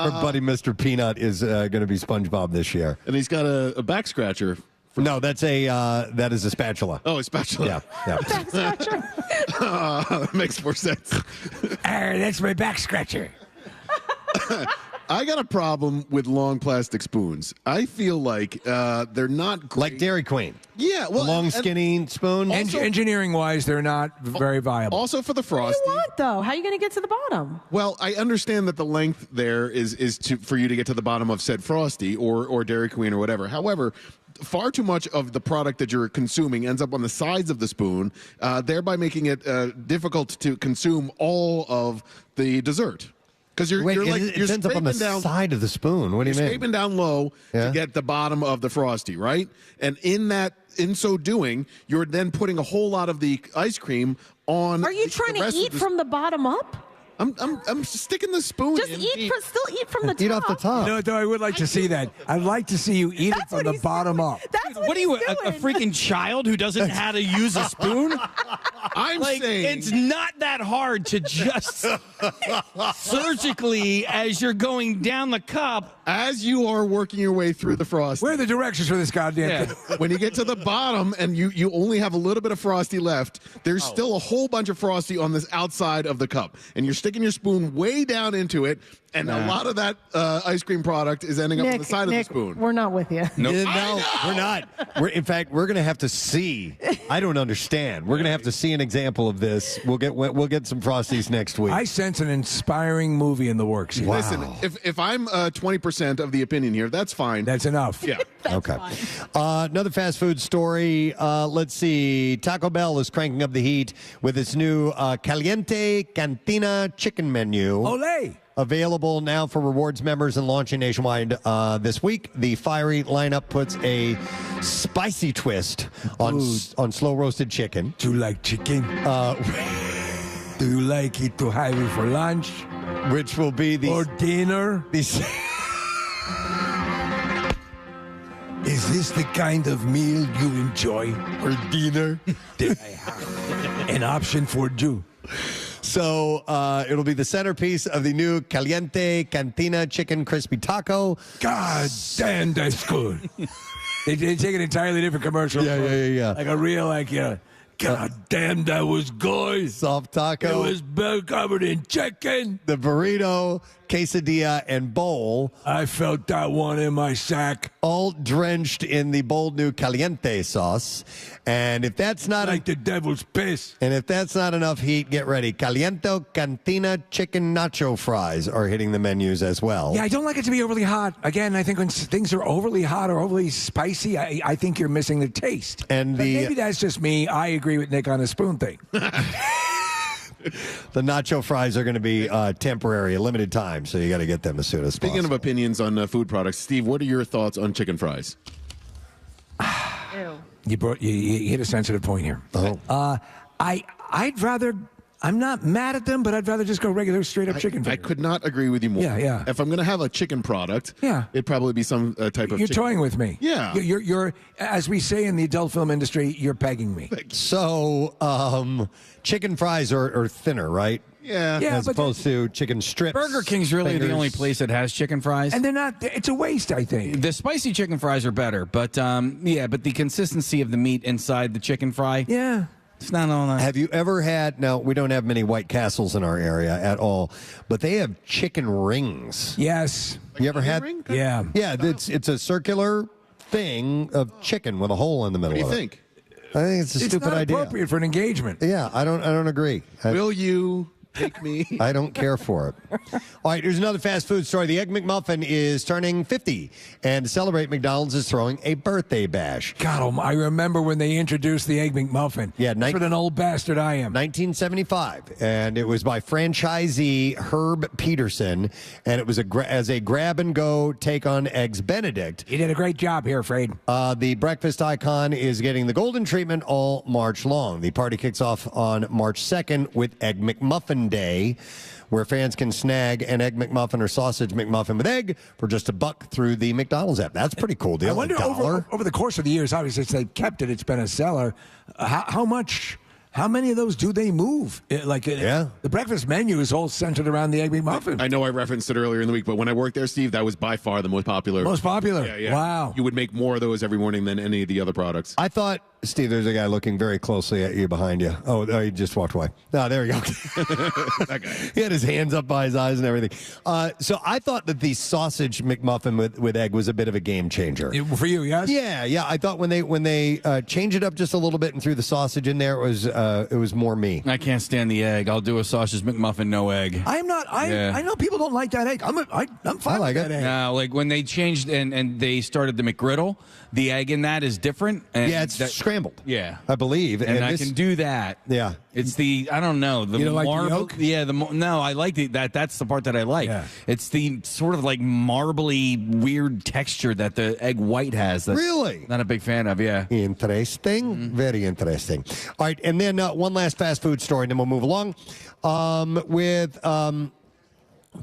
buddy Mr. Peanut is going to be SpongeBob this year, and he's got a back scratcher. No, that is a spatula. Oh, a spatula. Yeah. back scratcher. That makes more sense. That's my back scratcher. I got a problem with long plastic spoons. I feel like they're not great. Like Dairy Queen. Yeah, well, long skinny spoon. Engineering-wise, they're not very viable. Also for the What Frosty. do you want, though? How are you going to get to the bottom? Well, I understand that the length there is for you to get to the bottom of said Frosty or Dairy Queen or whatever. However, far too much of the product that you're consuming ends up on the sides of the spoon, thereby making it difficult to consume all of the dessert. Because you're ends up on the side of the spoon. What do you mean? You're scraping down low to get the bottom of the Frosty, right? And in so doing, you're then putting a whole lot of the ice cream on. Are you trying to eat from the bottom up? I'm sticking the spoon. Just still eat from the top. Eat off the top. No, though I would like to see that. I'd like to see you eat it from the bottom up. That's What are you, a freaking child who doesn't know how to use a spoon? I'm saying it's not that hard to just surgically, as you're going down the cup, as you are working your way through the Frosty. Where are the directions for this goddamn thing? When you get to the bottom and you only have a little bit of Frosty left, there's still a whole bunch of Frosty on this outside of the cup. And you're sticking your spoon way down into it, and a lot of that ice cream product is ending up on the side of the spoon. We're not with you. No, we're not. In fact, we're going to have to see. I don't understand. We're going to have to see an example of this. We'll get some Frosties next week. I sense an inspiring movie in the works here. Wow. Listen, if I'm 20% of the opinion here, that's fine. That's enough. Yeah. Okay. Another fast food story. Let's see. Taco Bell is cranking up the heat with its new Caliente Cantina chicken menu. Olé! Available now for rewards members and launching nationwide this week. The fiery lineup puts a spicy twist on slow roasted chicken. Do you like chicken? Do you like it to have it for lunch? Which will be or dinner? Is this the kind of meal you enjoy? Or dinner? An option for you. So it'll be the centerpiece of the new Caliente Cantina Chicken Crispy Taco. God damn, that's good. they take an entirely different commercial. Yeah. Like a real, God damn, that was good. Soft taco. It was covered in chicken. The burrito, quesadilla, and bowl. I felt that one in my sack. All drenched in the bold new Caliente sauce. And if that's not like the devil's piss. And if that's not enough heat, get ready. Caliente Cantina chicken nacho fries are hitting the menus as well. Yeah, I don't like it to be overly hot. Again, I think when things are overly hot or overly spicy, I think you're missing the taste. And maybe that's just me. I agree with Nick on the spoon thing. The nacho fries are going to be temporary, a limited time, so you got to get them as soon as possible. Speaking of opinions on food products, Steve, what are your thoughts on chicken fries? Ew. You hit a sensitive point here. Oh. I'd rather. I'm not mad at them, but I'd rather just go regular, straight up chicken. I could not agree with you more. Yeah. If I'm going to have a chicken product, yeah, it'd probably be some type of. You're chicken. toying with me. Yeah, you're as we say in the adult film industry, you're pegging me. So, chicken fries are thinner, right? Yeah. As opposed to chicken strips. Burger King's really fingers. the only place that has chicken fries. And they're not, it's a waste, I think. The spicy chicken fries are better, but but the consistency of the meat inside the chicken fry, yeah, it's not all that. Have you ever had, now we don't have many White Castles in our area at all, but they have chicken rings. Yes. You ever had? Yeah. Yeah, it's a circular thing of chicken with a hole in the middle What do you of think? it. I think it's a stupid not idea. appropriate for an engagement. Yeah, I don't agree. Will you take me? I don't care for it. All right, here's another fast food story. The Egg McMuffin is turning 50, and to celebrate, McDonald's is throwing a birthday bash. God, I remember when they introduced the Egg McMuffin. Yeah, That's what an old bastard I am. 1975, and it was by franchisee Herb Peterson, and it was as a grab-and-go take on Eggs Benedict. You did a great job here, Fred. The breakfast icon is getting the golden treatment all March long. The party kicks off on March 2nd with Egg McMuffin Day, where fans can snag an Egg McMuffin or sausage McMuffin with egg for just $1 through the McDonald's app. That's a pretty cool deal. I wonder over the course of the years, obviously, since they've kept it, it's been a seller. How many of those do they move? The breakfast menu is all centered around the Egg McMuffin. I know I referenced it earlier in the week, but when I worked there, Steve, that was by far the most popular. Most popular? Yeah. Wow. You would make more of those every morning than any of the other products. I thought, Steve, there's a guy looking very closely at you behind you. Oh, he just walked away. No, there we go. That guy. He had his hands up by his eyes and everything. So I thought that the sausage McMuffin with egg was a bit of a game changer. For you, yes? Yeah. I thought when they changed it up just a little bit and threw the sausage in there, it was more me. I can't stand the egg. I'll do a sausage McMuffin, no egg. I'm not. I know people don't like that egg. I'm fine like with it. that egg. No, like when they changed and they started the McGriddle, the egg in that is different. And Yeah, it's scrambled. Yeah. I believe. And I can do that. Yeah. It's I don't know. The You don't like the marble. yolk? Yeah, no, I like that's the part that I like. Yeah. It's the sort of like marbly, weird texture that the egg white has. That's Really? Not a big fan of, yeah. Interesting. Very interesting. All right, and then one last fast food story, and then we'll move along with...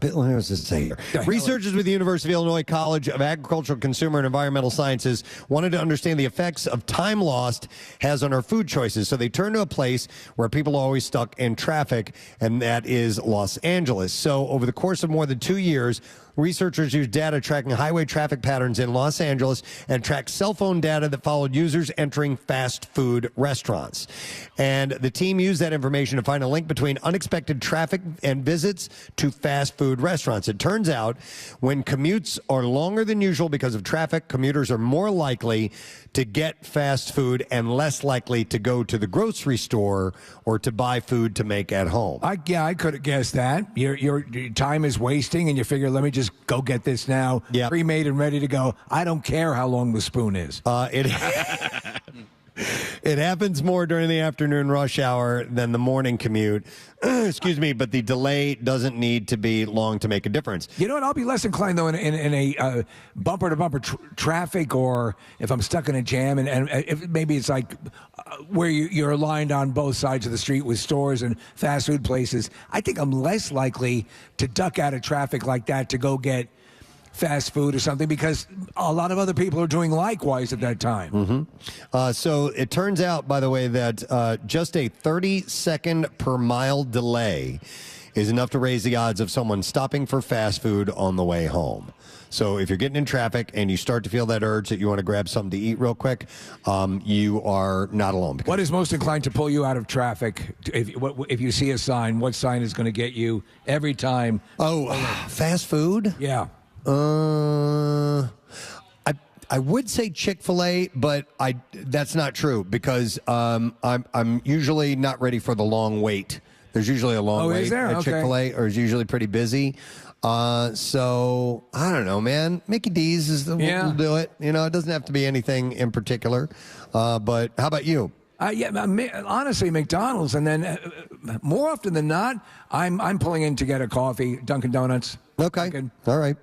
what does this say here? Researchers with the University of Illinois College of Agricultural, Consumer, and Environmental Sciences wanted to understand the effects of time lost has on our food choices. So they turned to a place where people are always stuck in traffic, and that is Los Angeles. So over the course of more than 2 years, researchers used data tracking highway traffic patterns in Los Angeles and tracked cell phone data that followed users entering fast food restaurants. And the team used that information to find a link between unexpected traffic and visits to fast food restaurants. It turns out when commutes are longer than usual because of traffic, commuters are more likely to get fast food and less likely to go to the grocery store or to buy food to make at home. I could have guessed that. Your time is wasting, and you figure, let me just go get this now, pre-made and ready to go. I don't care how long the spoon is. It happens more during the afternoon rush hour than the morning commute. Excuse me, but the delay doesn't need to be long to make a difference. You know what? I'll be less inclined, though, in a bumper-to-bumper traffic, or if I'm stuck in a jam, and if maybe it's like where you're aligned on both sides of the street with stores and fast food places. I think I'm less likely to duck out of traffic like that to go get fast food or something, because a lot of other people are doing likewise at that time. Mm-hmm. So it turns out, by the way, that just a 30-second per mile delay is enough to raise the odds of someone stopping for fast food on the way home. So if you're getting in traffic and you start to feel that urge that you want to grab something to eat real quick, you are not alone. What is most inclined to pull you out of traffic? If you see a sign, what sign is going to get you every time? Oh, fast food? Yeah. I would say Chick-fil-A, but that's not true, because I'm usually not ready for the long wait. There's usually a long wait at Chick-fil-A, or is usually pretty busy. So I don't know, man. Mickey D's will do it. You know, it doesn't have to be anything in particular. But how about you? Honestly, McDonald's, and then more often than not, I'm pulling in to get a coffee, Dunkin' Donuts. Okay. All right.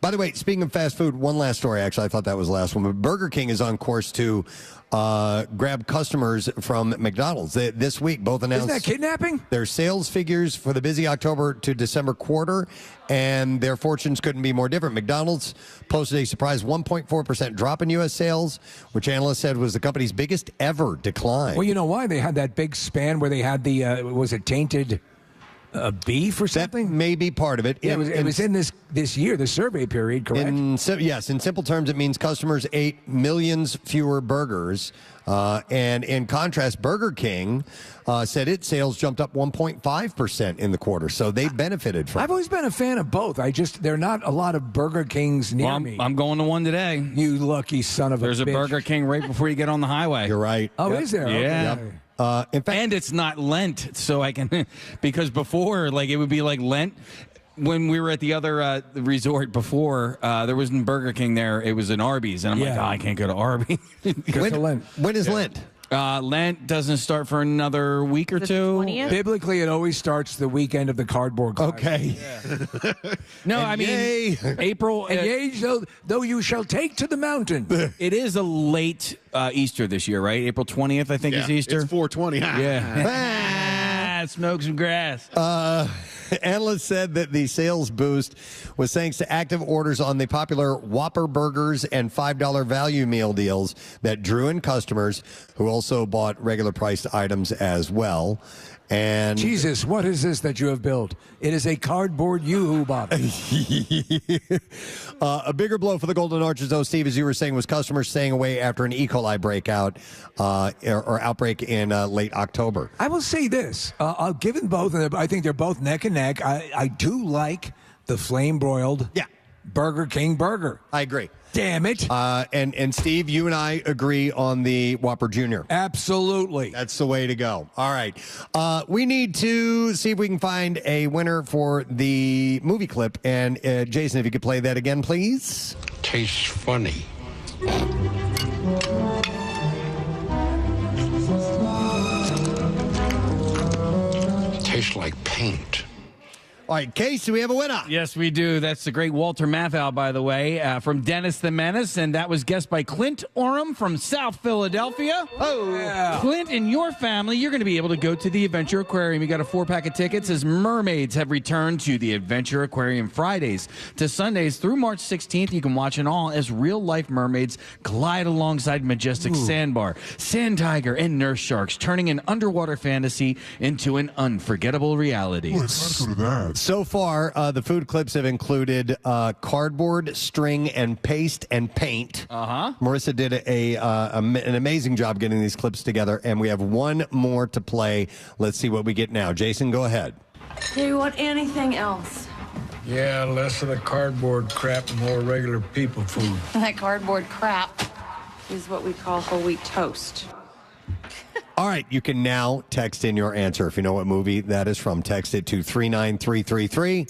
By the way, speaking of fast food, one last story. Actually, I thought that was the last one. But Burger King is on course to grab customers from McDonald's. This week, both announced... Isn't that kidnapping? Their sales figures for the busy October to December quarter, and their fortunes couldn't be more different. McDonald's posted a surprise 1.4% drop in U.S. sales, which analysts said was the company's biggest ever decline. Well, you know why? They had that big span where they had the, was it tainted beef or something? That may be part of it. Yeah, it was in this year, the survey period, correct? Yes, in simple terms, it means customers ate millions fewer burgers. And in contrast, Burger King said its sales jumped up 1.5% in the quarter, so they benefited from it. I've always been a fan of both. There are not a lot of Burger Kings near me. I'm going to one today. You lucky son of a bitch. There's a Burger King right before you get on the highway. You're right. Oh, is there? Yeah. Okay. In fact, and it's not Lent, so I can because before, like, it would be like Lent. When we were at the other resort before, there wasn't Burger King there. It was an Arby's, and I'm like, I can't go to Arby's. When is Lent? Lent doesn't start for another week or two. 20th? Biblically, it always starts the weekend of the cardboard class. Okay. No, I mean, April. And yea, though you shall take to the mountain. It is a late Easter this year, right? April 20th, I think, is Easter. It's 420. Yeah. Smoke some grass. Analysts said that the sales boost was thanks to active orders on the popular Whopper burgers and $5 value meal deals that drew in customers who also bought regular priced items as well. And Jesus, what is this that you have built? It is a cardboard yoo-hoo box. A bigger blow for the Golden Arches, though, Steve, as you were saying, was customers staying away after an E. coli breakout or outbreak in late October. I will say this. Given both, and I think they're both neck and neck, I do like the flame-broiled Burger King burger. I agree. Damn it. And Steve, you and I agree on the Whopper Jr. Absolutely. That's the way to go. All right. We need to see if we can find a winner for the movie clip. And Jason, if you could play that again, please. Tastes funny. Tastes like paint. All right, Case, do we have a winner? Yes, we do. That's the great Walter Matthau, by the way, from Dennis the Menace, and that was guessed by Clint Oram from South Philadelphia. Oh, yeah. Clint and your family, you're going to be able to go to the Adventure Aquarium. You got a 4-pack of tickets as mermaids have returned to the Adventure Aquarium Fridays to Sundays through March 16th. You can watch it all as real-life mermaids glide alongside majestic sandbar, sand tiger, and nurse sharks, turning an underwater fantasy into an unforgettable reality. Well, it's not go to that. So far, the food clips have included cardboard, string, and paste and paint. Marissa did an amazing job getting these clips together, and we have one more to play. Let's see what we get now. Jason, go ahead. Do you want anything else? Yeah, less of the cardboard crap and more regular people food. That cardboard crap is what we call whole wheat toast. All right, you can now text in your answer. If you know what movie that is from, text it to 39333.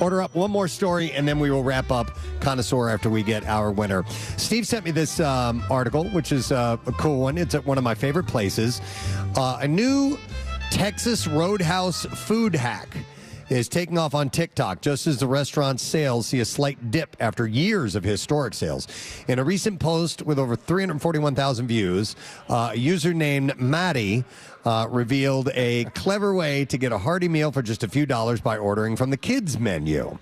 Order up one more story, and then we will wrap up Connoisseur after we get our winner. Steve sent me this article, which is a cool one. It's at one of my favorite places. A new Texas Roadhouse food hack is taking off on TikTok just as the restaurant's sales see a slight dip after years of historic sales. In a recent post with over 341,000 views, a user named Maddie revealed a clever way to get a hearty meal for just a few dollars by ordering from the kids menu.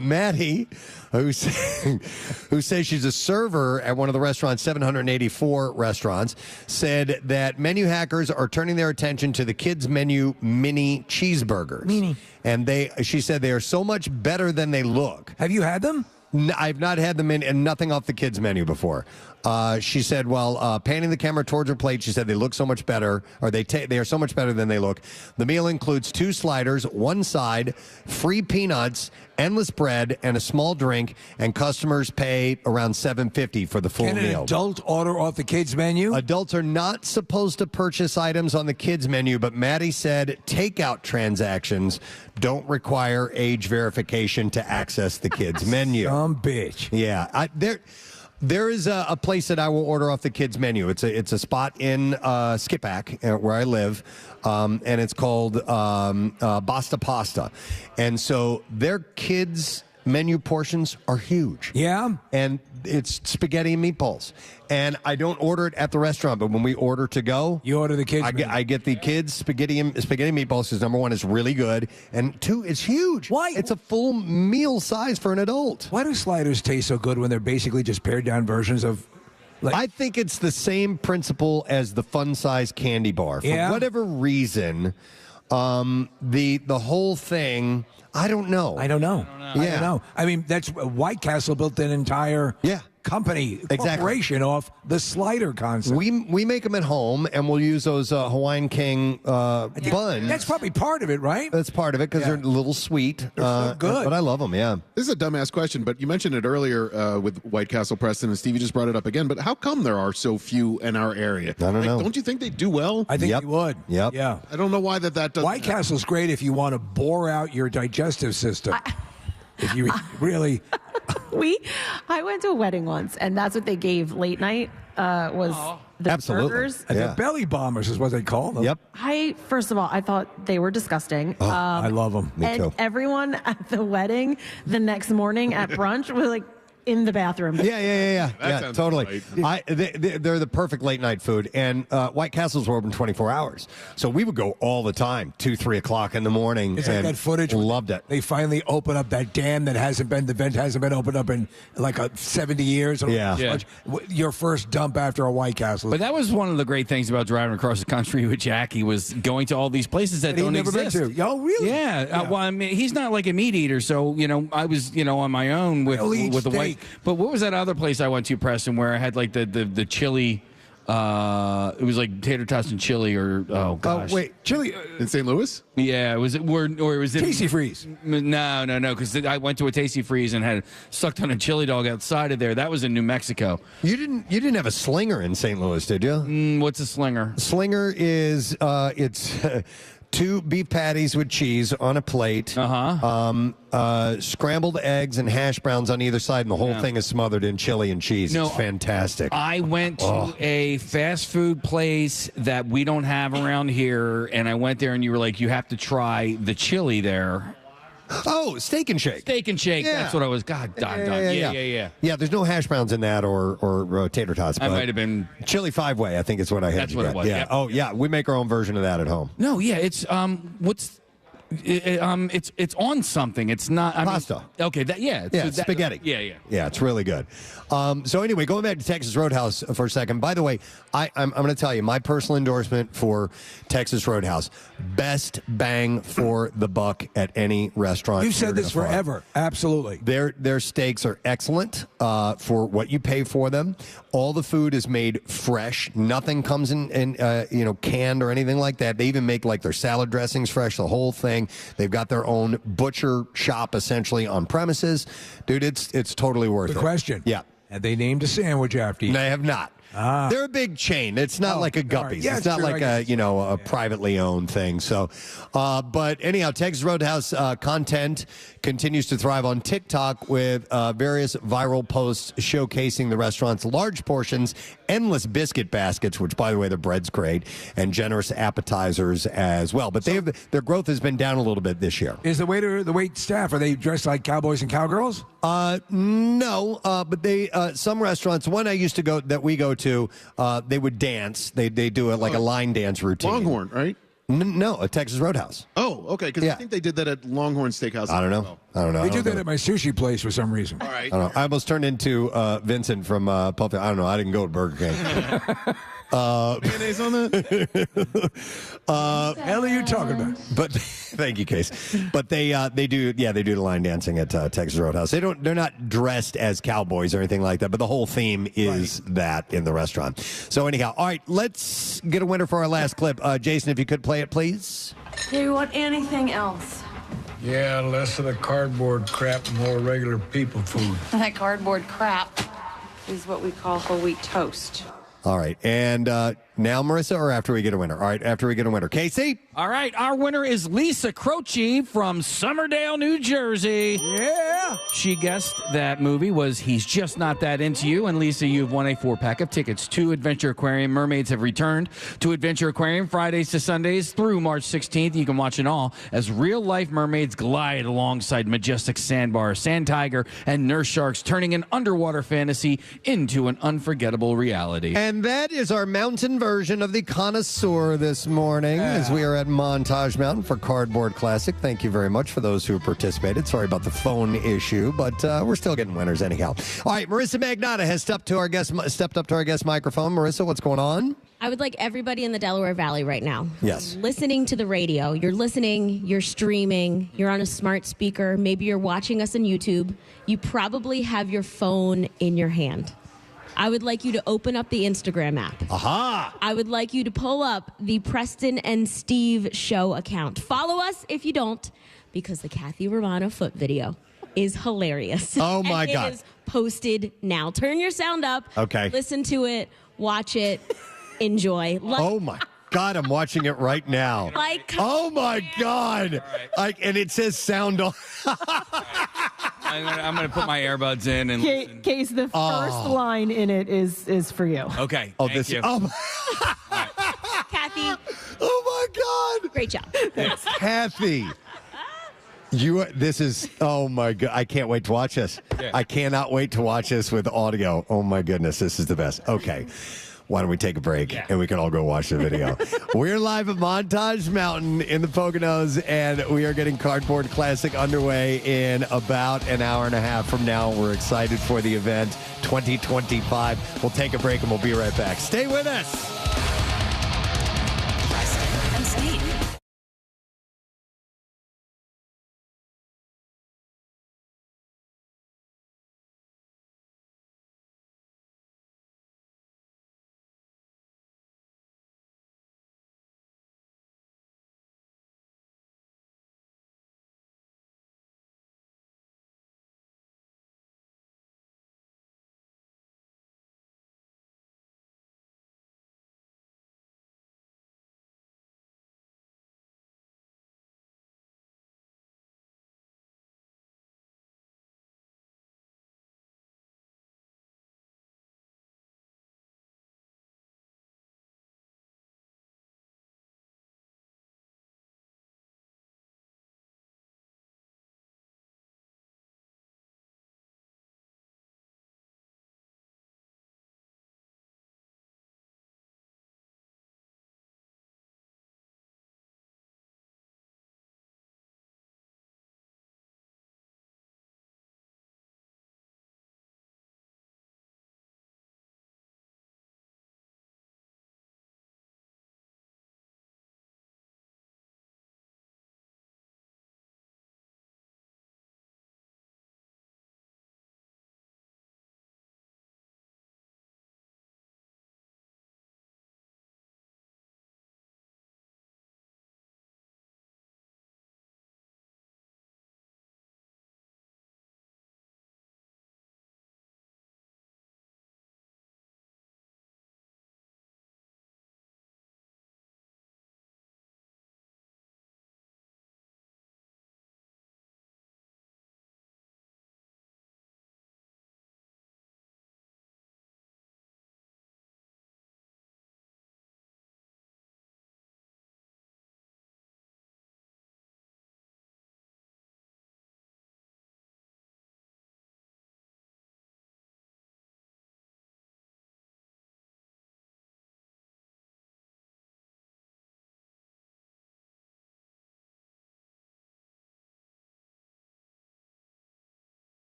Maddie, who says she's a server at one of the restaurant's 784 restaurants, said that menu hackers are turning their attention to the kids menu mini cheeseburgers. And she said they are so much better than they look. Have you had them? I've not had them in, and nothing off the kids menu before. She said, while panning the camera towards her plate, she said they look so much better, or they are so much better than they look. The meal includes 2 sliders, 1 side, free peanuts, endless bread, and a small drink, and customers pay around $7.50 for the full meal. Can an adult order off the kids menu? Adults are not supposed to purchase items on the kids menu, but Maddie said takeout transactions don't require age verification to access the kids menu. Some bitch. Yeah, there is a place that I will order off the kids menu. It's a spot in Skipack where I live, and it's called Basta Pasta, and so their kids menu portions are huge. Yeah, and it's spaghetti and meatballs. And I don't order it at the restaurant, but when we order to go, you order the kids. I get the kids spaghetti and meatballs because number 1 is really good, and 2, it's huge. Why? It's a full meal size for an adult. Why do sliders taste so good when they're basically just pared down versions of? I think it's the same principle as the fun size candy bar. For whatever reason, The whole thing, I don't know. I don't know. Yeah. I don't know. I mean, that's White Castle built an entire company, corporation off the slider concept. We make them at home, and we'll use those Hawaiian King buns. That's probably part of it, right? That's part of it because they're a little sweet. They're so good. But I love them, yeah. This is a dumbass question, but you mentioned it earlier with White Castle, Preston, and Stevie just brought it up again. But how come there are so few in our area? I don't know. Don't you think they do well? I think you would. Yep. Yeah. I don't know why that doesn't. White Castle's great if you want to bore out your digestive system. If you really... I went to a wedding once, and that's what they gave late night was the burgers. And the belly bombers is what they call them. Yep. First of all, I thought they were disgusting. Oh, I love them. Me too. Everyone at the wedding the next morning at brunch was like in the bathroom. Yeah, totally. They're the perfect late night food, and White Castles were open 24 hours, so we would go all the time, 2-3 o'clock in the morning. Is that footage? Loved it. They finally open up that dam the vent hasn't been opened up in like 70 years. Yeah. Your first dump after a White Castle. But that was one of the great things about driving across the country with Jackie was going to all these places that don't never exist. been to. Oh, really? Yeah. Well, I mean, he's not like a meat eater, so I was on my own with the white. But what was that other place I went to, Preston, where I had like the chili? It was like tater tots and chili, or chili in St. Louis? Yeah, it was it was Tasty Freeze? No, because I went to a Tasty Freeze and had sucked on a chili dog outside of there. That was in New Mexico. You didn't have a slinger in St. Louis, did you? What's a slinger? Slinger is it's 2 beef patties with cheese on a plate. Scrambled eggs and hash browns on either side, and the whole thing is smothered in chili and cheese. It's fantastic. I went to a fast food place that we don't have around here, and I went there, and you were like, you have to try the chili there. Oh, Steak and Shake. Steak and Shake. Yeah. That's what I was. God, done. Yeah. Yeah, there's no hash browns in that or tater tots. I but might have been chili 5-way. I think is what I had. That's what it was. Yeah. Yep. Oh, yeah. We make our own version of that at home. No, yeah. It's it's on something. It's not pasta. Okay, It's spaghetti. Yeah, it's really good. So anyway, going back to Texas Roadhouse for a second. By the way, I'm going to tell you my personal endorsement for Texas Roadhouse: best bang for the buck at any restaurant. You've said this forever. Absolutely. Their steaks are excellent for what you pay for them. All the food is made fresh. Nothing comes in canned or anything like that. They even make like their salad dressings fresh. The whole thing. They've got their own butcher shop essentially on premises. Dude, it's totally worth it. The question. Yeah. Have they named a sandwich after you? They have not. They're a big chain. It's not like a Guppy's. Right. Yeah, it's not true, like a privately owned thing. So, but anyhow, Texas Roadhouse content continues to thrive on TikTok with various viral posts showcasing the restaurant's large portions, endless biscuit baskets, which, by the way, the bread's great, and generous appetizers as well. But their growth has been down a little bit this year. Is the wait staff, are they dressed like cowboys and cowgirls? No, but they some restaurants. One I used to go that we go to, they would dance. They do a line dance routine. Longhorn, right? No, a Texas Roadhouse. Oh, okay. Because I think they did that at Longhorn Steakhouse. I don't know. They do that at my sushi place for some reason. All right. I don't know. I almost turned into Vincent from Pulp Fiction. I don't know. I didn't go to Burger King. Mayonnaise on that? Hell are you talking about? But thank you, Case. But they do the line dancing at Texas Roadhouse. They're not dressed as cowboys or anything like that. But the whole theme is that in the restaurant. So anyhow, all right, let's get a winner for our last clip. Jason, if you could play it, please. Do you want anything else? Yeah, less of the cardboard crap and more regular people food. That cardboard crap is what we call whole wheat toast. All right. And now, Marissa, or after we get a winner? All right, after we get a winner. Casey? All right, our winner is Lisa Croce from Somerdale, New Jersey. Yeah. She guessed that movie was He's Just Not That Into You. And Lisa, you've won a 4-pack of tickets to Adventure Aquarium. Mermaids have returned to Adventure Aquarium Fridays to Sundays through March 16th. You can watch it all as real-life mermaids glide alongside majestic sandbar, sand tiger, and nurse sharks, turning an underwater fantasy into an unforgettable reality. And that is our mountain version of the Connoisseur this morning as we are at Montage Mountain for Cardboard Classic. Thank you very much for those who participated. Sorry about the phone issue, but we're still getting winners anyhow. All right, Marissa Magnata has stepped up to our guest microphone. Marissa, what's going on? I would like everybody in the Delaware Valley right now. Yes. Listening to the radio. You're listening, you're streaming, you're on a smart speaker. Maybe you're watching us on YouTube. You probably have your phone in your hand. I would like you to open up the Instagram app. Aha! I would like you to pull up the Preston and Steve Show account. Follow us if you don't, because the Kathy Romano foot video is hilarious. Oh, my and God. It is posted now. Turn your sound up. Okay. Listen to it. Watch it. Enjoy. Oh, my God. I'm watching it right now. Oh, my God. And it says sound on. I'm gonna put my earbuds in and listen. Case the first line in it is for you. Okay. Oh, thank you. Kathy. Oh, my God. Great job. Kathy. This is, oh my God. I can't wait to watch this. Yeah. I cannot wait to watch this with audio. Oh my goodness. This is the best. Okay. Why don't we take a break and we can all go watch the video? We're live at Montage Mountain in the Poconos, and we are getting Cardboard Classic underway in about an hour and a half from now. We're excited for the event 2025. We'll take a break and we'll be right back. Stay with us.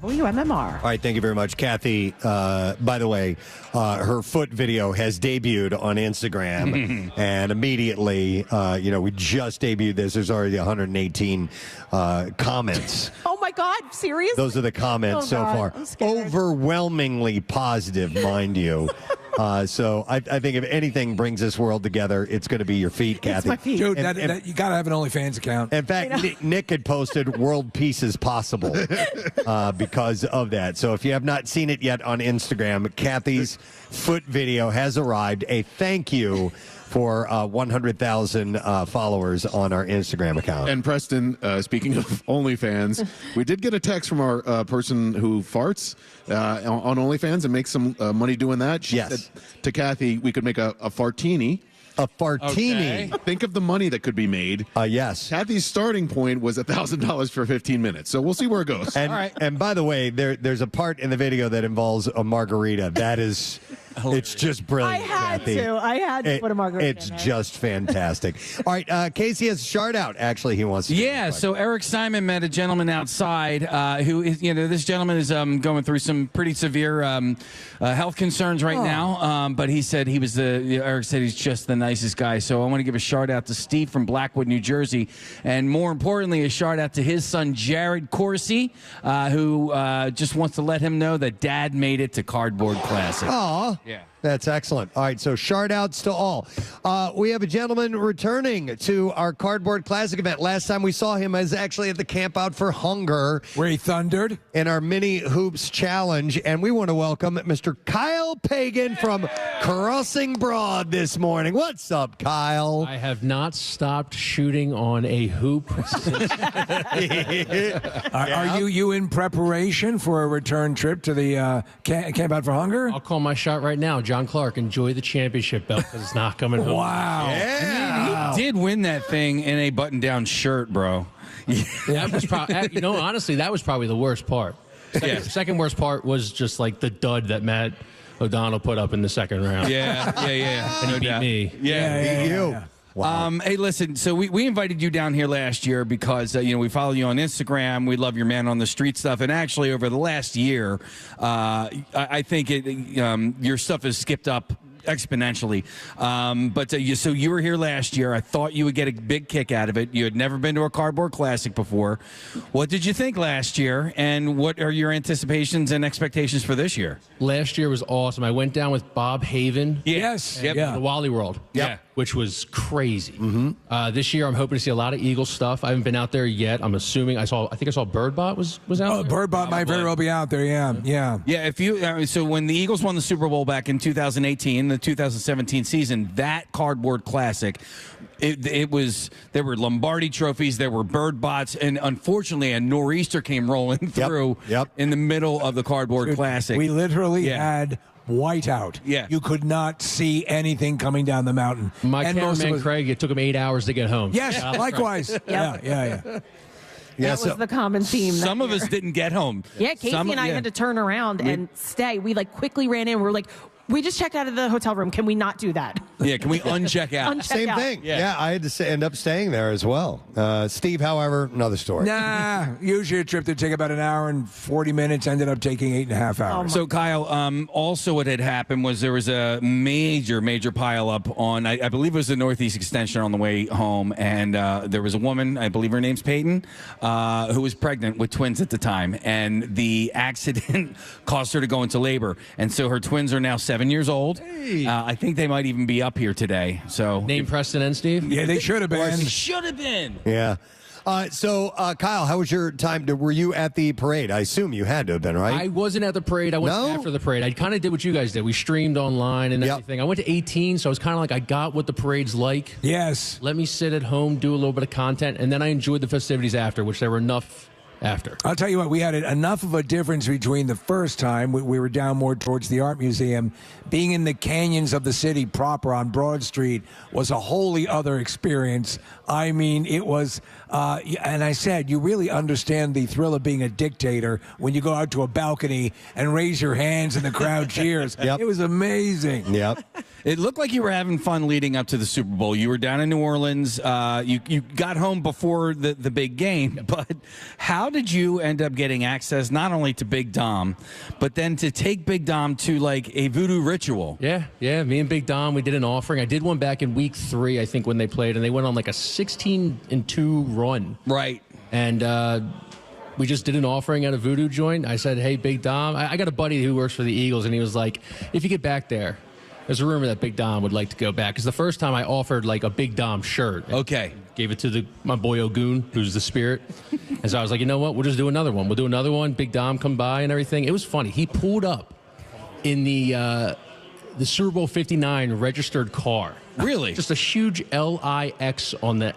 WMMR. All right, thank you very much, Kathy. By the way, her foot video has debuted on Instagram, and immediately, we just debuted this. There's already 118 comments. Oh my God, serious? Those are the comments so far. I'm scared. Overwhelmingly positive, mind you. So I think if anything brings this world together, it's going to be your feet, Kathy. my feet. Dude, you got to have an OnlyFans account. In fact, Nick had posted "World Peace is Possible" because of that. So if you have not seen it yet on Instagram, Kathy's foot video has arrived. A thank you for 100,000 followers on our Instagram account. And Preston, speaking of OnlyFans, we did get a text from our person who farts on OnlyFans and makes some money doing that. She said to Kathy, we could make a fartini. A fartini. Okay. Think of the money that could be made. Yes. Kathy's starting point was $1,000 for 15 minutes. So we'll see where it goes. And by the way, there's a part in the video that involves a margarita. That is, it's just brilliant. I had to put a margarita It's in there. just fantastic. All right, Casey has a shout out. Actually, he wants to. Yeah, so Eric Simon met a gentleman outside who is, this gentleman is going through some pretty severe health concerns right now. But he said Eric said he's just the nicest guy. So I want to give a shout out to Steve from Blackwood, New Jersey. And more importantly, a shout out to his son, Jared Corsi, who just wants to let him know that Dad made it to Cardboard Classic. Aw. Yeah. That's excellent. All right, so shout outs to all. We have a gentleman returning to our Cardboard Classic event. Last time we saw him was actually at the Camp Out for Hunger, where he thundered in our Mini Hoops Challenge. And we want to welcome Mr. Kyle Pagan from Crossing Broad this morning. What's up, Kyle? I have not stopped shooting on a hoop since. Are you in preparation for a return trip to the Camp Out for Hunger? I'll call my shot right now. John Clark, enjoy the championship belt because it's not coming home. Wow. Yeah. He did win that thing in a button-down shirt, bro. That was probably, honestly, that was probably the worst part. Second worst part was just like the dud that Matt O'Donnell put up in the second round. Yeah. And he beat me. Yeah. You. Wow. Hey, listen, so we invited you down here last year because, we follow you on Instagram. We love your man on the street stuff. And actually, over the last year, I think your stuff has skipped up exponentially. So you were here last year. I thought you would get a big kick out of it. You had never been to a Cardboard Classic before. What did you think last year? And what are your anticipations and expectations for this year? Last year was awesome. I went down with Bob Haven. Yes. The Wally World. Yeah. Which was crazy. This year, I'm hoping to see a lot of Eagles stuff. I haven't been out there yet. I'm assuming I think I saw Birdbot was out there. Birdbot might very well be out there. Yeah. If you so when the Eagles won the Super Bowl back in 2018, the 2017 season, that Cardboard Classic, there were Lombardi trophies, there were Birdbots, and unfortunately a nor'easter came rolling through in the middle of the Cardboard Classic. We literally had whiteout. Yeah. You could not see anything coming down the mountain. My cameraman, Craig, it took him 8 hours to get home. Yes, likewise. Yeah. That was the common theme. Some of us didn't get home. Yeah, Casey and I had to turn around and stay. We quickly ran in. We're like, we just checked out of the hotel room. Can we not do that? Yeah, can we uncheck out? Same thing. Yeah, I had to end up staying there as well. Steve, however, another story. Nah, usually a trip that take about an hour and 40 minutes ended up taking 8.5 hours. So, Kyle, also what had happened was there was a major pileup on, I believe it was the Northeast Extension on the way home, and there was a woman, I believe her name's Peyton, who was pregnant with twins at the time, and the accident caused her to go into labor, and so her twins are now 7 years old. Hey. I think they might even be up here today. So name Preston and Steve? Yeah, they should have been. Should have been. Yeah. Kyle, how was your time? Were you at the parade? I assume you had to have been, right? I wasn't at the parade. I went after the parade. I kind of did what you guys did. We streamed online and everything. I went to 18, so I was kind of like, I got what the parade's like. Yes. Let me sit at home, do a little bit of content, and then I enjoyed the festivities after, which there were enough after. I'll tell you what, we had enough of a difference between the first time we were down more towards the art museum. Being in the canyons of the city proper on Broad Street was a wholly other experience. I mean, it was, and I said, you really understand the thrill of being a dictator when you go out to a balcony and raise your hands and the crowd cheers. It was amazing. Yep. It looked like you were having fun leading up to the Super Bowl. You were down in New Orleans. You got home before the big game. But how did you end up getting access not only to Big Dom, but then to take Big Dom to like a voodoo ritual? Yeah. Me and Big Dom, we did an offering. I did one back in week 3, I think, when they played, and they went on like a 16-2 run. Right. And we just did an offering at a voodoo joint. I said, hey, Big Dom. I got a buddy who works for the Eagles, and he was like, if you get back there, there's a rumor that Big Dom would like to go back. Because the first time I offered like a Big Dom shirt. Okay. Gave it to my boy Ogun, who's the spirit. And so I was like, you know what? We'll just do another one. We'll do another one. Big Dom come by and everything. It was funny. He pulled up in the Super Bowl 59 registered car. Really? Just a huge LIX on the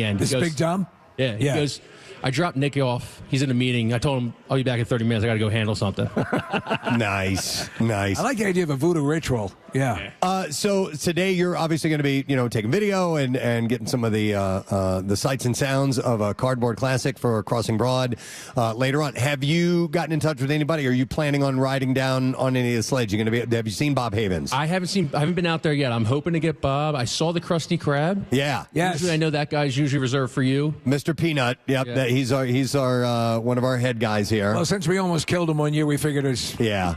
end. This Big Dom? Yeah. He goes, I dropped Nick off. He's in a meeting. I told him I'll be back in 30 minutes. I got to go handle something. Nice. I like the idea of a voodoo ritual. Yeah. So today you're obviously going to be, taking video and getting some of the sights and sounds of a cardboard classic for Crossing Broad later on. Have you gotten in touch with anybody? Are you planning on riding down on any of the sleds? Have you seen Bob Havens? I haven't been out there yet. I'm hoping to get Bob. I saw the Krusty Krab. Yeah. Yes. Usually I know that guy's usually reserved for you. Mr. Peanut. Yep. Yeah. He's our one of our head guys here. Well, since we almost killed him one year, we figured it's... Yeah.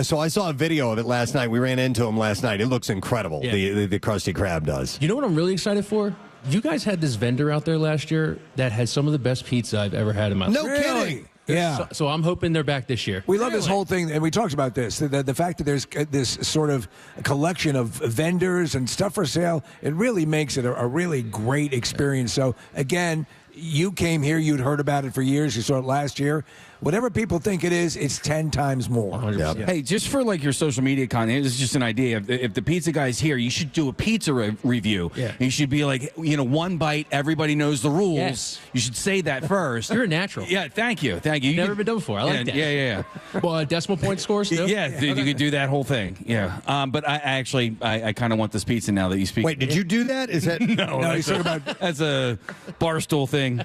So I saw a video of it last night. We ran into him last night. It looks incredible. Yeah. The Krusty Krab does. You know what I'm really excited for? You guys had this vendor out there last year that had some of the best pizza I've ever had in my life. No kidding. Yeah. So I'm hoping they're back this year. We love this whole thing, and we talked about this, the fact that there's this sort of collection of vendors and stuff for sale. It really makes it a really great experience. So, again, you came here, you'd heard about it for years, you saw it last year. Whatever people think it is, it's 10 times more. Yep. Hey, just for like your social media content, this is just an idea. If the pizza guy's here, you should do a pizza review. Yeah. You should be like, one bite, everybody knows the rules. Yes. You should say that first. You're a natural. Yeah, thank you. You Never been done before. I like that. Yeah. Well, decimal point scores too? Yeah, you could do that whole thing. Yeah. But I kind of want this pizza now that you speak. Wait, did you do that? Is that No, he's talking about... That's a barstool thing.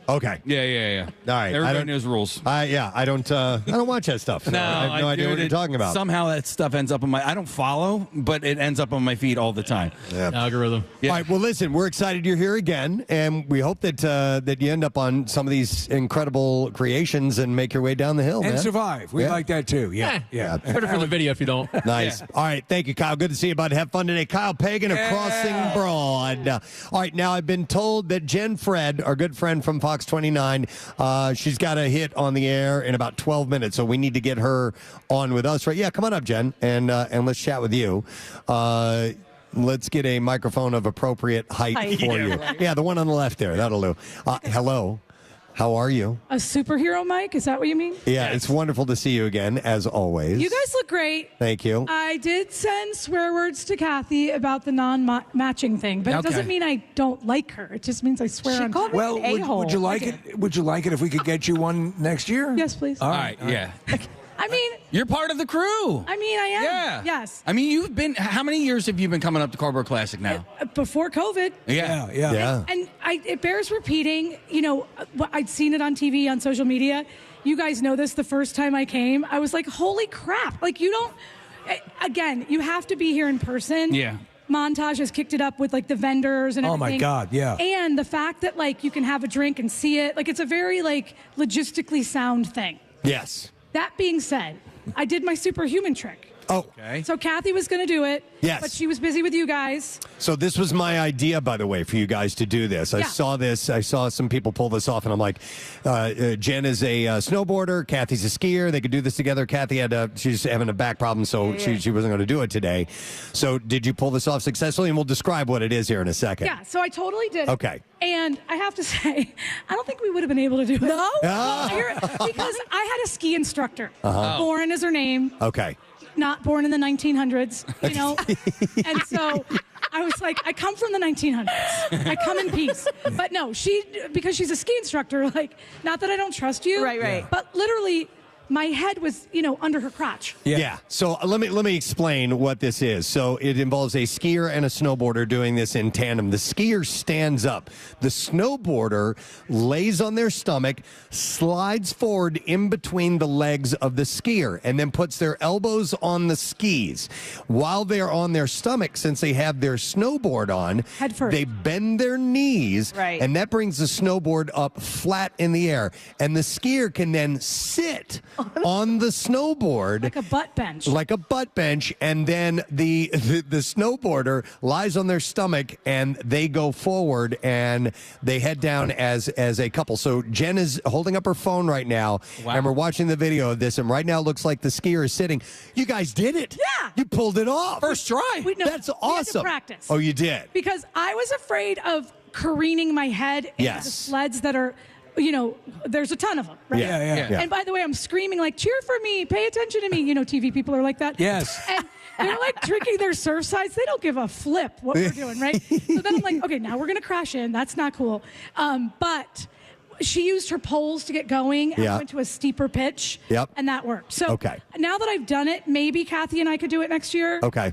Okay. Yeah. All right. Everybody knows rules. I don't watch that stuff. So No, I have no idea what you're talking about. Somehow that stuff ends up on I don't follow, but it ends up on my feed all the time. Yeah. Algorithm. All right. Well, listen, we're excited you're here again, and we hope that you end up on some of these incredible creations and make your way down the hill, And man. survive. We like that, too. Yeah. Better for the video if you don't. Nice. All right. Thank you, Kyle. Good to see you, bud. Have fun today. Kyle Pagan of Crossing Broad. All right. Now, I've been told that Jenn Fred, our good friend from Fox 29, she's got a hit on the air in about 12 minutes, so we need to get her on with us. Right? Yeah, come on up, Jenn, and let's chat with you. Let's get a microphone of appropriate height for you. Right. Yeah, the one on the left there. That'll do. Hello. How are you? A superhero mic? Is that what you mean? Yeah, it's wonderful to see you again, as always. You guys look great. Thank you. I did send swear words to Kathy about the non-matching thing, but it doesn't mean I don't like her. It just means I swear on her. Well, would you like it? Would you like it if we could get you one next year? Yes, please. All right. Yeah. I mean, you're part of the crew. I mean, I am. Yeah. Yes. I mean, you've been. How many years have you been coming up to Cardboard Classic now? Before COVID. Yeah. And it bears repeating. I'd seen it on TV, on social media. You guys know this. The first time I came, I was like, "Holy crap!" Like you don't. Again, you have to be here in person. Yeah. Montage has kicked it up with like the vendors and everything. Oh my God, yeah. And the fact that like you can have a drink and see it, like it's a very like logistically sound thing. Yes. That being said, I did my superhuman trick. Oh. Okay. So Kathy was going to do it. Yes. But she was busy with you guys. So this was my idea, by the way, for you guys to do this. I saw this. I saw some people pull this off, and I'm like, Jenn is a snowboarder. Kathy's a skier. They could do this together. Kathy she's having a back problem, so she wasn't going to do it today. So did you pull this off successfully? And we'll describe what it is here in a second. Yeah. So I totally did it. Okay. And I have to say, I don't think we would have been able to do it. No? Because I had a ski instructor. Lauren is her name. Okay. Not born in the 1900s, and so I was like, I come from the 1900s. I come in peace. But no, because she's a ski instructor, like, not that I don't trust you. Right. But literally, my head was, under her crotch. Yeah. So let me explain what this is. So it involves a skier and a snowboarder doing this in tandem. The skier stands up. The snowboarder lays on their stomach, slides forward in between the legs of the skier, and then puts their elbows on the skis. While they're on their stomach, since they have their snowboard on, head first, they bend their knees, right, and that brings the snowboard up flat in the air. And the skier can then sit on the snowboard like a butt bench. And then the snowboarder lies on their stomach, and they go forward and they head down as a couple. So Jenn is holding up her phone right now, and we're watching the video of this, and right now it looks like the skier is sitting. You guys did it. Yeah. You pulled it off. First try. That's awesome. We had to practice. Oh, you did? Because I was afraid of careening my head into the sleds that are, there's a ton of them, right? Yeah. And by the way, I'm screaming like, cheer for me, pay attention to me. TV people are like that. Yes. And they're like drinking their surf sides. They don't give a flip what we're doing, right? So then I'm like, okay, now we're going to crash in. That's not cool. But she used her poles to get going and went to a steeper pitch. Yep. And that worked. So now that I've done it, maybe Kathy and I could do it next year. Okay.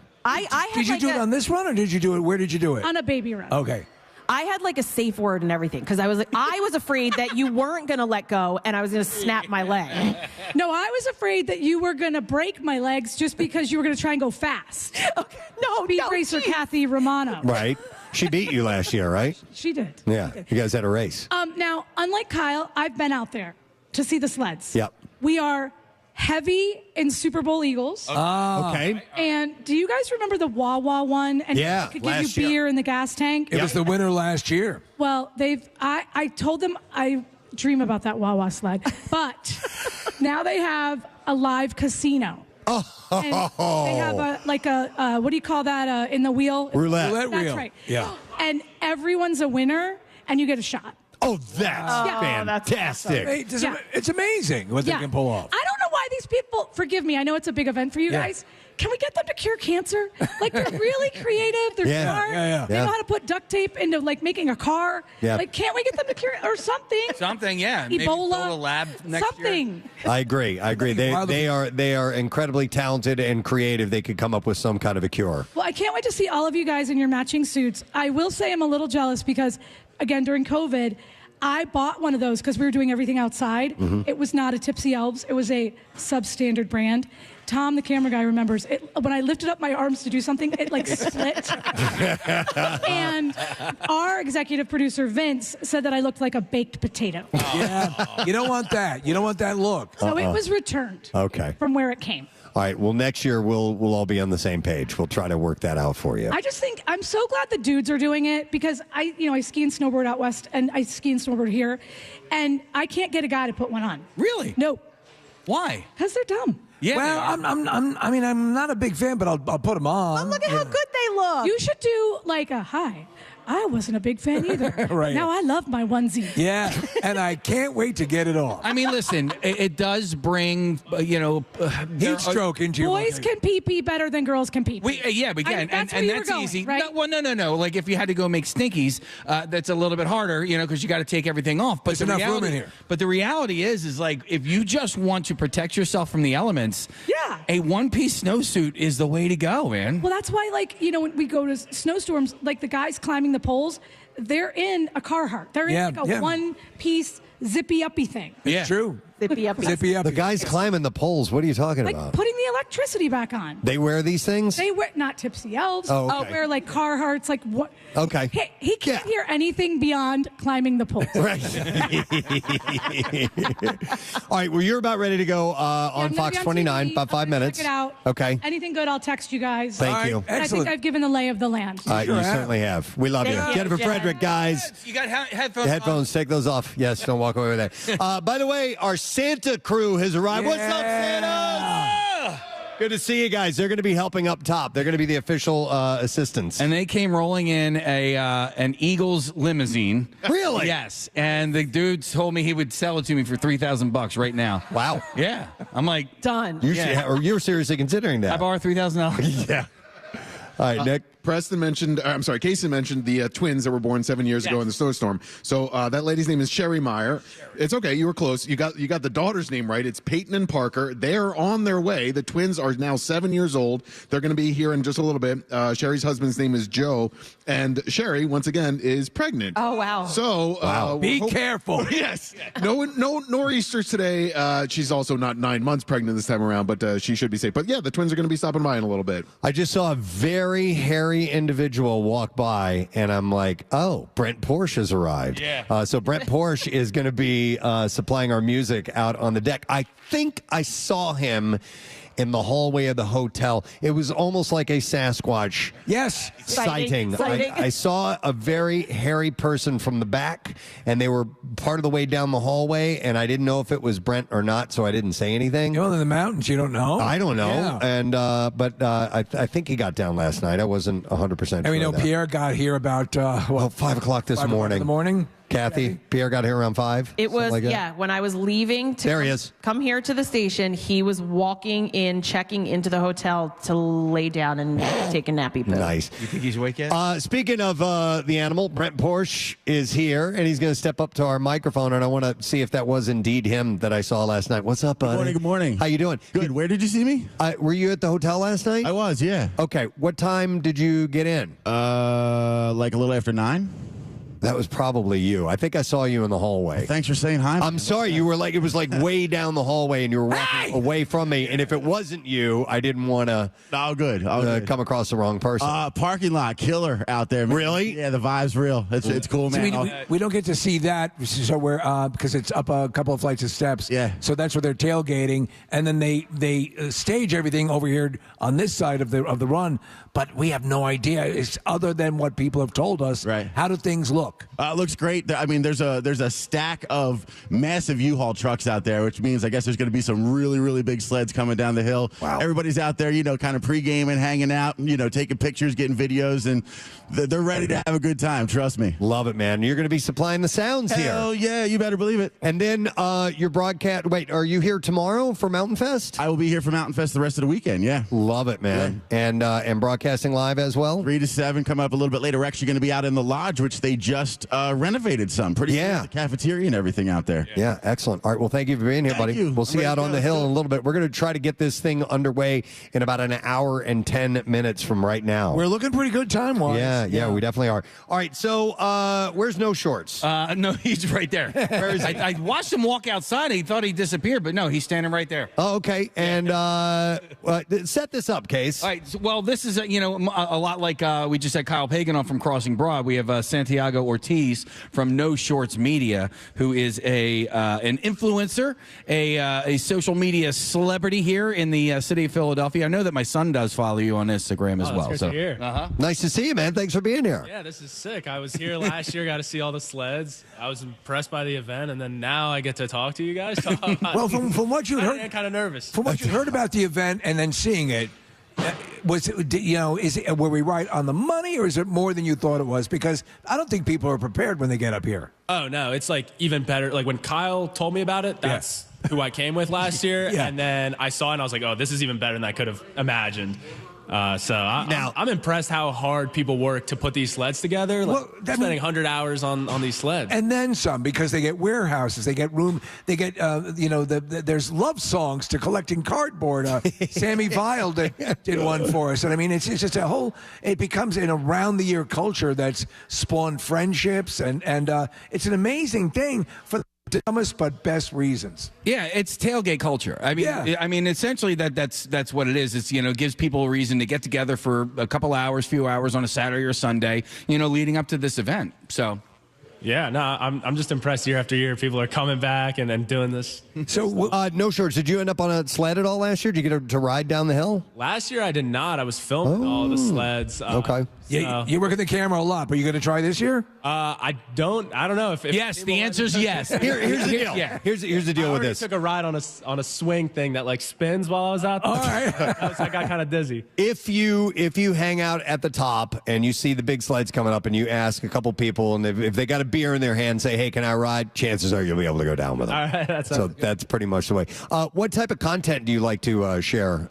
Did you do it on this run, or did you do it? Where did you do it? On a baby run. Okay. I had like a safe word and everything because I was afraid that you weren't going to let go and I was going to snap my leg. No, I was afraid that you were going to break my legs just because you were going to try and go fast. Okay. No, Speed racer Kathy Romano. Right. She beat you last year, right? She did. Yeah. You guys had a race. Now, unlike Kyle, I've been out there to see the sleds. Yep. We are heavy in Super Bowl Eagles. Okay. And do you guys remember the Wawa one? And it could give you beer in the gas tank. It was the winner last year. Well, I told them I dream about that Wawa sled, but now they have a live casino. And they have a what do you call that in the wheel? Roulette. That's wheel. right. Yeah. And everyone's a winner, and you get a shot. Oh, that's fantastic. It's amazing what they can pull off. I don't know why these people, forgive me, I know it's a big event for you guys. Can we get them to cure cancer? Like, they're really creative. They're smart. They know how to put duct tape into, making a car. Yeah. Like, can't we get them to cure or something? Something, yeah. Maybe Ebola. a lab next something. year. I agree. They are incredibly talented and creative. They could come up with some kind of a cure. Well, I can't wait to see all of you guys in your matching suits. I will say I'm a little jealous because, again, during COVID, I bought one of those because we were doing everything outside. Mm-hmm. It was not a Tipsy Elves. It was a substandard brand. Tom, the camera guy, remembers it. When I lifted up my arms to do something, it split. And our executive producer, Vince, said that I looked like a baked potato. Yeah. You don't want that. You don't want that look. So it was returned from where it came. All right. Well, next year we'll all be on the same page. We'll try to work that out for you. I just think I'm so glad the dudes are doing it because I ski and snowboard out west and I ski and snowboard here, and I can't get a guy to put one on. Really? No. Why? Because they're dumb. Yeah. Well, I'm not a big fan, but I'll put them on. Oh, look at how good they look. You should do hi. I wasn't a big fan either. Right. Now I love my onesie. Yeah, and I can't wait to get it off. I mean, listen, it does bring, heat stroke into your Boys can pee better than girls can pee. We can, that's and where that's going, easy. Right? No. Like if you had to go make stinkies, that's a little bit harder, because you got to take everything off. But There's enough room in here. But the reality is like if you just want to protect yourself from the elements, a one-piece snowsuit is the way to go, man. Well, that's why, when we go to snowstorms, like the guys climbing the poles, they're in a Carhartt. They're in a one-piece zippy-uppy thing. Yeah. It's true. Zippy-uppy. The guys climbing the poles. What are you talking about? Putting the electricity back on. They wear these things? They wear, not Tipsy Elves. Oh, okay. Wear Carhartts. What? Okay. He can't hear anything beyond climbing the poles. Right. All right. Well, you're about ready to go on Fox 29, about 5 minutes. Check it out. Okay. Anything good, I'll text you guys. Thank you. And I think I've given the lay of the land. You certainly have. We love you. Jennifer Frederick, guys. You got headphones. Headphones, take those off. Yes, don't walk away with that. By the way, our Santa crew has arrived. What's up, Santa? Good to see you guys. They're going to be helping up top. They're going to be the official assistants. And they came rolling in an Eagles limousine. Really? Yes. And the dude told me he would sell it to me for $3,000 right now. Wow. Yeah. I'm like, done. Or you're seriously considering that. I borrow $3,000. Yeah. All right, Nick. Preston mentioned, Casey mentioned the twins that were born 7 years ago in the snowstorm. So that lady's name is Sherry Meyer. It's okay, you were close. You got the daughter's name right. It's Peyton and Parker. They're on their way. The twins are now 7 years old. They're going to be here in just a little bit. Sherry's husband's name is Joe, and Sherry, once again, is pregnant. Oh, wow. So be careful. Yes. No nor'easters today. She's also not 9 months pregnant this time around, but she should be safe. But yeah, the twins are going to be stopping by in a little bit. I just saw a very hairy individual walk by, and I'm like, oh, Brent Porche has arrived. Yeah. So Brent Porche is going to be supplying our music out on the deck. I think I saw him in the hallway of the hotel. It was almost like a Sasquatch sighting. I saw a very hairy person from the back, and they were part of the way down the hallway, and I didn't know if it was Brent or not, so I didn't say anything. You're in the mountains, you don't know? I don't know. Yeah. And but I think he got down last night. I wasn't 100% sure. And we know Pierre got here about 5 o'clock this 5 morning. in the morning. Kathy, Pierre got here around 5? It was, like when I was leaving to there he is. Come here to the station, he was walking in, checking into the hotel to lay down and take a nappy poo. Nice. You think he's awake yet? Speaking of the animal, Brent Porche is here, and he's going to step up to our microphone, and I want to see if that was indeed him that I saw last night. What's up, buddy? Good morning. How you doing? Good. Where did you see me? Were you at the hotel last night? I was, yeah. Okay. What time did you get in? Like a little after 9. That was probably you. I think I saw you in the hallway. Thanks for saying hi. I'm sorry. You were like, it was like way down the hallway, and you were walking away from me. And if it wasn't you, I didn't want to come across the wrong person. Parking lot killer out there, man. Really? Yeah, the vibe's real. It's cool, man. So we don't get to see that, so we're because it's up a couple of flights of steps. Yeah. So that's where they're tailgating, and then they stage everything over here on this side of the run. But we have no idea. It's other than what people have told us. Right. How do things look? It looks great. I mean, there's a stack of massive U-Haul trucks out there, which means I guess there's going to be some really, really big sleds coming down the hill. Wow. Everybody's out there, kind of pre-gaming, hanging out, taking pictures, getting videos, and they're ready to have a good time. Trust me. Love it, man. You're going to be supplying the sounds here. Hell yeah, you better believe it. And then your broadcast. Wait, are you here tomorrow for Mountain Fest? I will be here for Mountain Fest the rest of the weekend. Yeah. Love it, man. Yeah. And broadcasting live as well. 3 to 7. Come up a little bit later. We're actually going to be out in the lodge, which they just renovated some. Pretty cool. The cafeteria and everything out there. Yeah, excellent. All right, well, thank you for being here, buddy. We'll see you out on the hill in a little bit. We're going to try to get this thing underway in about an hour and 10 minutes from right now. We're looking pretty good time-wise. Yeah, we definitely are. All right, so where's No Shorts? No, he's right there. Where is he? I watched him walk outside. He thought he disappeared, but no, he's standing right there. Oh, okay. And set this up, Case. All right. Well, this is a lot like we just had Kyle Pagan on from Crossing Broad. We have Santiago Ortiz from No Shorts Media, who is an influencer, a social media celebrity here in the city of Philadelphia. I know that my son does follow you on Instagram as well. That's great to hear. Nice to see you, man. Thanks for being here. Yeah, this is sick. I was here last year, got to see all the sleds. I was impressed by the event, and then now I get to talk to you guys. Well, from what you heard, I'm kind of nervous. From what you heard about the event and then seeing it, was it, is it, were we right on the money, or is it more than you thought it was? Because I don't think people are prepared when they get up here. Oh, no, it's like even better. Like when Kyle told me about it, that's who I came with last year. Yeah. And then I saw it and I was like, oh, this is even better than I could have imagined. I'm impressed how hard people work to put these sleds together. Like, spending 100 hours on these sleds. And then some, because they get warehouses, they get room, they get, there's love songs to collecting cardboard. Sammy Vile did one for us. And I mean, it's just it becomes an around-the-year culture that's spawned friendships. And it's an amazing thing for the dumbest but best reasons. Yeah, it's tailgate culture. I mean, essentially that's what it is. It's gives people a reason to get together for a few hours on a Saturday or Sunday, leading up to this event. So. Yeah, no, I'm just impressed year after year. People are coming back and doing this. So, No Shorts, did you end up on a sled at all last year? Did you get to ride down the hill? Last year I did not. I was filming all the sleds. Okay. You work at the camera a lot, but are you going to try this year? I don't know if yes, the answer is yes. Here's the deal. Yeah. Here's the deal with this. I took a ride on a swing thing that like spins while I was out there. All right. I got kind of dizzy. If you hang out at the top and you see the big sleds coming up and you ask a couple people, and if they got a beer in their hand, say, hey, can I ride? Chances are you'll be able to go down with them. All right. That's pretty much the way. What type of content do you like to share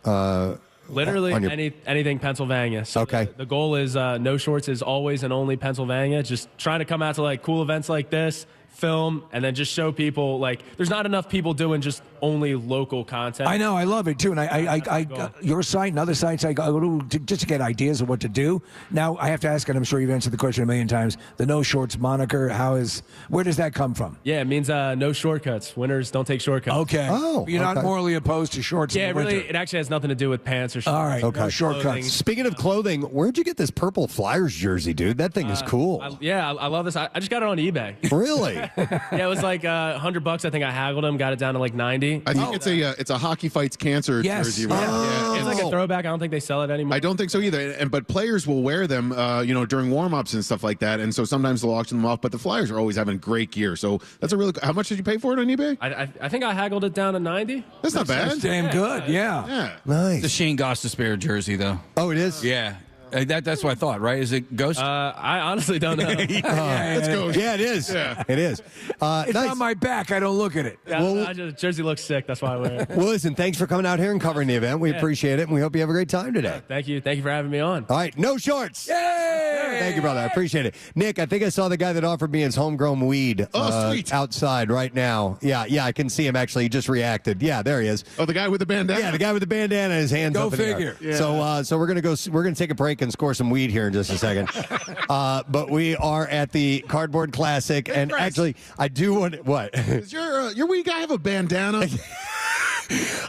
Literally on your- anything Pennsylvania. So Okay. The goal is No Shorts is always and only Pennsylvania. Just trying to come out to like cool events like this, film, and then just show people like there's not enough people doing just only local content. I know, I love it too, and I your site and other sites I go to just to get ideas of what to do. Now I have to ask, and I'm sure you've answered the question a million times. The No Shorts moniker, where does that come from? Yeah, it means no shortcuts. Winners don't take shortcuts. Okay. You're not morally opposed to shorts. Yeah, in the really, winter. it actually has nothing to do with pants or shorts. All right, no shortcuts. Clothing. Speaking of clothing, where'd you get this purple Flyers jersey, dude? That thing is cool. I love this. I just got it on eBay. Really? Yeah, it was like $100. I think I haggled them, got it down to like 90. I think it's a Hockey Fights Cancer jersey. Right? Yeah. It's like a throwback. I don't think they sell it anymore. I don't think so either. But players will wear them, during warm-ups and stuff like that. And so sometimes they'll auction them off. But the Flyers are always having great gear. So that's a really. How much did you pay for it on eBay? I think I haggled it down to 90. That's not bad. That's damn good. Yeah. Nice. The Shane Gostisbehere jersey, though. Oh, it is? Yeah. That's what I thought, right? Is it Ghost? I honestly don't know. Let's go. Yeah, it is. Yeah. It is. It's Nice. on my back. I don't look at it. Yeah, jersey looks sick. That's why I wear it. Well, listen, thanks for coming out here and covering the event. We appreciate it, and we hope you have a great time today. Thank you. Thank you for having me on. All right, No Shorts. Yay! Thank you, brother. I appreciate it. Nick, I think I saw the guy that offered me his homegrown weed sweet. outside right now. Yeah, I can see him actually. He just reacted. Yeah, there he is. Oh, the guy with the bandana? Yeah, the guy with the bandana and his hands Go up in the air. figure. Yeah. So we're gonna take a break and score some weed here in just a second. But we are at the Cardboard Classic, and actually, I do want what? Does your weed guy have a bandana?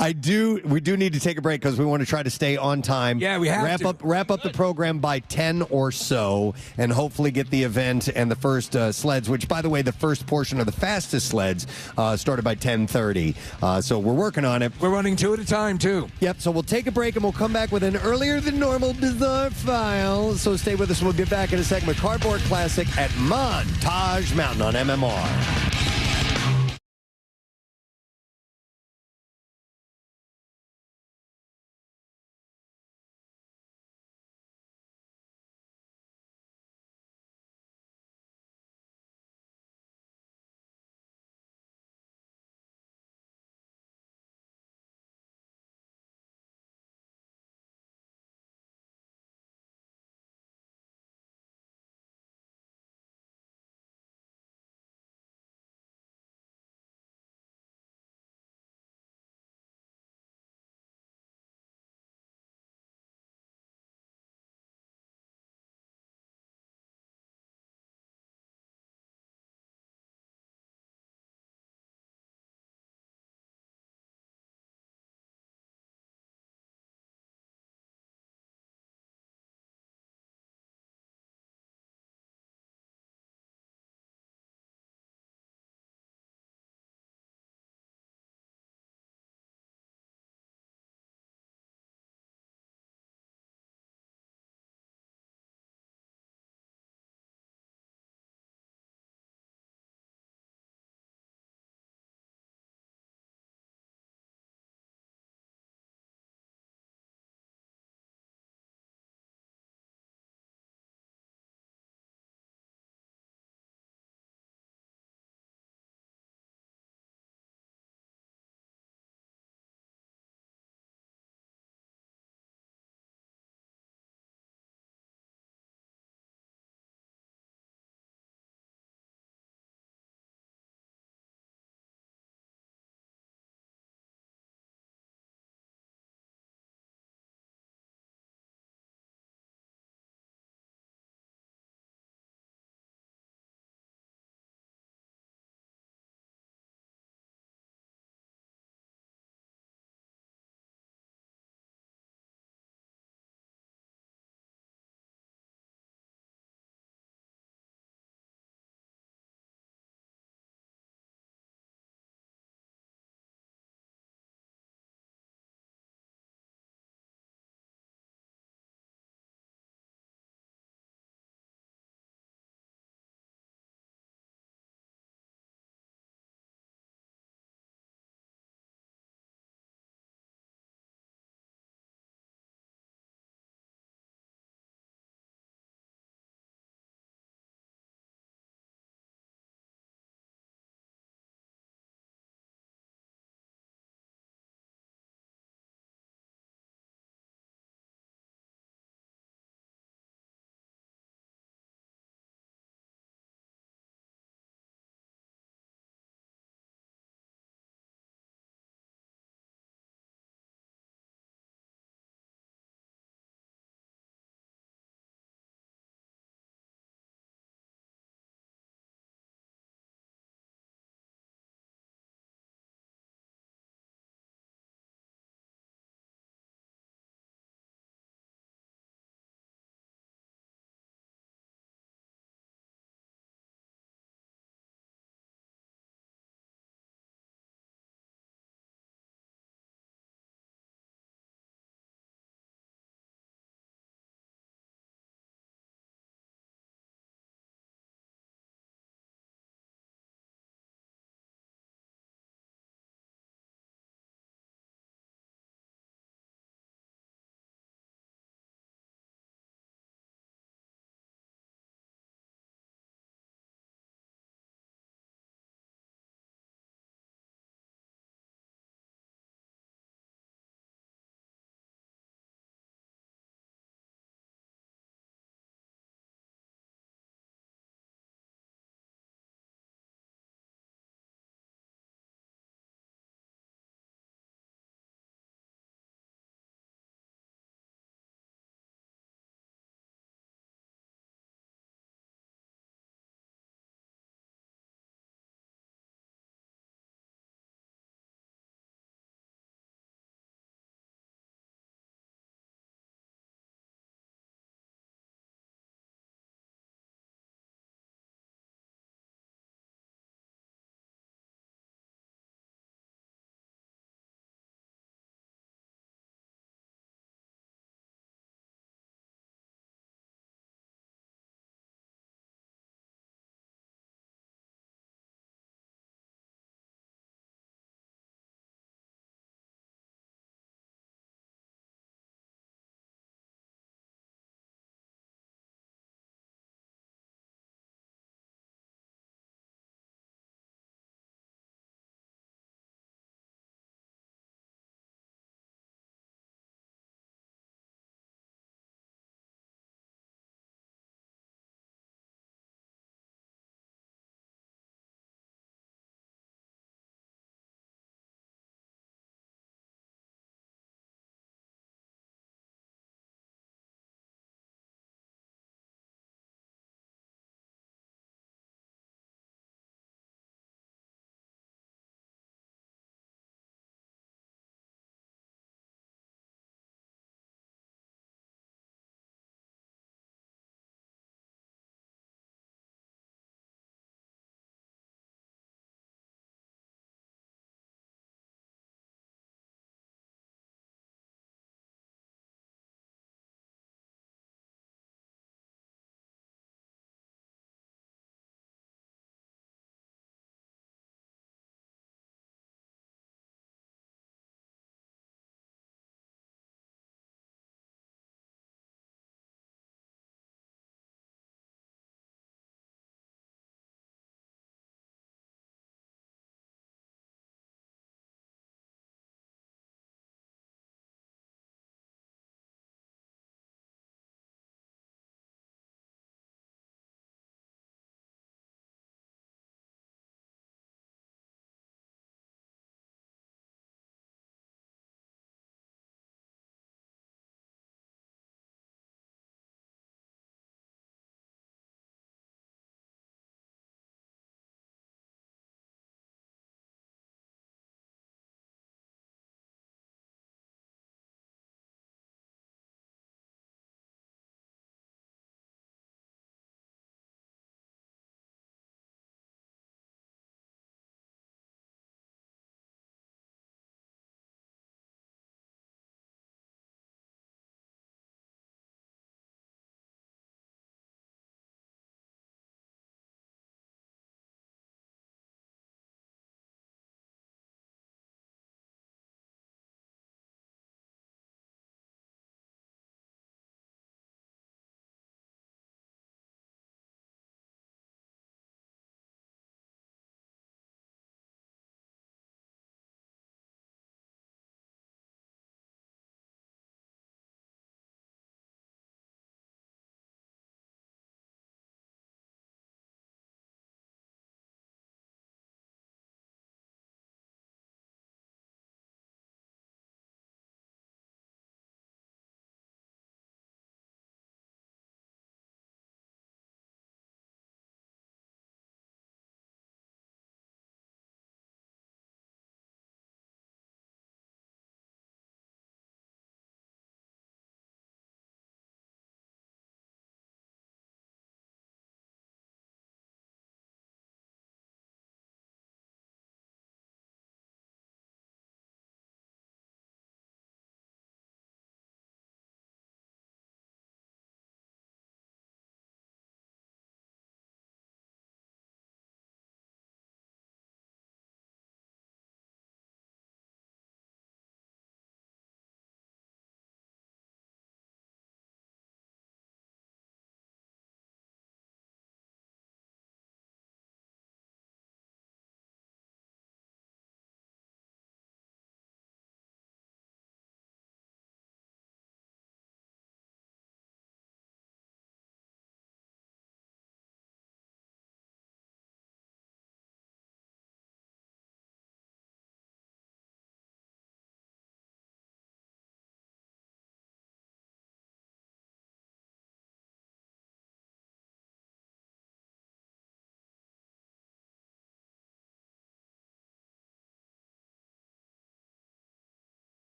We do need to take a break because we want to try to stay on time. Yeah, we have to. Wrap up the program by 10 or so, and hopefully get the event and the first sleds, which, by the way, the first portion of the fastest sleds started by 10:30. So we're working on it. We're running 2 at a time, too. Yep, so we'll take a break and we'll come back with an earlier than normal bizarre file. So stay with us. We'll get back in a second with Cardboard Classic at Montage Mountain on MMR.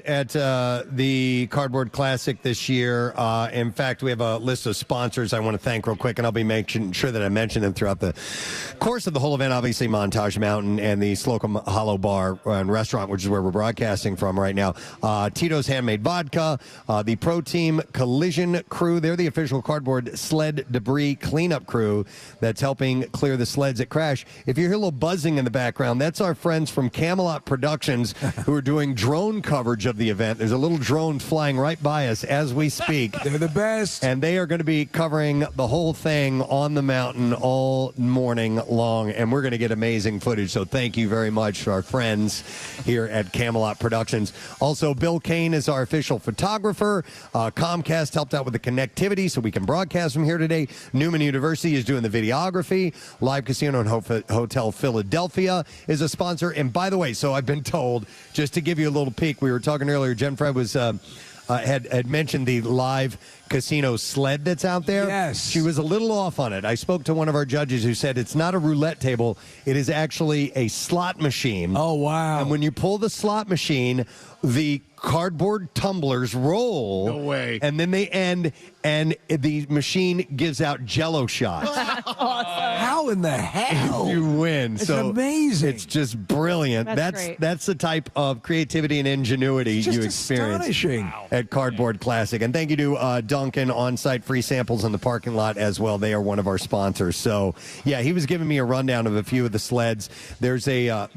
at the Cardboard Classic this year. In fact, we have a list of sponsors I want to thank real quick, and I'll be making sure that I mention them throughout the course of the whole event. Obviously, Montage Mountain and the Slocum Hollow Bar and Restaurant, which is where we're broadcasting from right now. Tito's Handmade Vodka, the Pro Team Collision Crew. They're the official cardboard sled debris cleanup crew that's helping clear the sleds that crash. If you hear a little buzzing in the background, that's our friends from Camelot Productions who are doing drone coverage of the event. There's a little drone flying right by us as we speak. They're the best. And they are going to be covering the whole thing on the mountain all morning long. And we're going to get amazing footage. So thank you very much to our friends here at Camelot Productions. Also, Bill Kane is our official photographer. Comcast helped out with the connectivity so we can broadcast from here today. Neumann University is doing the videography. Live Casino and Hotel Philadelphia is a sponsor. And by the way, so I've been told, just to give you a little peek, we were talking earlier, Jen Fred was had mentioned the live casino sled that's out there. Yes. She was a little off on it. I spoke to one of our judges who said it's not a roulette table. It is actually a slot machine. Oh, wow. And when you pull the slot machine, the cardboard tumblers roll. No way. And then they end, and the machine gives out Jello shots. How in the hell? You win. It's so amazing. It's just brilliant. That's great. That's the type of creativity and ingenuity It's just you experience astonishing. at Cardboard Classic. And thank you to Duncan, on-site free samples in the parking lot as well. They are one of our sponsors. So yeah, he was giving me a rundown of a few of the sleds. There's a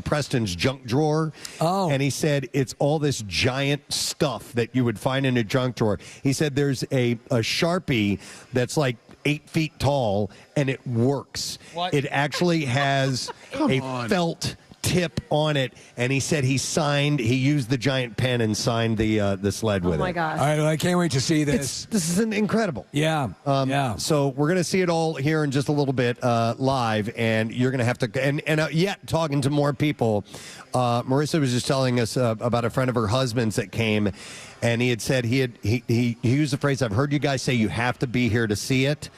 Preston's junk drawer. Oh. And he said it's all this giant stuff that you would find in a junk drawer. He said there's a Sharpie that's like 8 feet tall, and it works. What? It actually has a felt tip on it, and he said he used the giant pen and signed the sled with it. Oh my gosh. All right, well, I can't wait to see this. This is incredible. Yeah. Yeah. So we're going to see it all here in just a little bit live, and you're going to have to. And yet, talking to more people, Marissa was just telling us about a friend of her husband's that came, and he had said he used the phrase, "I've heard you guys say you have to be here to see it."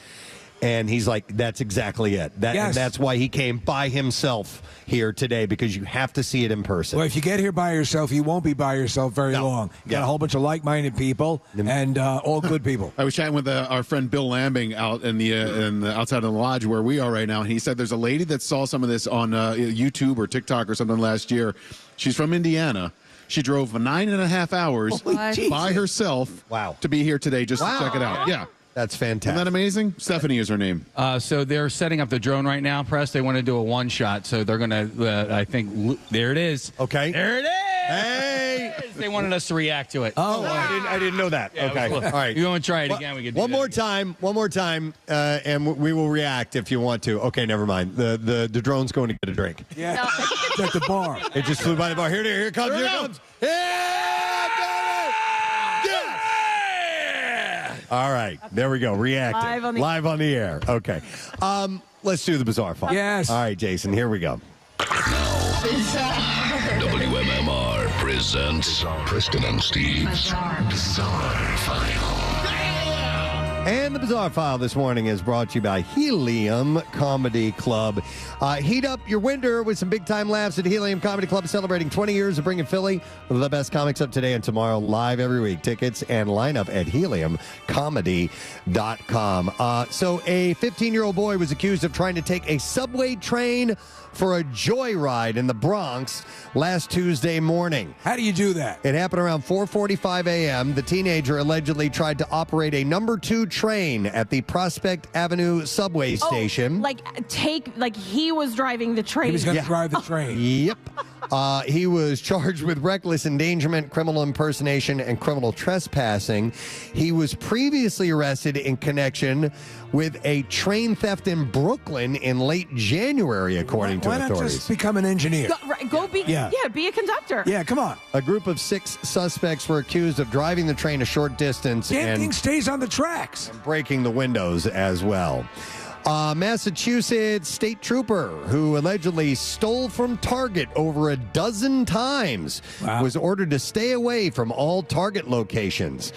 And he's like, that's exactly it. And that's why he came by himself here today, because you have to see it in person. Well, if you get here by yourself, you won't be by yourself very long. You got a whole bunch of like-minded people and all good people. I was chatting with our friend Bill Lambing out in the outside of the lodge where we are right now, and he said there's a lady that saw some of this on YouTube or TikTok or something last year. She's from Indiana. She drove 9.5 hours by herself to be here today just to check it out. Yeah. That's fantastic. Isn't that amazing? Stephanie is her name. So they're setting up the drone right now, Press. They want to do a one-shot, so they're going to, I think, there it is. Okay. There it is. Hey. They wanted us to react to it. Oh, I didn't know that. Yeah, okay. All right. You want to try it again? We can do one more time, and we will react if you want to. Okay, never mind. The drone's going to get a drink. Yeah. It's at the bar. It just flew by the bar. Here it comes. Here it comes. Yeah, baby! Yeah! All right, there we go. Reacting live on the air. Okay, let's do the bizarre file. Yes. All right, Jason. Here we go. WMMR presents Preston and Steve's Bizarre File. And the Bizarre File this morning is brought to you by Helium Comedy Club. Heat up your winter with some big-time laughs at Helium Comedy Club, celebrating 20 years of bringing Philly the best comics up today and tomorrow, live every week. Tickets and lineup at heliumcomedy.com. So a 15-year-old boy was accused of trying to take a subway train for a joyride in the Bronx last Tuesday morning. How do you do that? It happened around 4:45 a.m. The teenager allegedly tried to operate a number 2 train at the Prospect Avenue subway station. He was driving the train. He was going to drive the train. Yep. He was charged with reckless endangerment, criminal impersonation, and criminal trespassing. He was previously arrested in connection with a train theft in Brooklyn in late January, according to authorities. Why not just become an engineer? Be a conductor. Yeah, come on. A group of 6 suspects were accused of driving the train a short distance Damn thing stays on the tracks. and breaking the windows as well. Massachusetts state trooper who allegedly stole from Target over a dozen times was ordered to stay away from all Target locations.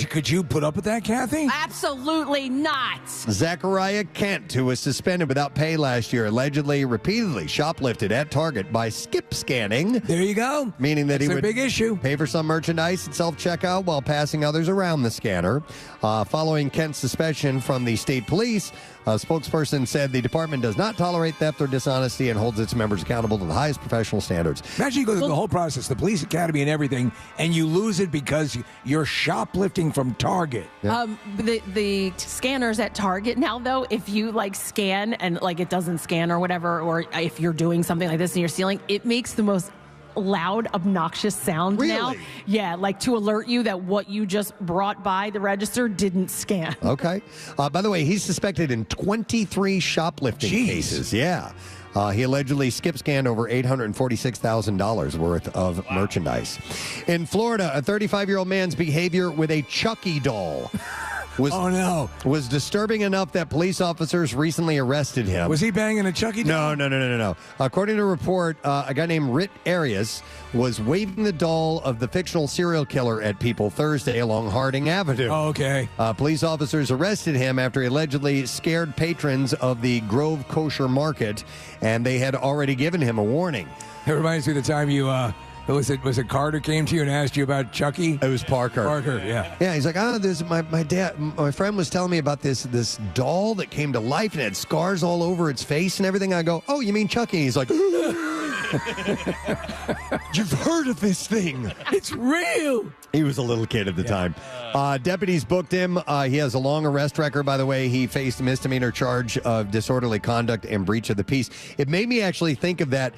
Could you put up with that, Kathy? Absolutely not. Zachariah Kent, who was suspended without pay last year, allegedly repeatedly shoplifted at Target by skip scanning. There you go. Meaning that he would big issue. Pay for some merchandise at self-checkout while passing others around the scanner. Following Kent's suspension from the state police, a spokesperson said the department does not tolerate theft or dishonesty and holds its members accountable to the highest professional standards. Imagine you go through the whole process, the police academy and everything, and you lose it because you're shoplifting from Target. The scanners at Target now, though, if you scan and it doesn't scan or whatever, or if you're doing something like this and you're stealing, it makes the most loud, obnoxious sound now. Yeah, to alert you that what you just brought by the register didn't scan. Okay. By the way, he's suspected in 23 shoplifting cases. Yeah. He allegedly skip scanned over $846,000 worth of merchandise. In Florida, a 35-year-old man's behavior with a Chucky doll was disturbing enough that police officers recently arrested him. Was he banging a Chucky doll? No. According to a report, a guy named Rit Arias was waving the doll of the fictional serial killer at people Thursday along Harding Avenue. Oh, okay. Police officers arrested him after he allegedly scared patrons of the Grove Kosher Market, and they had already given him a warning. It reminds me of the time you... Was it Carter came to you and asked you about Chucky? It was Parker. Parker, yeah. Yeah, he's like, my friend was telling me about this doll that came to life and had scars all over its face and everything. I go, oh, you mean Chucky? He's like, you've heard of this thing. It's real. He was a little kid at the time. Deputies booked him. He has a long arrest record, by the way. He faced a misdemeanor charge of disorderly conduct and breach of the peace. It made me actually think of that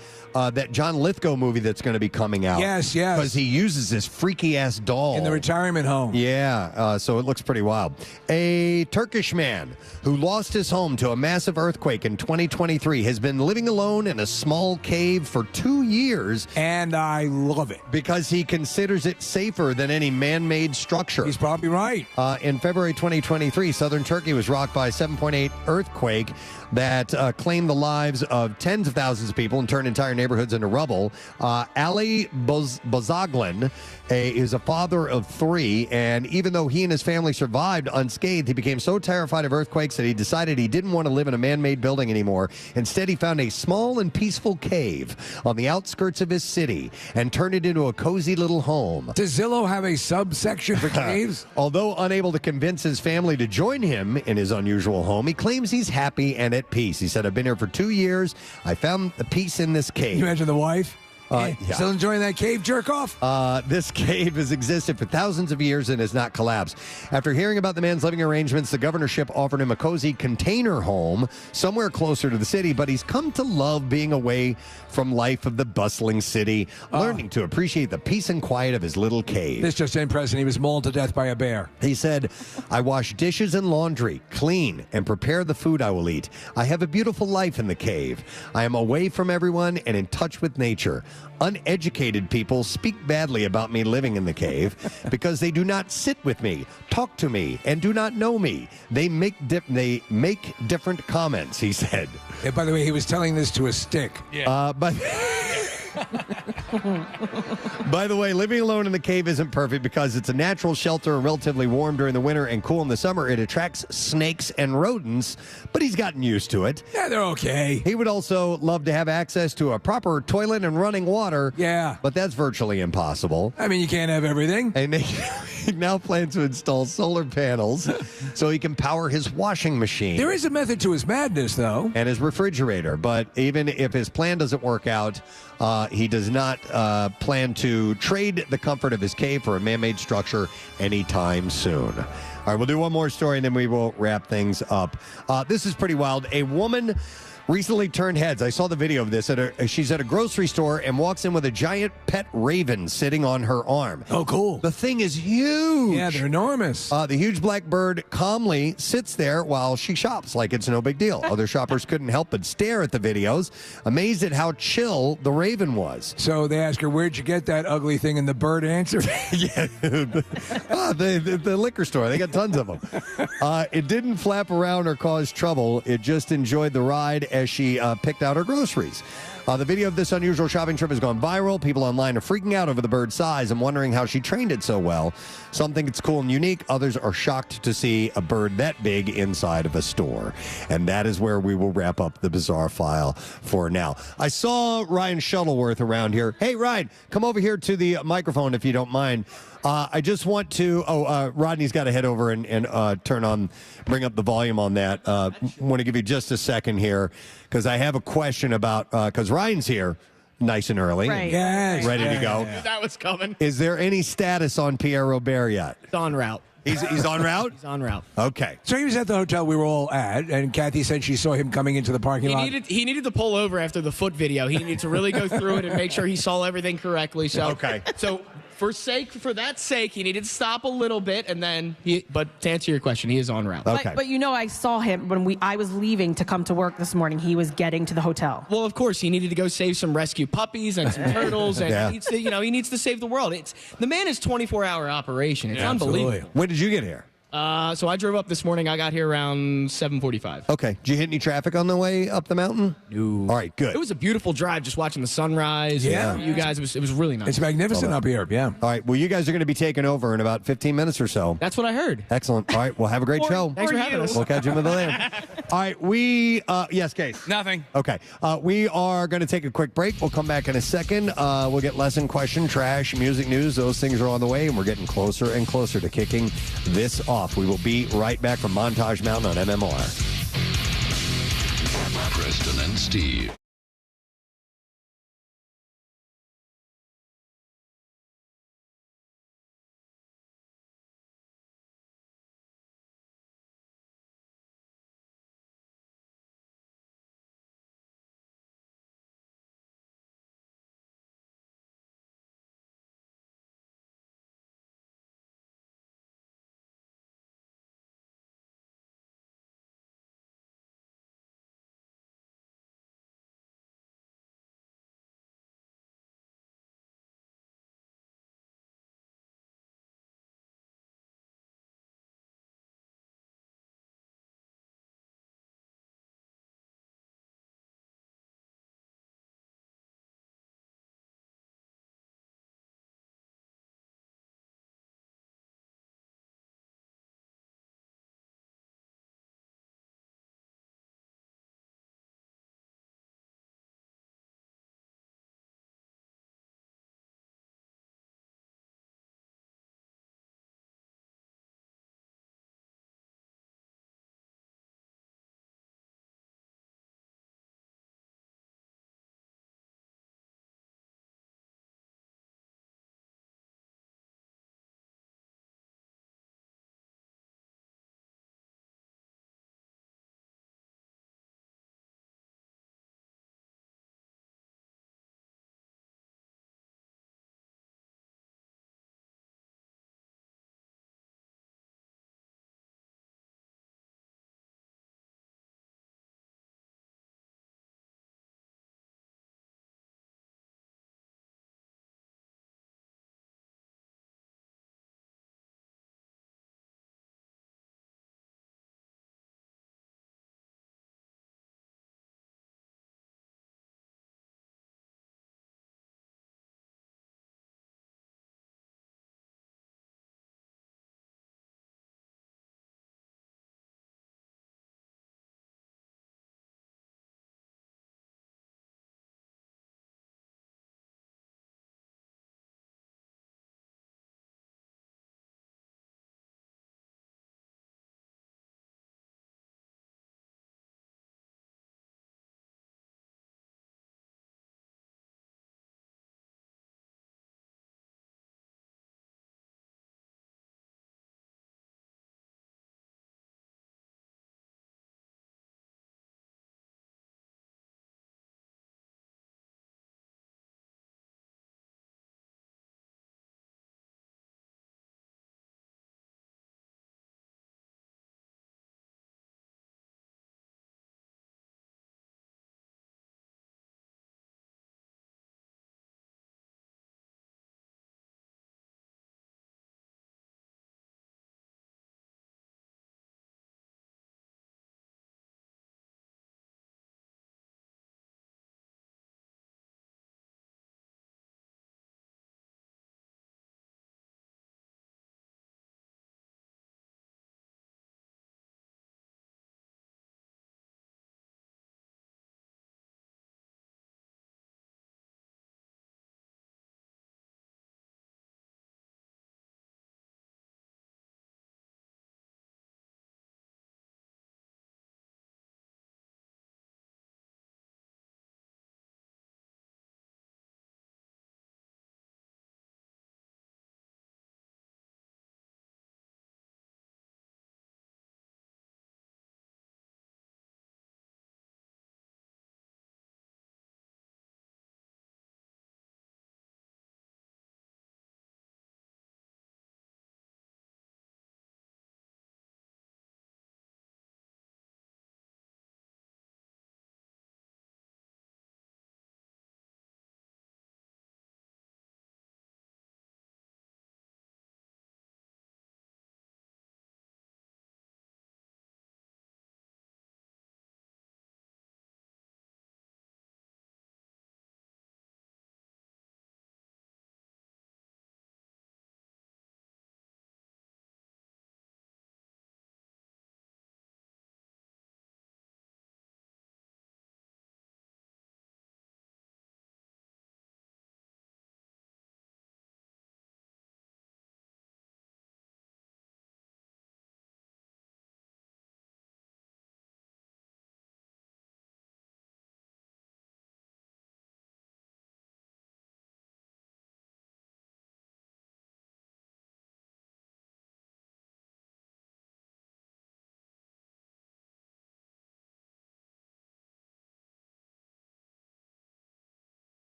John Lithgow movie that's going to be coming out. Yes. Because he uses this freaky-ass doll. In the retirement home. Yeah, so it looks pretty wild. A Turkish man who lost his home to a massive earthquake in 2023 has been living alone in a small cave for 2 years. And I love it. Because he considers it safer than any man-made structure. He's probably right. In February 2023, southern Turkey was rocked by a 7.8 earthquake that claimed the lives of tens of thousands of people and turned entire neighborhoods into rubble. Ali Bozaglan is a father of 3, and even though he and his family survived unscathed, he became so terrified of earthquakes that he decided he didn't want to live in a man-made building anymore. Instead, he found a small and peaceful cave on the outskirts of his city and turned it into a cozy little home. Does Zillow have a subsection for caves? Although unable to convince his family to join him in his unusual home, he claims he's happy and at peace. He said, I've been here for 2 years. I found the peace in this cave. Can you imagine the wife? Yeah. Still enjoying that cave jerk off? This cave has existed for thousands of years and has not collapsed. After hearing about the man's living arrangements, the governorship offered him a cozy container home somewhere closer to the city, but he's come to love being away from life of the bustling city, learning to appreciate the peace and quiet of his little cave. This just in, Preston. He was mauled to death by a bear. He said, I wash dishes and laundry, clean, and prepare the food I will eat. I have a beautiful life in the cave. I am away from everyone and in touch with nature. Uneducated people speak badly about me living in the cave because they do not sit with me, talk to me, and do not know me. They make different comments, he said. Yeah, by the way, he was telling this to a stick. Yeah. By the way, living alone in the cave isn't perfect because it's a natural shelter, relatively warm during the winter and cool in the summer. It attracts snakes and rodents, but he's gotten used to it. Yeah, they're okay. He would also love to have access to a proper toilet and running water. Yeah. But that's virtually impossible. I mean, you can't have everything. And he now plans to install solar panels so he can power his washing machine. There is a method to his madness, though. And his refrigerator. But even if his plan doesn't work out, he does not plan to trade the comfort of his cave for a man-made structure anytime soon. All right, we'll do one more story and then we will wrap things up. This is pretty wild. A woman recently turned heads. I saw the video of this. She's at a grocery store and walks in with a giant pet raven sitting on her arm. Oh, cool. The thing is huge. Yeah, they're enormous. The huge black bird calmly sits there while she shops like it's no big deal. Other shoppers couldn't help but stare at the videos, amazed at how chill the raven was. So they ask her, where'd you get that ugly thing? And the bird answered, yeah, the liquor store. They got tons of them. It didn't flap around or cause trouble. It just enjoyed the ride as she picked out her groceries. The video of this unusual shopping trip has gone viral. People online are freaking out over the bird's size and wondering how she trained it so well. Some think it's cool and unique. Others are shocked to see a bird that big inside of a store. And that is where we will wrap up the Bizarre File for now. I saw Ryan Shuttleworth around here. Hey, Ryan, come over here to the microphone if you don't mind. I just want to. Rodney's got to head over and bring up the volume on that. Want to give you just a second here because I have a question about because Ryan's here, nice and early, Right. Yes. ready to go. That was coming. Is there any status on Pierre Robert yet? It's en route. He's on route. He's en route. Okay. So he was at the hotel we were all at, and Kathy said she saw him coming into the parking lot. He needed to pull over after the foot video. He needed to really go through it and make sure he saw everything correctly. So Okay. So for that sake, he needed to stop a little bit, and then but to answer your question, he is en route. Okay. But you know, I saw him when I was leaving to come to work this morning. He was getting to the hotel. Well, of course, he needed to go save some rescue puppies and some turtles, and Yeah. he needs to save the world. The man is 24-hour operation. It's unbelievable. Absolutely. When did you get here? So I drove up this morning. I got here around 7:45. Okay. Did you hit any traffic on the way up the mountain? No. All right. Good. It was a beautiful drive, just watching the sunrise. Yeah. You guys, it was really nice. It's magnificent up here, yeah. All right. Well, you guys are going to be taking over in about 15 minutes or so. That's what I heard. Excellent. All right. Well, have a great show. Thanks for having us. We'll catch you in the later. All right. Yes, Case. Nothing. Okay. We are going to take a quick break. We'll come back in a second. We'll get lesson, question, trash, music news. Those things are on the way, and we're getting closer and closer to kicking this off. We will be right back from Montage Mountain on MMR. Preston and Steve.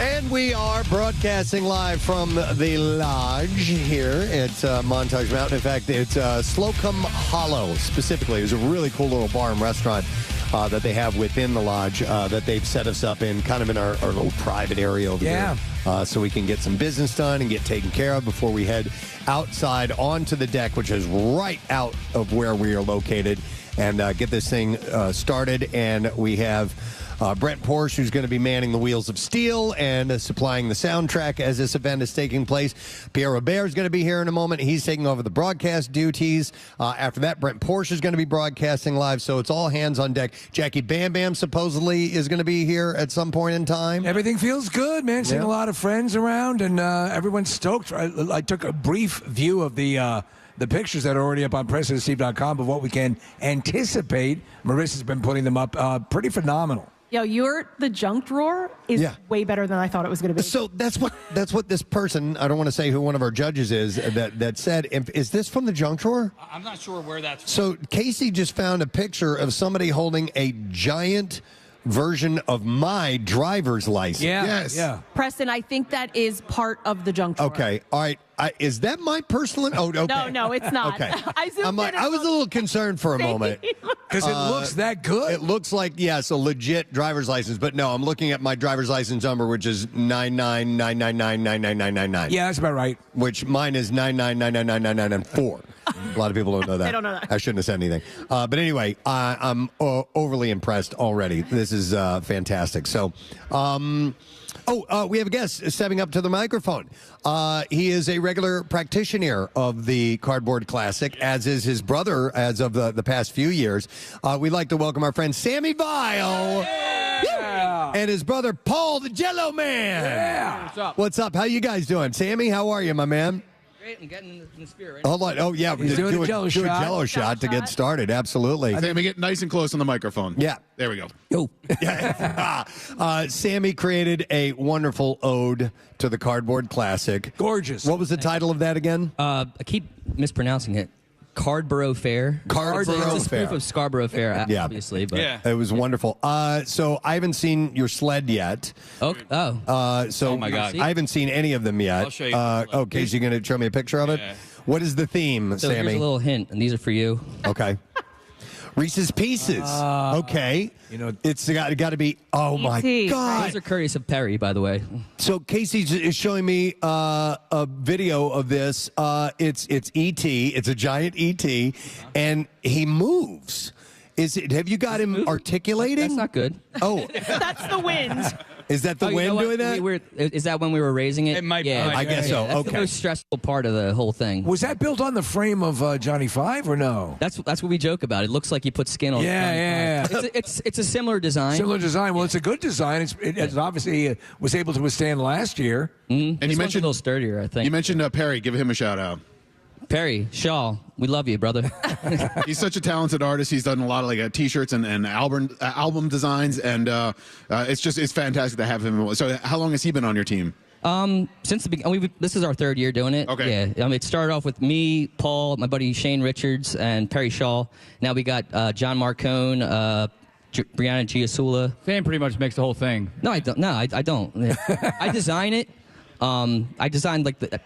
And we are broadcasting live from the lodge here at Montage Mountain. In fact, it's Slocum Hollow specifically. It's a really cool little bar and restaurant that they have within the lodge that they've set us up in, kind of in our little private area over here. So we can get some business done and get taken care of before we head outside onto the deck, which is right out of where we are located, and get this thing started. And we have Brent Porche, who's going to be manning the wheels of steel and supplying the soundtrack as this event is taking place. Pierre Robert is going to be here in a moment. He's taking over the broadcast duties. After that, Brent Porche is going to be broadcasting live, so it's all hands on deck. Jackie Bam Bam supposedly is going to be here at some point in time. Everything feels good, man. Seeing a lot of friends around, and everyone's stoked. I took a brief view of the pictures that are already up on PrestonandSteve.com of what we can anticipate. Marissa's been putting them up. Pretty phenomenal. Yo, the junk drawer is way better than I thought it was going to be. So that's what this person, I don't want to say who one of our judges is, that said, is this from the junk drawer? I'm not sure where that's from. So Casey just found a picture of somebody holding a giant version of my driver's license. Yeah. Preston, I think that is part of the junk drawer. Okay, all right. Is that my personal? Oh, okay. No, it's not. Okay. I was a little concerned for a moment. Because it looks that good. It looks like, a legit driver's license. But no, I'm looking at my driver's license number, which is 999999999. Yeah, that's about right. Which mine is 999999994. A lot of people don't know that. They don't know that. I shouldn't have said anything. But anyway, I'm overly impressed already. This is fantastic. So, we have a guest stepping up to the microphone. He is a regular practitioner of the Cardboard Classic, as is his brother as of the past few years. We'd like to welcome our friend Sammy Vile and his brother Paul, the Jello Man. Yeah. What's up? What's up? How you guys doing? Sammy, how are you, my man? Great, I'm getting in the spirit right Hold on. Oh, yeah. He's doing a Jello shot. Do a Jello shot to get started. Absolutely. Sammy, get nice and close on the microphone. Yeah. There we go. Yo. Sammy created a wonderful ode to the Cardboard Classic. Gorgeous. What was the title of that again? I keep mispronouncing it. Cardborough Fair. Cardborough It's a Fair. spoof of Scarborough Fair, Yeah. obviously. But It was wonderful. So I haven't seen your sled yet. Oh. So Oh, my God. I haven't seen any of them yet. I'll show you. Okay, so you're going to show me a picture of it? Yeah. What is the theme, So Sammy? here's a little hint, and these are for you. Okay. Reese's Pieces. Okay. It's got to be, oh my E.T., God. These are courteous of Perry, by the way. So Casey is showing me a video of this. It's E.T. It's a giant E.T. and he moves. Have you got him articulating? That's not good. Oh, That's the wind. is that the You know wind what? doing that? Is that when we were raising it? It might- Yeah, I guess so. That's the Okay. most stressful part of the whole thing. Was that built on the frame of Johnny Five or no? That's what we joke about. It looks like you put skin on. Yeah. It's a similar design. Similar design. Well, it's a good design. It obviously was able to withstand last year. And you you mentioned- a little sturdier, I think. You mentioned Perry. Give him a shout out. Perry Shaw, we love you, brother. He's such a talented artist. He's done a lot of T-shirts and album designs, and it's fantastic to have him. So, how long has he been on your team? Since the beginning, this is our third year doing it. Okay. Yeah, it started off with me, Paul, my buddy Shane Richards, and Perry Shaw. Now we got John Marcone, Brianna Giasula. Sam pretty much makes the whole thing. No, I don't. No, I don't. I design it. I designed like the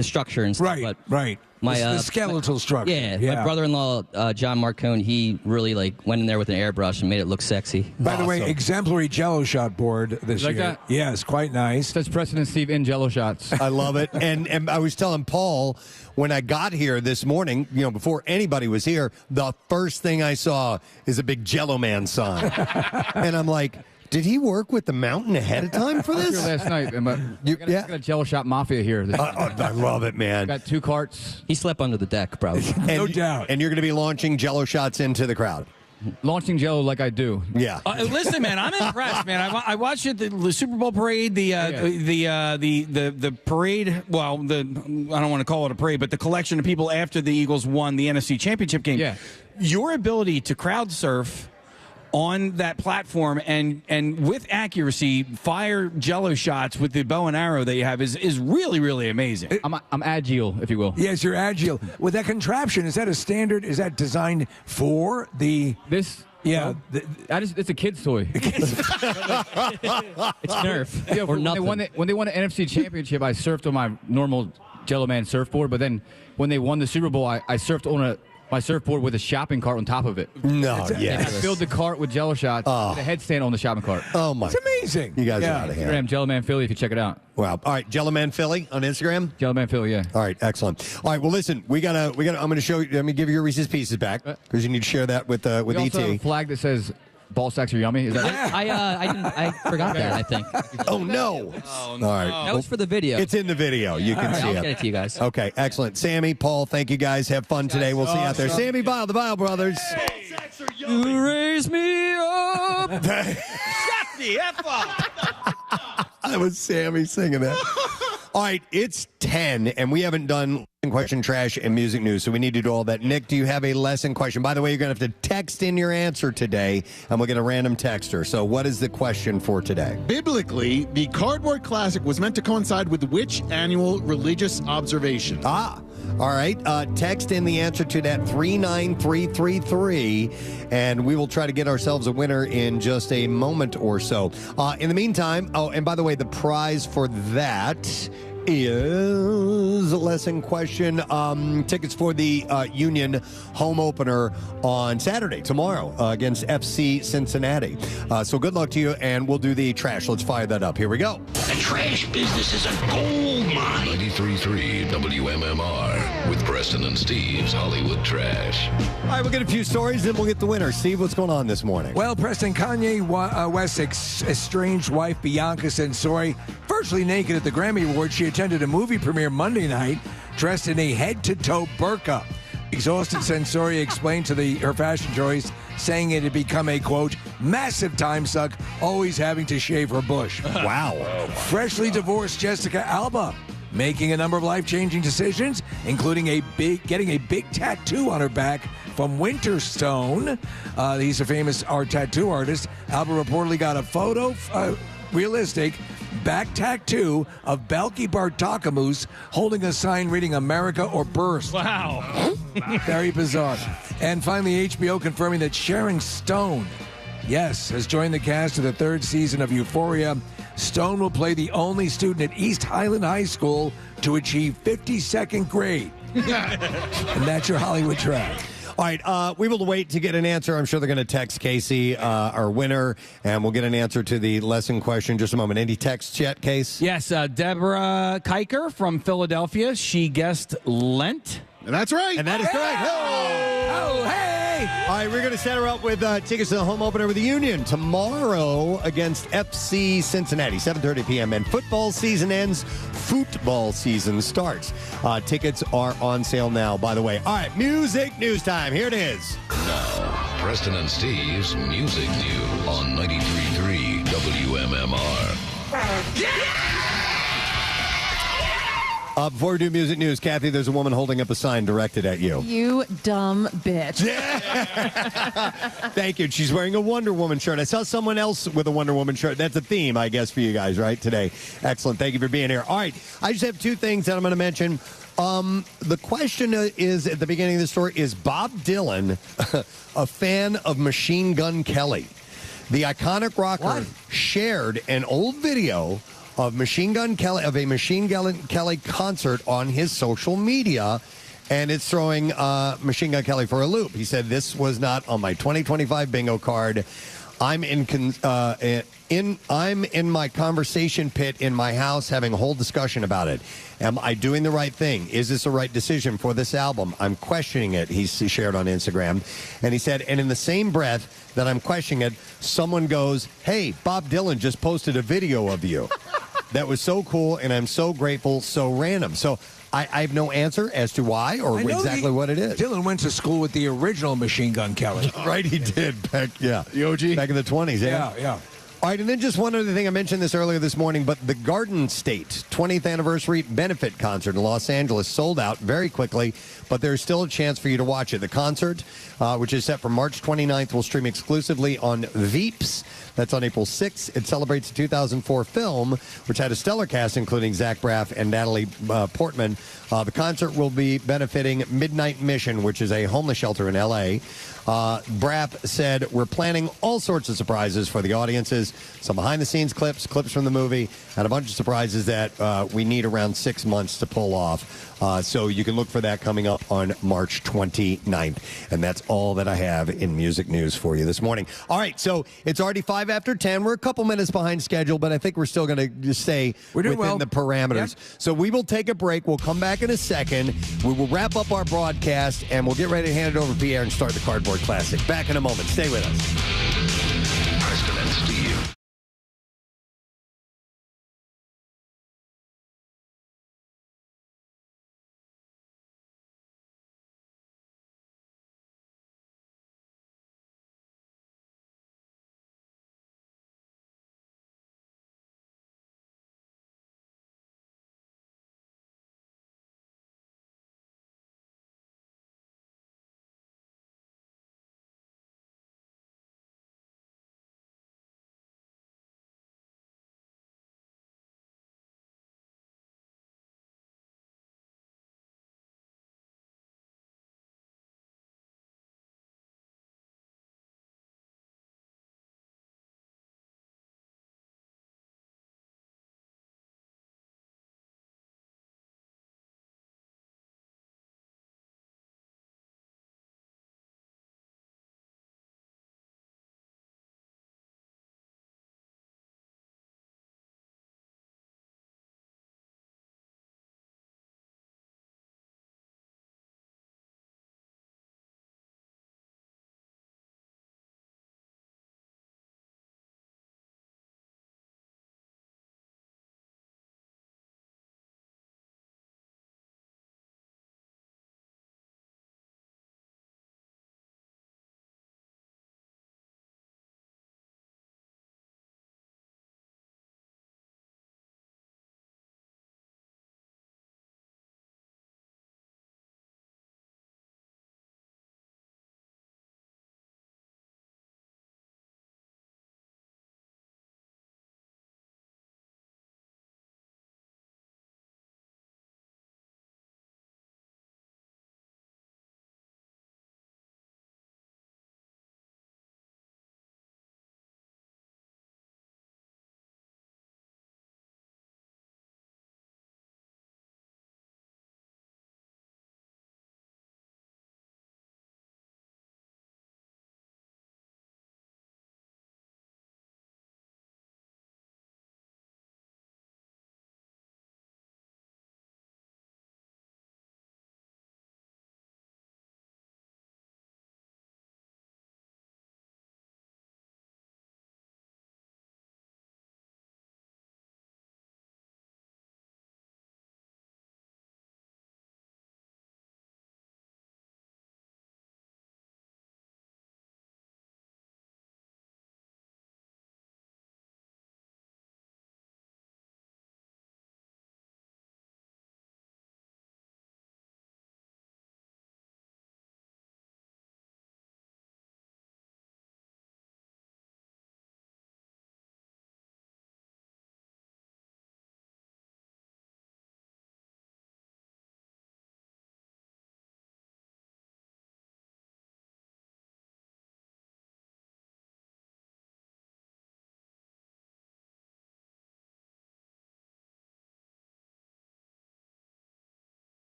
structure and stuff. But Right. The skeletal structure. Yeah, my brother-in-law John Marcone, he really went in there with an airbrush and made it look sexy. By the way, exemplary Jello shot board this You like year. that? Yes, quite nice. Says Preston and Steve in Jello shots. I love it. And I was telling Paul when I got here this morning, before anybody was here, the first thing I saw is a big Jello Man sign. And I'm like, did he work with the mountain ahead of time for I was this? here last night. Got a Jello shot mafia here. I love it, man. Got 2 carts. He slept under the deck, probably. No doubt. And you're going to be launching Jello shots into the crowd. Launching Jello like I do. Yeah. Listen, man, I'm impressed, man. I watched it, the Super Bowl parade, the parade. Well, I don't want to call it a parade, but the collection of people after the Eagles won the NFC Championship game. Yeah. Your ability to crowd surf on that platform and with accuracy fire Jello shots with the bow and arrow that you have is really, really amazing. I'm agile, if you will. Yes, you're agile. With that contraption, is that a standard? Is that designed for the... This Yeah, it's a kid's toy. It's Nerf Yeah, or nothing. when they won the NFC Championship, I surfed on my normal Jello Man surfboard. But then when they won the Super Bowl, I surfed on my surfboard with a shopping cart on top of it. No, And I filled the cart with Jello shots with a headstand on the shopping cart. Oh, my. It's amazing. You guys are out of here. Instagram, Jello Man Philly, if you check it out. Wow. All right, Jello Man Philly on Instagram? Jello Man Philly, yeah. All right, excellent. All right, well, listen, I'm going to show you, let me give you your Reese's Pieces back because you need to share that with We ET. also have a flag that says ball sacks are yummy. Is that I forgot that, I think. Oh, no. All right. That was for the video. It's in the video. You can see I'll it. get it to you guys. Okay, excellent. Sammy, Paul, thank you guys. Have fun today. We'll see you out there. Sammy Bile, the Bile Brothers. You raise me up. Shut the F up. That was Sammy singing that. All right, it's 10, and we haven't done question, trash, and music news, so we need to do all that. Nick, do you have a lesson question? By the way, you're going to have to text in your answer today, and we'll get a random texter. So what is the question for today? Biblically, the Cardboard Classic was meant to coincide with which annual religious observation? All right. Text in the answer to that 39333, and we will try to get ourselves a winner in just a moment or so. In the meantime, and by the way, the prize for that is a lesson question. Tickets for the Union home opener on Saturday, tomorrow, against FC Cincinnati. So good luck to you, and we'll do the trash. Let's fire that up. Here we go. The trash business is a gold mine. 93.3 WMMR with Preston and Steve's Hollywood Trash. All right, we'll get a few stories, then we'll get the winner. Steve, what's going on this morning? Well, Preston, Kanye West's estranged wife, Bianca Censori, virtually naked at the Grammy Awards. She attended a movie premiere Monday night dressed in a head-to-toe burqa. Exhausted Censori explained to her fashion choice, saying it had become a, quote, massive time suck, always having to shave her bush. Wow. Freshly divorced Jessica Alba, making a number of life-changing decisions, including getting a big tattoo on her back from Winterstone. He's a famous art tattoo artist. Alba reportedly got a photo, realistic, back tattoo of Balki Bartakamus holding a sign reading America or Burst. Wow. Very bizarre. And finally, HBO confirming that Sharon Stone, yes, has joined the cast of the third season of Euphoria. Stone will play the only student at East Highland High School to achieve 52nd grade. And that's your Hollywood Trash. All right, we will wait to get an answer. I'm sure they're going to text Casey, our winner, and we'll get an answer to the lesson question in just a moment. Any texts yet, Case? Yes, Deborah Kiker from Philadelphia. She guessed Lent. And that's right. And that is correct. Oh, hey! All right, we're going to set her up with tickets to the home opener with the Union tomorrow against FC Cincinnati, 7:30 p.m. And football season ends. Football season starts. Tickets are on sale now, by the way. All right, music news time. Here it is. Now, Preston and Steve's Music News on 93.3 WMMR. Before we do music news, Kathy, there's a woman holding up a sign directed at you. You dumb bitch. Thank you. She's wearing a Wonder Woman shirt. I saw someone else with a Wonder Woman shirt. That's a theme, I guess, for you guys, right, today. Excellent. Thank you for being here. All right. I just have two things that I'm going to mention. The question is, at the beginning of the story, is Bob Dylan a fan of Machine Gun Kelly? The iconic rocker shared an old video of a Machine Gun Kelly concert on his social media, and it's throwing Machine Gun Kelly for a loop. He said, "This was not on my 2025 bingo card. I'm in my conversation pit in my house having a whole discussion about it. Am I doing the right thing? Is this the right decision for this album? I'm questioning it," he shared on Instagram. And he said, and in the same breath that I'm questioning it, someone goes, "Hey, Bob Dylan just posted a video of you. That was so cool, and I'm so grateful, so random." So I have no answer as to why or exactly what it is. Dylan went to school with the original Machine Gun Kelly. Right, he did. Back, the OG? Back in the 20s, yeah. Yeah. All right, and then just one other thing. I mentioned this earlier this morning, but the Garden State 20th Anniversary Benefit Concert in Los Angeles sold out very quickly, but there's still a chance for you to watch it. The concert, which is set for March 29th, will stream exclusively on Veeps. That's on April 6th. It celebrates the 2004 film, which had a stellar cast, including Zach Braff and Natalie Portman. The concert will be benefiting Midnight Mission, which is a homeless shelter in L.A. Braff said, we're planning all sorts of surprises for the audiences, some behind-the-scenes clips from the movie, and a bunch of surprises that we need around 6 months to pull off. So you can look for that coming up on March 29th. And that's all that I have in music news for you this morning. All right, so it's already 5 after 10. We're a couple minutes behind schedule, but I think we're still going to just stay within the parameters. Yep. So we will take a break. We'll come back in a second. We will wrap up our broadcast, and we'll get ready to hand it over to Pierre and start the Cardboard Classic. Back in a moment. Stay with us. Preston and Steve.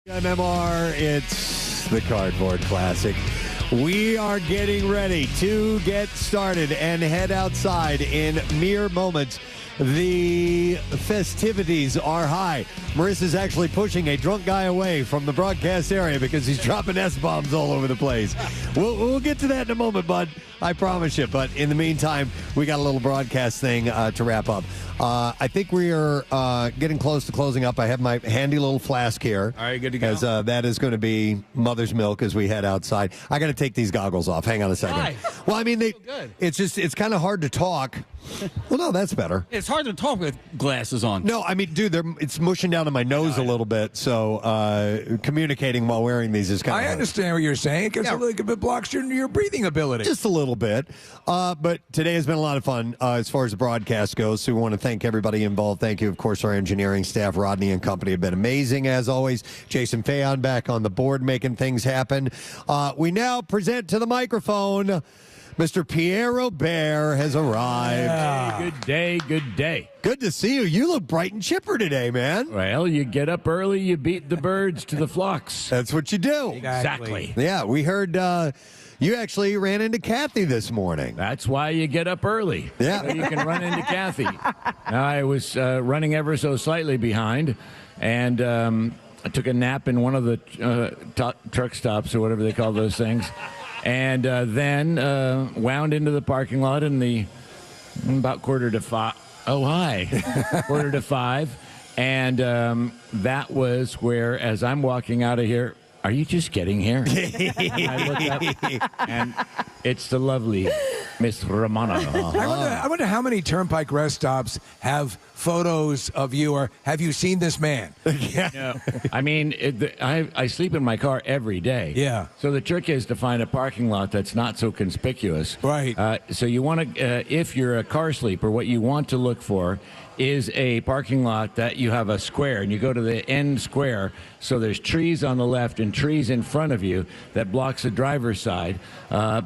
MMR, it's the Cardboard Classic. We are getting ready to get started and head outside in mere moments. The festivities are high. Marissa's actually pushing a drunk guy away from the broadcast area because he's dropping S-bombs all over the place. We'll get to that in a moment, bud. I promise you. But in the meantime, we got a little broadcast thing to wrap up. I think we are getting close to closing up. I have my handy little flask here. All right, good to go. As that is going to be mother's milk as we head outside. I got to take these goggles off. Hang on a second. Why? Well, I mean, it's kind of hard to talk. Well, no, that's better. It's hard to talk with glasses on. No, I mean, dude, it's mushing down to my nose a little bit, so communicating while wearing these is kind of I understand what you're saying, because it blocks your breathing ability. Just a little bit. But today has been a lot of fun as far as the broadcast goes, so we want to thank everybody involved. Thank you, of course, our engineering staff. Rodney and company have been amazing, as always. Jason Fayon back on the board making things happen. We now present to the microphone Mr. Pierre Robert has arrived. Yeah. Good day, good day. Good to see you. You look bright and chipper today, man. Well, you get up early, you beat the birds to the flocks. That's what you do. Exactly. Yeah, we heard you actually ran into Kathy this morning. That's why you get up early. Yeah. So you can run into Kathy. I was running ever so slightly behind, and I took a nap in one of the truck stops or whatever they call those things. And then wound into the parking lot in the about 4:45. Oh, hi. 4:45. And that was where, as I'm walking out of here, are you just getting here? I look up, and it's the lovely Miss Romano. I wonder how many Turnpike rest stops have photos of you, or have you seen this man? No. I mean, I sleep in my car every day. Yeah. So the trick is to find a parking lot that's not so conspicuous. Right. So you want to, if you're a car sleeper, what you want to look for is a parking lot that you have a square, and you go to the end square, so there's trees on the left and trees in front of you that blocks the driver's side.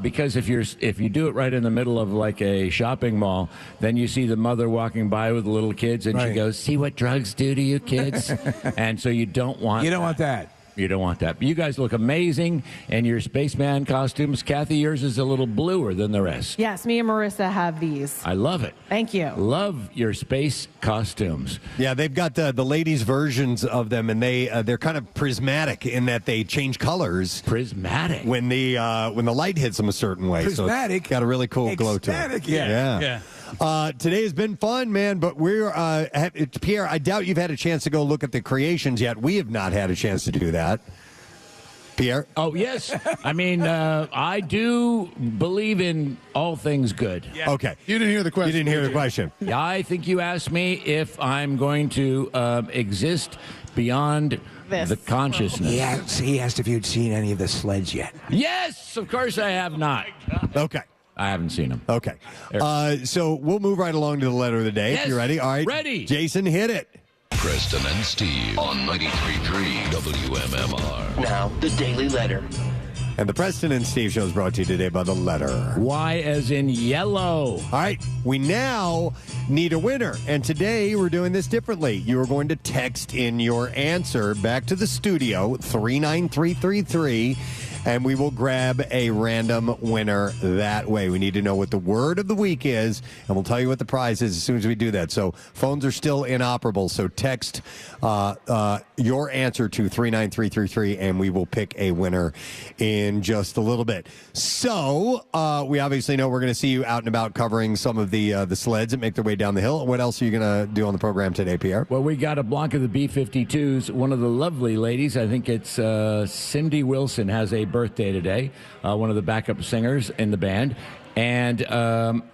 Because if you do it right in the middle of like a shopping mall, then you see the mother walking by with the little kids, and she goes, "See what drugs do to you kids?" And so you don't want that. You don't want that. But you guys look amazing, and your spaceman costumes. Kathy, yours is a little bluer than the rest. Yes, me and Marissa have these. I love it. Thank you. Love your space costumes. Yeah, they've got the ladies' versions of them, and they're kind of prismatic in that they change colors. Prismatic when the light hits them a certain way. Prismatic. So it's got a really cool glow to it. Yeah. Today has been fun, man, but we're Pierre, I doubt you've had a chance to go look at the creations yet. We have not had a chance to do that. Pierre? Oh, yes. I mean, I do believe in all things good. Yeah. Okay. You didn't hear the question. You didn't hear the question. Yeah, I think you asked me if I'm going to exist beyond the consciousness. He asked if you'd seen any of the sleds yet. Yes, of course I have not. Okay. I haven't seen them. Okay. So we'll move right along to the letter of the day. Yes, if you're ready. All right. Ready. Jason, hit it. Preston and Steve on 93.3 WMMR. Now, the Daily Letter. And the Preston and Steve show is brought to you today by the letter Y as in yellow. All right. We now need a winner. And today we're doing this differently. You are going to text in your answer back to the studio, 39333. And we will grab a random winner that way. We need to know what the word of the week is, and we'll tell you what the prize is as soon as we do that. So phones are still inoperable, so text your answer to 39333, and we will pick a winner in just a little bit. So we obviously know we're going to see you out and about covering some of the sleds that make their way down the hill. What else are you going to do on the program today, Pierre? Well, we got a block of the B-52s. One of the lovely ladies, I think it's Cindy Wilson, has a birthday today, one of the backup singers in the band. And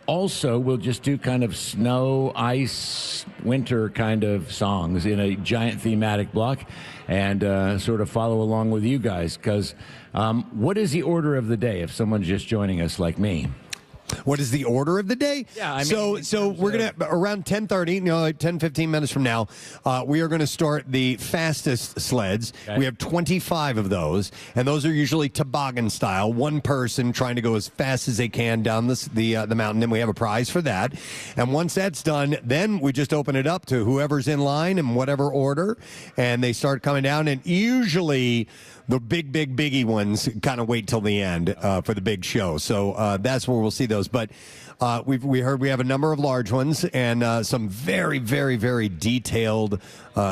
also, we'll just do kind of snow, ice, winter kind of songs in a giant thematic block, and sort of follow along with you guys. Because what is the order of the day if someone's just joining us like me? What is the order of the day? Yeah, I mean, so we're gonna around 10:30, like 10-15 minutes from now, we are gonna start the fastest sleds. Okay. We have 25 of those, and those are usually toboggan style. One person trying to go as fast as they can down the mountain, and we have a prize for that. And once that's done, then we just open it up to whoever's in line in whatever order, and they start coming down. And usually, the biggie ones kind of wait till the end for the big show. So that's where we'll see those. But we heard we have a number of large ones and some very, very, very detailed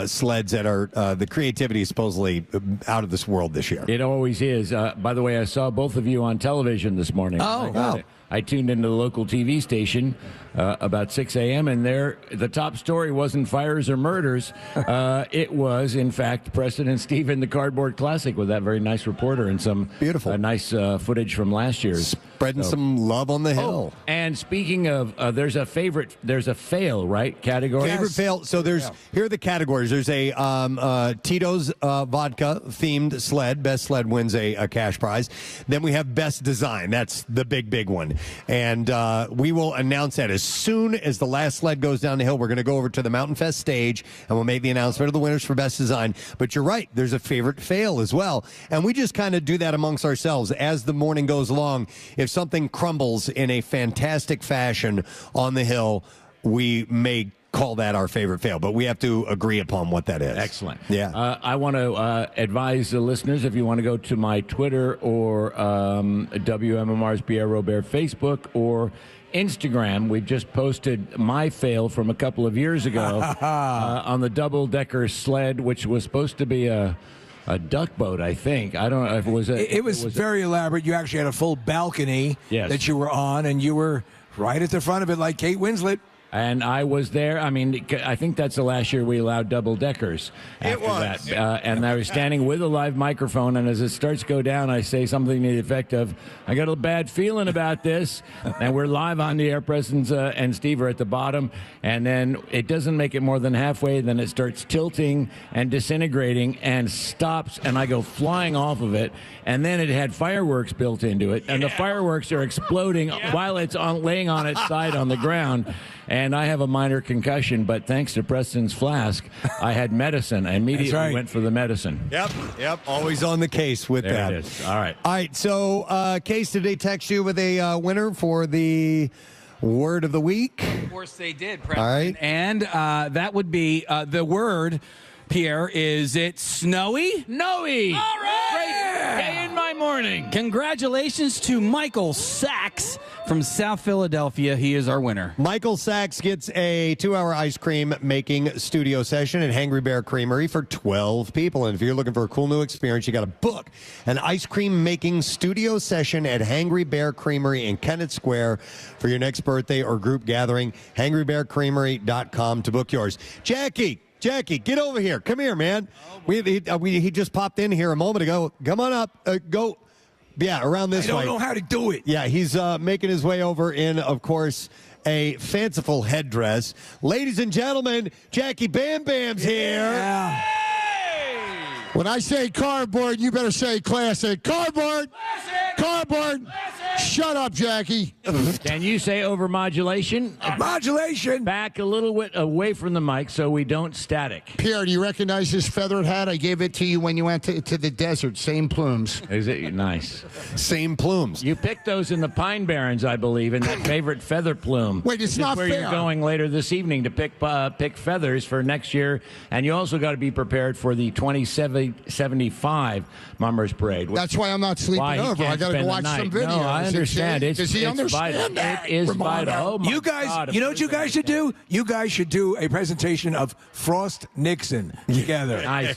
sleds that are the creativity is supposedly out of this world this year. It always is. By the way, I saw both of you on television this morning. Oh, wow. I tuned into the local TV station about 6 a.m., and the top story wasn't fires or murders. It was, in fact, Preston and Steve in the Cardboard Classic with that very nice reporter and some beautiful, nice footage from last year's. Spreading some love on the hill. And speaking of, there's a fail, right, category? Favorite fail. So here are the categories. There's a Tito's vodka themed sled. Best sled wins a cash prize. Then we have best design. That's the big one. And we will announce that as soon as the last sled goes down the hill. We're going to go over to the Mountain Fest stage, and we'll make the announcement of the winners for best design. But you're right. There's a favorite fail as well. And we just kind of do that amongst ourselves as the morning goes along. If something crumbles in a fantastic fashion on the hill, we may call that our favorite fail, but we have to agree upon what that is. Excellent. Yeah. I want to advise the listeners, if you want to go to my Twitter or WMMR's Pierre Robert Facebook or Instagram, we've just posted my fail from a couple of years ago on the double-decker sled, which was supposed to be a duck boat, I think. I don't know if it was It was very elaborate. You actually had a full balcony that you were on, and you were right at the front of it like Kate Winslet. And I was there. I mean, I think that's the last year we allowed double deckers. After that, and I was standing with a live microphone, and as it starts to go down, I say something to the effect of, "I got a bad feeling about this." And we're live on the air. Preston and Steve are at the bottom, and then it doesn't make it more than halfway. Then it starts tilting and disintegrating and stops, and I go flying off of it. And then it had fireworks built into it, and the fireworks are exploding while it's laying on its side on the ground. And I have a minor concussion, but thanks to Preston's flask, I had medicine. I immediately went for the medicine. Yep. Always on the case with there that. It is. All right. So, Case, did they text you with a winner for the word of the week? Of course they did, Preston. All right. And that would be the word, Pierre, is it snowy? Snowy. All right. Great day in my morning. Congratulations to Michael Sachs from South Philadelphia. He is our winner. Michael Sachs gets a 2-hour ice cream making studio session at Hangry Bear Creamery for 12 people. And if you're looking for a cool new experience, you got to book an ice cream making studio session at Hangry Bear Creamery in Kennett Square for your next birthday or group gathering. HangryBearCreamery.com to book yours. Jackie, get over here. Come here, man. He just popped in here a moment ago. Come on up. Go. Yeah, around this way. I don't know how to do it. Yeah, he's making his way over in, of course, a fanciful headdress. Ladies and gentlemen, Jackie Bam Bam's here. When I say cardboard, you better say classic. Cardboard! Classic! Cardboard! Classic! Shut up, Jackie. Can you say over modulation? Modulation. Back a little bit away from the mic so we don't static. Pierre, do you recognize this feathered hat? I gave it to you when you went to the desert. Same plumes. Is it nice? Same plumes. You picked those in the Pine Barrens, I believe, in that favorite feather plume. Wait, it's not where fair. You're going later this evening to pick feathers for next year, and you also got to be prepared for the 2075 Mummers Parade. That's why I'm not sleeping over. I got to go watch some videos. No, I understand. Does he understand vital. that? It is vital. Oh my you guys, God, you know what you guys should do? You guys should do a presentation of Frost Nixon together. Nice.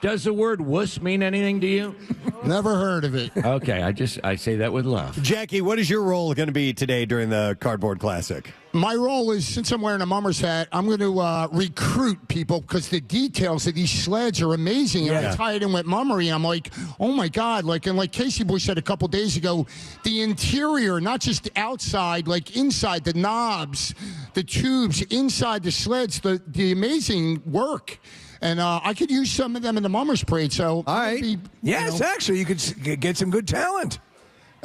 Does the word wuss mean anything to you? Never heard of it. Okay, I say that with love. Jackie, what is your role going to be today during the Cardboard Classic? My role is, since I'm wearing a Mummer's hat, I'm going to recruit people because the details of these sleds are amazing. And I tie it in with mummery. I'm like, oh my God. Like Casey Boy said a couple days ago, the interior, not just outside, like inside, the knobs, the tubes, inside the sleds, the amazing work. And I could use some of them in the Mummers Parade. So, all right. Yes, actually, you could get some good talent.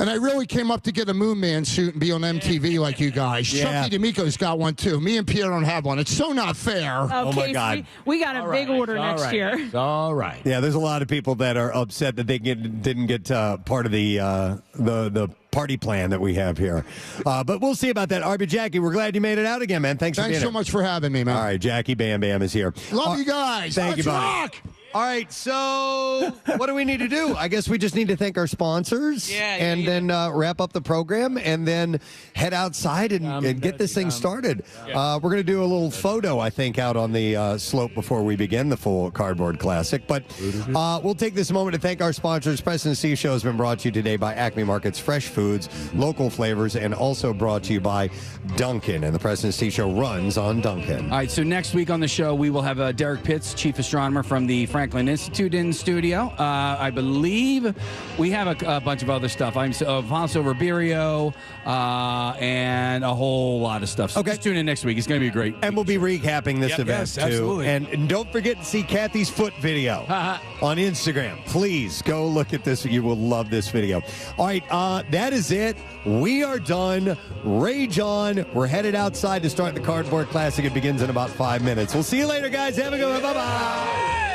And I really came up to get a Moon Man suit and be on MTV like you guys. Yeah. Chucky D'Amico's got one too. Me and Pierre don't have one. It's so not fair. Oh my God. We got a big order next year. It's all right. Yeah, there's a lot of people that are upset that they didn't get part of the party plan that we have here. But we'll see about that. Arby, Jackie, we're glad you made it out again, man. Thanks for being so here. much for having me, man. All right, Jackie Bam Bam is here. Love you guys. Thank you, Let's buddy. rock. All right, so what do we need to do? I guess we just need to thank our sponsors and then wrap up the program and then head outside and get this thing started. We're going to do a little photo, I think, out on the slope before we begin the full Cardboard Classic. But we'll take this moment to thank our sponsors. Preston and Steve Show has been brought to you today by Acme Markets, fresh foods, local flavors, and also brought to you by Dunkin'. And the Preston and Steve Show runs on Dunkin'. All right, so next week on the show, we will have Derek Pitts, chief astronomer from the Franklin Institute in studio. I believe we have a bunch of other stuff. I'm Alfonso Ribeiro and a whole lot of stuff. So just tune in next week. It's going to be great. And we'll be recapping this event, yes, too. absolutely. And don't forget to see Kathy's foot video on Instagram. Please go look at this. You will love this video. All right, that is it. We are done. Rage on. We're headed outside to start the Cardboard Classic. It begins in about 5 minutes. We'll see you later, guys. Have a good one. Bye-bye.